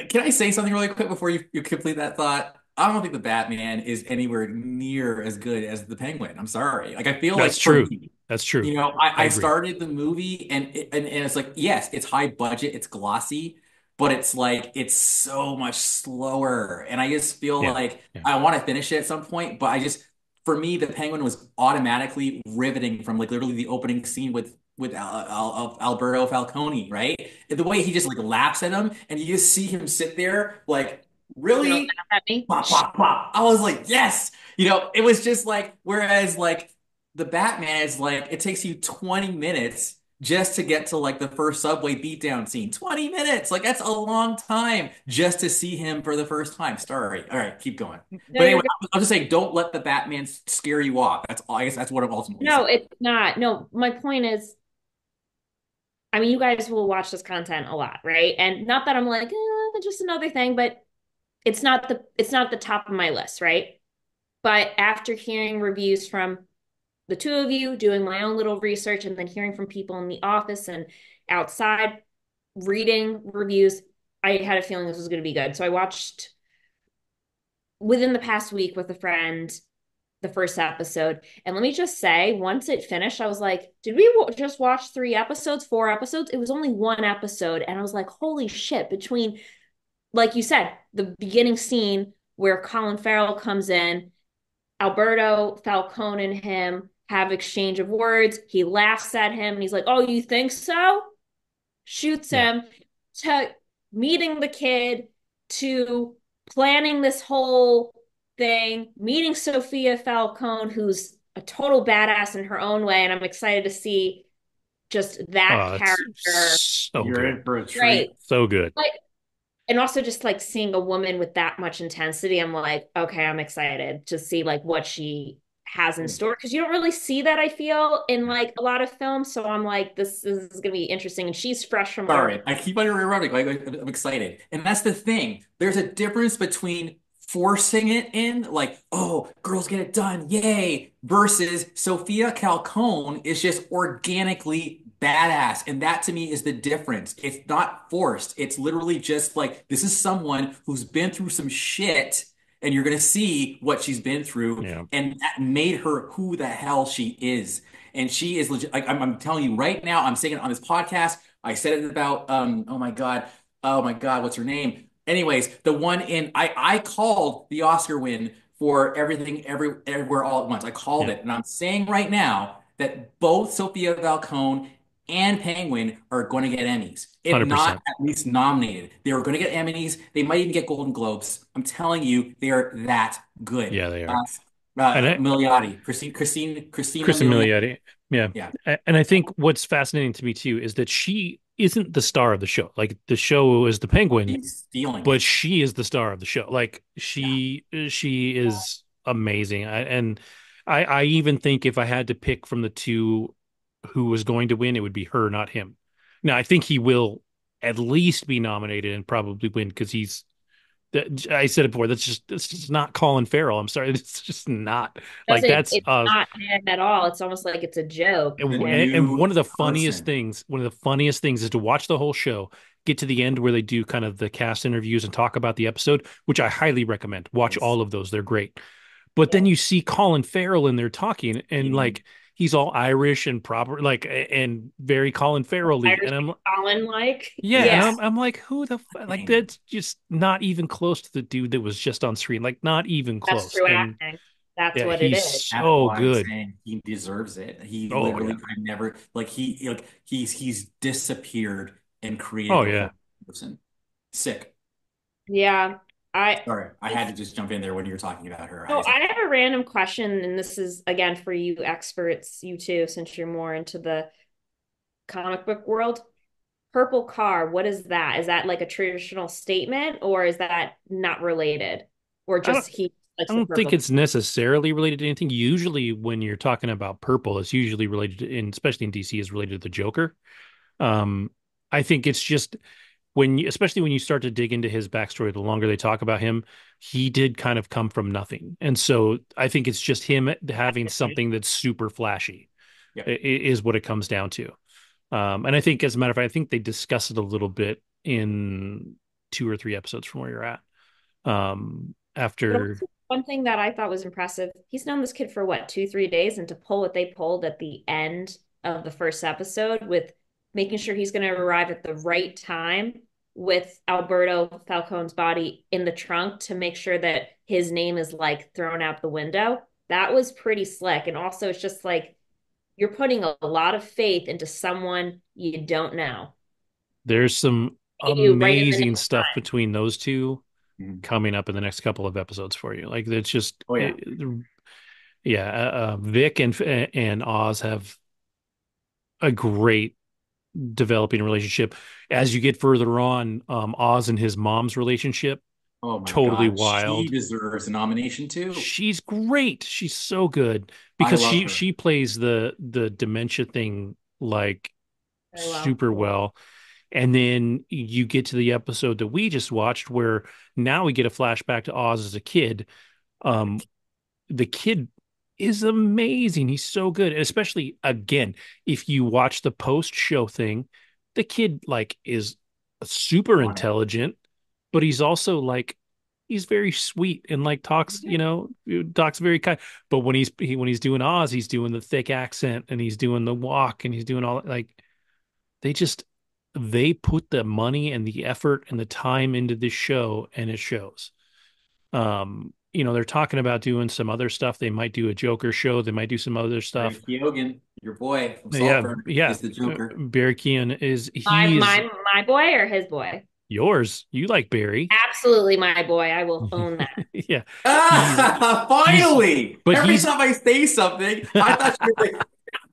can I say something really quick before you complete that thought? I don't think the Batman is anywhere near as good as the Penguin. I'm sorry. Like I feel That's like for true. me. That's true. I I agree. started the movie and it's like, yes, it's high budget, it's glossy, but it's like it's so much slower. And I just feel Yeah. like Yeah. I want to finish it at some point, but for me, the Penguin was automatically riveting from like literally the opening scene with Alberto Falcone, right? The way he just like laughs at him and you just see him sit there like, You're gonna really? laugh at me. Pop, pop, pop. I was like, yes. It was just like, whereas like the Batman is like, it takes you 20 minutes just to get to like the first subway beatdown scene. 20 minutes. Like that's a long time just to see him for the first time. Sorry. All right, keep going. No, But you're anyway, good. I'll just say, don't let the Batman scare you off. That's all. I guess that's what I'm ultimately No, saying. it's not. No, my point is, I mean, you guys will watch this content a lot, right? And not that I'm like, just another thing, but it's not the top of my list, right? But after hearing reviews from the two of you, doing my own little research, and then hearing from people in the office and outside, reading reviews, I had a feeling this was going to be good. So I watched within the past week with a friend the first episode. And let me just say, once it finished, I was like, did we just watch 3 episodes, 4 episodes? It was only one episode. And I was like, holy shit, between, like you said, the beginning scene where Colin Farrell comes in, Alberto Falcone and him. have exchange of words. He laughs at him and he's like, "Oh, you think so?" Shoots Yeah. him, to meeting the kid, to planning this whole thing, meeting Sophia Falcone, who's a total badass in her own way. And I'm excited to see just that Oh, it's character. so You're good. in for a Right. treat. So good. But and also just like seeing a woman with that much intensity, I'm like, okay, I'm excited to see like what she has in store because you don't really see that, I feel, in like a lot of films. So I'm like, this is gonna be interesting. And she's fresh from a Sorry, I keep on interrupting. I'm excited, and that's the thing. There's a difference between forcing it in, like, oh, girls get it done, yay, versus Sophia Falcone is just organically badass, and that to me is the difference. It's not forced. It's literally just like this is someone who's been through some shit, and you're gonna see what she's been through, Yeah. and that made her who the hell she is. And she is legit. Like I'm telling you right now, I'm saying it on this podcast. I said it about oh my God, what's her name? Anyways, the one in I called the Oscar win for everywhere all at once. I called Yeah. it, and I'm saying right now that both Sophia Falcone and Penguin are going to get Emmys, if not 100%. at least nominated. They are going to get Emmys. They might even get Golden Globes. I'm telling you, they are that good. Yeah, they are. And Milioti, Christina Kristen Milioti. Milioti. Yeah. Yeah, And I think what's fascinating to me too is that she isn't the star of the show. Like the show is the Penguin, he's stealing but it. she is the star of the show. Like Yeah. she is amazing. I even think if I had to pick from the two who was going to win, it would be her, not him. Now I think he will at least be nominated and probably win because he's I said it before. That's just not Colin Farrell. I'm sorry, it's just not like Doesn't that's it's not him at all. It's almost like it's a joke The when and new person. one of the funniest things is to watch the whole show, get to the end where they do kind of the cast interviews and talk about the episode, which I highly recommend. Watch Yes. all of those; they're great. But then you see Colin Farrell in there talking, and Eating. like he's all Irish and proper, like and very Colin Farrell-y, Irish and I'm Colin like. yeah, and Yeah, I'm like, who the like Eating. that's just not even close to the dude that was just on screen, like not even that's close. true And acting. That's yeah, what it he's is. That's so why I'm good. saying he deserves it. He Oh literally, yeah, I never he's disappeared and oh created a yeah. whole person. Sick. Yeah. I Sorry, I had to just jump in there when you were talking about her. So I have a random question, and this is again for you experts, you too, since you're more into the comic book world. Purple car, what is that? Is that like a traditional statement, or is that not related? Or I don't just he likes I the don't think purple? it's necessarily related to anything. Usually, when you're talking about purple, it's usually related to, especially in DC, is related to the Joker. Um, I think it's just especially when you start to dig into his backstory, the longer they talk about him, he did kind of come from nothing, and so I think it's just him having something that's super flashy, Yep. is what it comes down to. And I think, as a matter of fact, I think they discuss it a little bit in 2 or 3 episodes from where you're at. But After also one thing that I thought was impressive, he's known this kid for what, 2, 3 days, and to pull what they pulled at the end of the first episode with making sure he's going to arrive at the right time with Alberto Falcone's body in the trunk to make sure that his name is like thrown out the window. That was pretty slick. And also, it's just like you're putting a lot of faith into someone you don't know. There's some You right in the nick amazing of stuff time. between those two Mhm. coming up in the next couple of episodes for you. Like it's just, Oh yeah. yeah. Vic and Oz have a great developing relationship. As you get further on, Oz and his mom's relationship, Oh my totally God. She wild. deserves a nomination too. She's great. She's so good I because love her. she plays the dementia thing like Very well. super well. And then you get to the episode that we just watched where now we get a flashback to Oz as a kid. Um, the kid is amazing. He's so good. And especially again, if you watch the post show thing, the kid like is super On it. intelligent, but he's also like he's very sweet and like talks, talks very kind. But when when he's doing Oz, he's doing the thick accent and he's doing the walk and he's doing all like they just they put the money and the effort and the time into this show and it shows. they're talking about doing some other stuff. They might do a Joker show. They might do some other Barry stuff. Keoghan, your boy from Yeah, Saltburn, yeah. is the Joker. Barry Keoghan is My he's my my boy or his boy? yours. You like Barry. Absolutely my boy. I will own that. Yeah. Ah, He's finally! but Every he's time I say something, I thought you were like,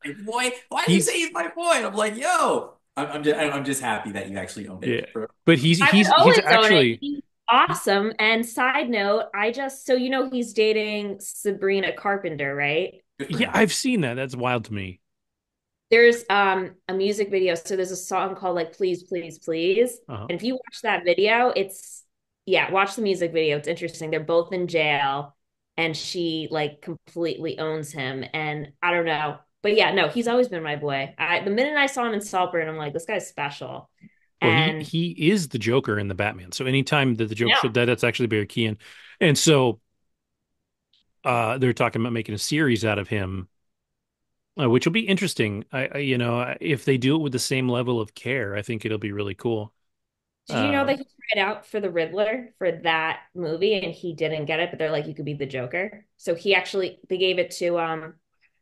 my boy. Why did you he's say he's my boy? And I'm like, yo, I'm just happy that you actually owned yeah. it. But he's I he's would he's always own it. actually He's awesome. And side note, so he's dating Sabrina Carpenter, right? Good for yeah, him. I've seen that. That's wild to me. There's a music video. So there's a song called like Please, Please, Please. Uh-huh. And if you watch that video, watch the music video. It's interesting. They're both in jail and she like completely owns him. And I don't know. But yeah, no, he's always been my boy. The minute I saw him in Saltburn, I'm like, this guy's special. Well, he And he is the Joker in the Batman. So anytime that the Joker no, should die, that's actually Barry Keoghan. And so they're talking about making a series out of him, which will be interesting. If they do it with the same level of care, I think it'll be really cool. did you know Um, that he tried out for the Riddler for that movie and he didn't get it, but they're like, you could be the Joker. So they gave it to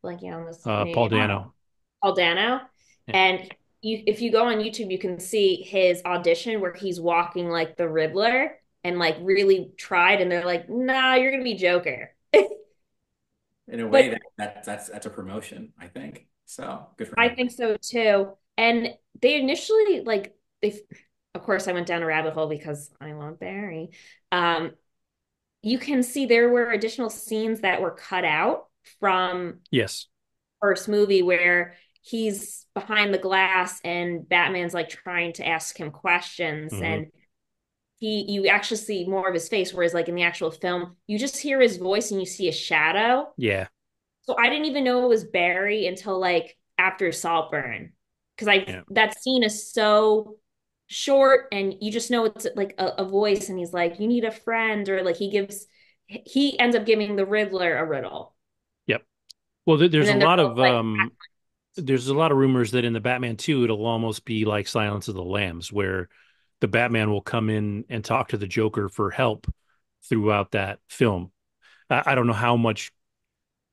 blanking on this Paul name, Dano. Paul Dano. Yeah. And if you go on YouTube, you can see his audition where he's walking like the Riddler and like really tried, and they're like, nah, you're gonna be Joker. In a way, But that's a promotion, I think. So good for I him. think so too. And they initially like they of course I went down a rabbit hole because I love Barry. Um, you can see there were additional scenes that were cut out from Yes. first movie where he's behind the glass and Batman's like trying to ask him questions Hmm. and you actually see more of his face, whereas like in the actual film you just hear his voice and you see a shadow. Yeah. So I didn't even know it was Barry until like after Saltburn, because I Yeah. that scene is so short and you just know it's like a voice and he's like, you need a friend, or like he ends up giving the Riddler a riddle. Yep. Well, And there's a then they're lot both of like, rumors that in the Batman 2 it'll almost be like Silence of the Lambs, where the Batman will come in and talk to the Joker for help throughout that film. I don't know how much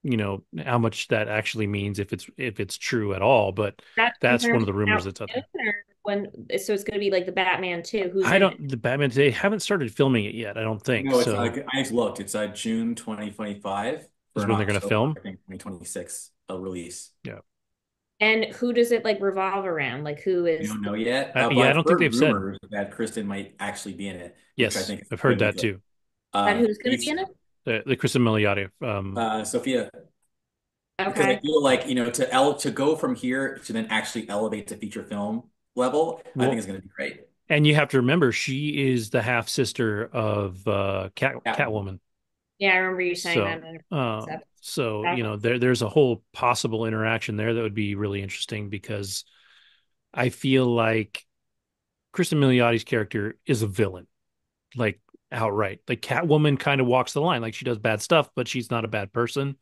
that actually means, if it's true at all, but that that's one of confirmed the rumors out that's out soon, there. or when so it's going to be like the Batman too, who's I in it. don't the Batman they haven't started filming it yet, I don't think. No, it's So I just looked. It's June 2025 for is an when they're going to October, film. I think, 2026 release. Yeah. And who does it like revolve around? Like who We is don't the know yet, but Yeah, I I've don't think heard they've said. rumors that Kristen might actually be in it, which I Yes, think is I've heard really that good. too. that who's going to be He's in it? The Kristen Milioti. Sophia, because I Okay. feel like to go from here to then actually elevate to feature film level, I think Well, is going to be great. and you have to remember she is the half sister of Catwoman. Catwoman. Yeah, I remember you saying that So, in an episode. there's a whole possible interaction there that would be really interesting, because I feel like Kristen Milioti's character is a villain, like outright. Like Catwoman kind of walks the line, like she does bad stuff, but she's not a bad person.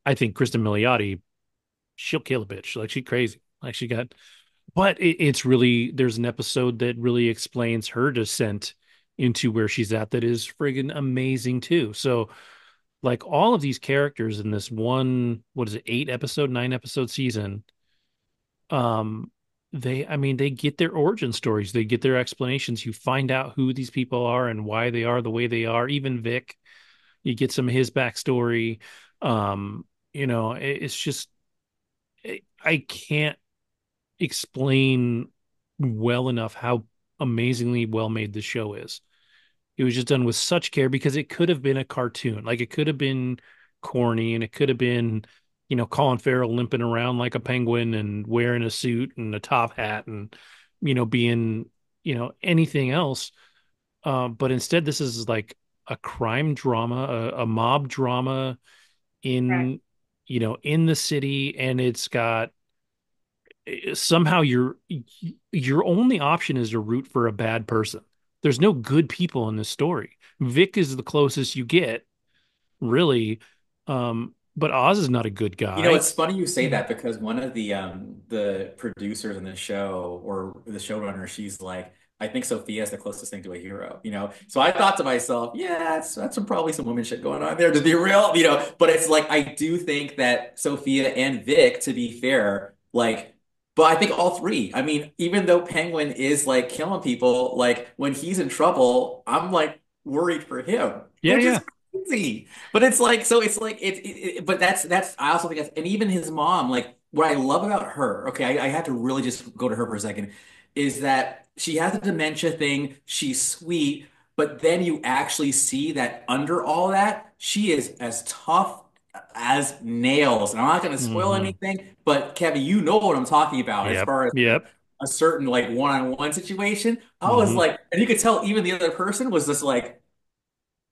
I think Kristen Milioti, she'll kill a bitch. Like she's crazy. Like she got, but it's really, there's an episode that really explains her descent into where she's at that is friggin' amazing too. So like all of these characters in this one, what is it, 9 episode season, um, they get their origin stories, they get their explanations. You find out who these people are and why they are the way they are. Even Vic, you get some of his backstory. It's just I can't explain well enough how amazingly well made the show is. It was just done with such care, because it could have been a cartoon. Like it could have been corny, and it could have been, Colin Farrell limping around like a penguin and wearing a suit and a top hat and, being, anything else. But instead, this is like a crime drama, a mob drama Right. in, in the city. And it's got somehow your only option is to root for a bad person. There's no good people in this story. Vic is the closest you get, really. But Oz is not a good guy. It's funny you say that because one of the producers in the show or the showrunner, she's like, I think Sophia is the closest thing to a hero, you know? So I thought to myself, yeah, that's probably some woman shit going on there to be real, you know? But it's like, I do think that Sophia and Vic, to be fair, like, but I think all three. I mean, even though Penguin is like killing people, like when he's in trouble, I'm like worried for him, Yeah, which yeah. is crazy. But it's like, so it's like, but I also think that's, and even his mom, like, what I love about her, okay, I have to really just go to her for a second, is that she has a dementia thing. She's sweet, but then you actually see that under all that, she is as tough as nails. And I'm not going to spoil Hmm. anything, but Kevin, you know what I'm talking about as Yep. far as like Yep. a certain like one-on-one situation. I was Hmm. like, and you could tell even the other person was just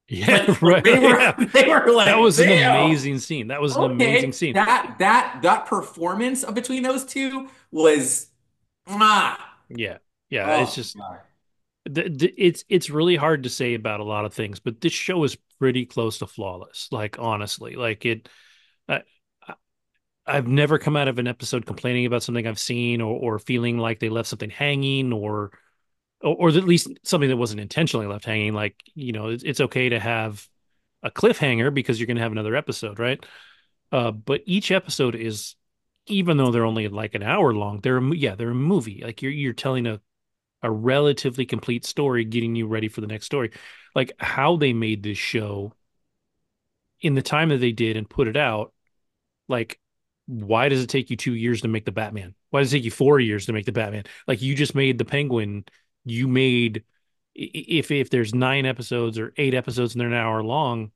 Yeah, like right. they were Yeah. they were That like, was an damn, amazing scene. That was an amazing okay. scene. That performance of between those two was mwah. Yeah. Yeah. It's Oh just God. it's really hard to say about a lot of things, but this show is pretty close to flawless. Like honestly, like I, I- I've never come out of an episode complaining about something I've seen or feeling like they left something hanging or at least something that wasn't intentionally left hanging. Like, it's okay to have a cliffhanger because you're going to have another episode, right? But each episode is, even though they're only like an hour long, they're a movie. Like you're telling a relatively complete story, getting you ready for the next story. Like how they made this show in the time that they did and put it out. Like, why does it take you 2 years to make the Batman? Why does it take you 4 years to make the Batman? Like you just made the Penguin. You made if there's 9 episodes or 8 episodes and they're an hour long,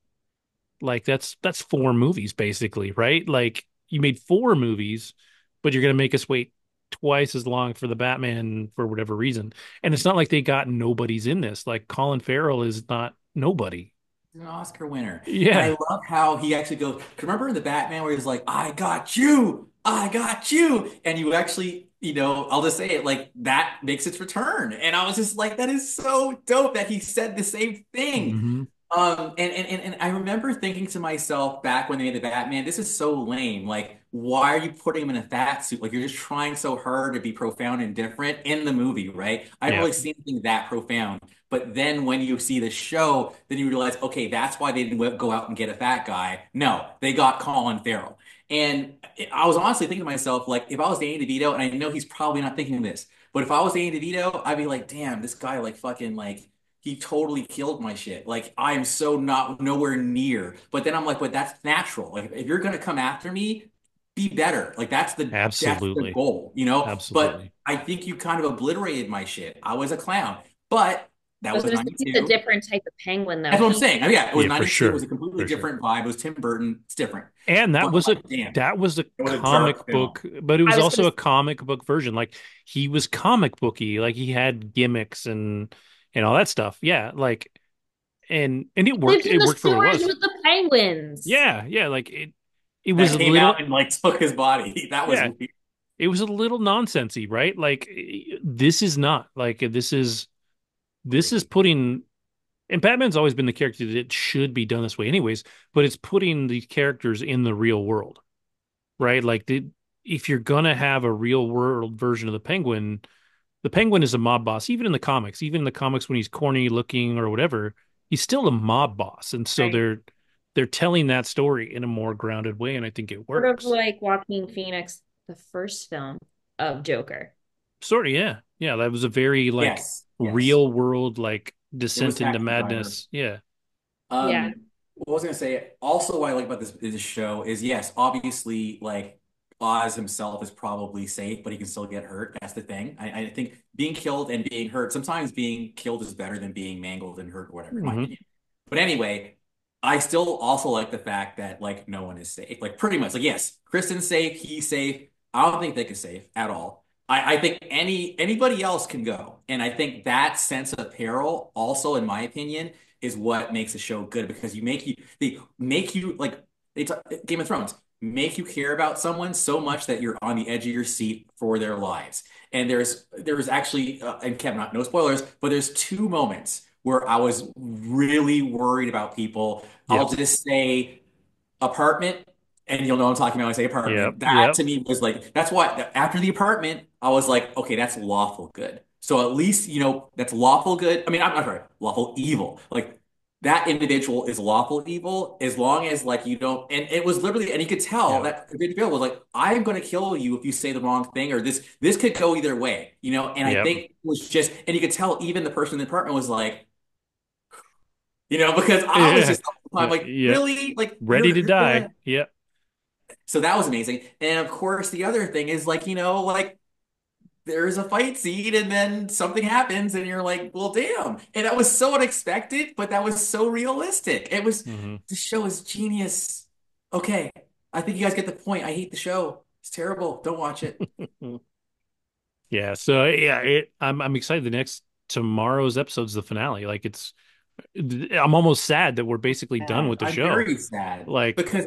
like that's 4 movies basically, right? Like you made 4 movies, but you're gonna make us wait twice as long for the Batman for whatever reason. And it's not like they got nobodies in this. Like Colin Farrell is not nobody. He's an Oscar winner. And I Yeah. love how he actually goes, 'cause remember in the Batman where he's like, I got you, I got you. And you actually, you know, I'll just say it like that makes its return. And I was just like, that is so dope that he said the same thing. Hmm. And I remember thinking to myself back when they made the Batman, this is so lame. Like, why are you putting him in a fat suit? Like, you're just trying so hard to be profound and different in the movie, right? I haven't Yeah. really seen anything that profound. But then when you see the show, then you realize, okay, that's why they didn't go out and get a fat guy. No, they got Colin Farrell. And I was honestly thinking to myself, like, if I was Danny DeVito, and I know he's probably not thinking this, but if I was Danny DeVito, I'd be like, damn, this guy, like, fucking, like, he totally killed my shit. Like I'm so not nowhere near. But then I'm like, but that's natural. Like if you're gonna come after me, be better. Like that's the Absolutely. goal, you know? But Absolutely. I think you kind of obliterated my shit. I was a clown. But that I was was going to say he's a 92. different type of penguin, though. That's what I'm He saying. I mean, yeah, it was Yeah, for 92. It was sure. a completely For sure. different vibe. It was Tim Burton. It's different. And that But I'm was a like, damn, that was a it was a comic dark film. book, but it I was was going also to a comic book version. Like he was comic booky, like he had gimmicks and all that stuff. Yeah, like and it worked. lived in It the worked for what it sewers was. with the penguins. Yeah, yeah, like it was That a came out little and like took his body. That was yeah, weird. it was a little nonsensy, right? Like this is not like this is Agreed. putting and Batman's always been the character that should be done this way anyways, but it's putting these characters in the real world, right? Like if you're gonna have a real world version of the Penguin is a mob boss, even in the comics. Even in the comics, when he's corny looking or whatever, he's still a mob boss, and so Right. they're telling that story in a more grounded way, and I think it Sort of works. like Joaquin Phoenix, the first film of Joker. Sort of, yeah, yeah. That was a very like Yes, yes. real world like It was descent into Taxi Driver. madness. Yeah. Yeah. What I was gonna say, also what I like about this show is yes, obviously like Oz himself is probably safe, but he can still get hurt. That's the thing. I think being killed and being hurt, sometimes being killed is better than being mangled and hurt or whatever, in my Hmm. opinion. But anyway, I still also like the fact that like no one is safe. Like pretty much like yes, Kristen's safe, he's safe. I don't think Vic is safe at all. I think anybody else can go. And I think that sense of peril also, in my opinion, is what makes a show good because they make you like they talk, Game of Thrones make you care about someone so much that you're on the edge of your seat for their lives. And there's actually and Kevin, not no spoilers, but there's 2 moments where I was really worried about people. I'll Yep. just say apartment, and you'll know what I'm talking about when I say Yep. apartment. That Yep. to me was like that's why after the apartment, I was like, okay, that's lawful good. So at least, that's lawful good. I mean, I'm not sorry, lawful evil. Like that individual is lawful evil as long as like you don't, and it was literally, and you could tell Yeah. that individual was like, I'm going to kill you if you say the wrong thing, or this could go either way, and I Yep. think it was just, and you could tell even the person in the apartment was like, because I was Yeah. just, I'm like, Yeah. really? Like Ready to you're die. gonna, Yep. so that was amazing. And of course, the other thing is like, like there's a fight scene and then something happens and you're like, well, damn. And that was so unexpected, but that was so realistic. Hmm. The show is genius. Okay. I think you guys get the point. I hate the show. It's terrible. Don't watch it. Yeah. So yeah, I'm excited. The next tomorrow's episode's the finale. Like I'm almost sad that we're basically done Sad. with the I'm show. very sad Like, because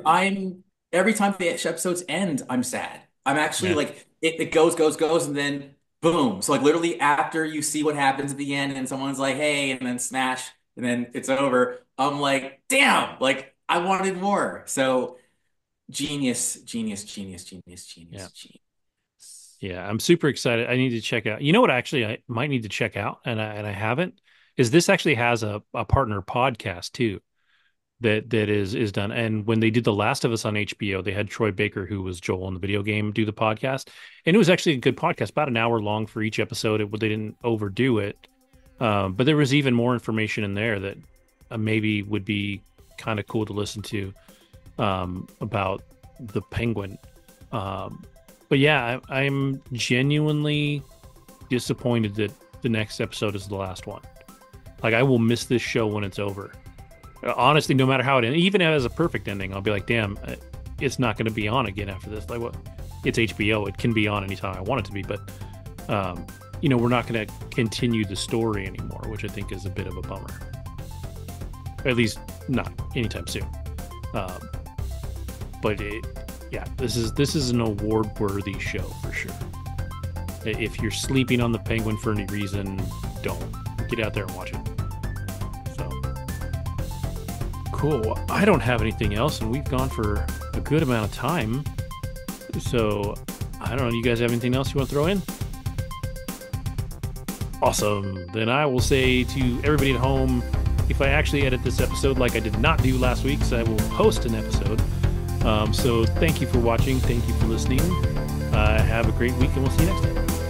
every time the episodes end, I'm sad. I'm actually yeah. like, it goes, and then boom. So, like, literally, after you see what happens at the end, and someone's like, hey, and then smash, and then it's over, I'm like, damn, like, I wanted more. So, genius, genius, genius, genius, Yeah. genius, genius. Yeah. I'm super excited. I need to check out. You know what actually I might need to check out and I haven't is this actually has a partner podcast too. That is done. And when they did The Last of Us on HBO, they had Troy Baker, who was Joel in the video game, do the podcast, and it was actually a good podcast, about an hour long for each episode. They didn't overdo it, but there was even more information in there that maybe would be kind of cool to listen to about the Penguin. But yeah, I'm genuinely disappointed that the next episode is the last one. Like I will miss this show when it's over. Honestly, no matter how it ends, even if it has a perfect ending, I'll be like, damn, it's not going to be on again after this. Like, what? It's HBO. It can be on anytime I want it to be, but we're not going to continue the story anymore, which I think is a bit of a bummer. At least not anytime soon. Um, but yeah, this is an award-worthy show for sure. If you're sleeping on the Penguin for any reason, don't get out there and watch it. So. Cool. I don't have anything else, and we've gone for a good amount of time. So, I don't know. You guys have anything else you want to throw in? Awesome. Then I will say to everybody at home, if I actually edit this episode like I did not do last week, so I will post an episode. So thank you for watching. Thank you for listening. Have a great week, and we'll see you next time.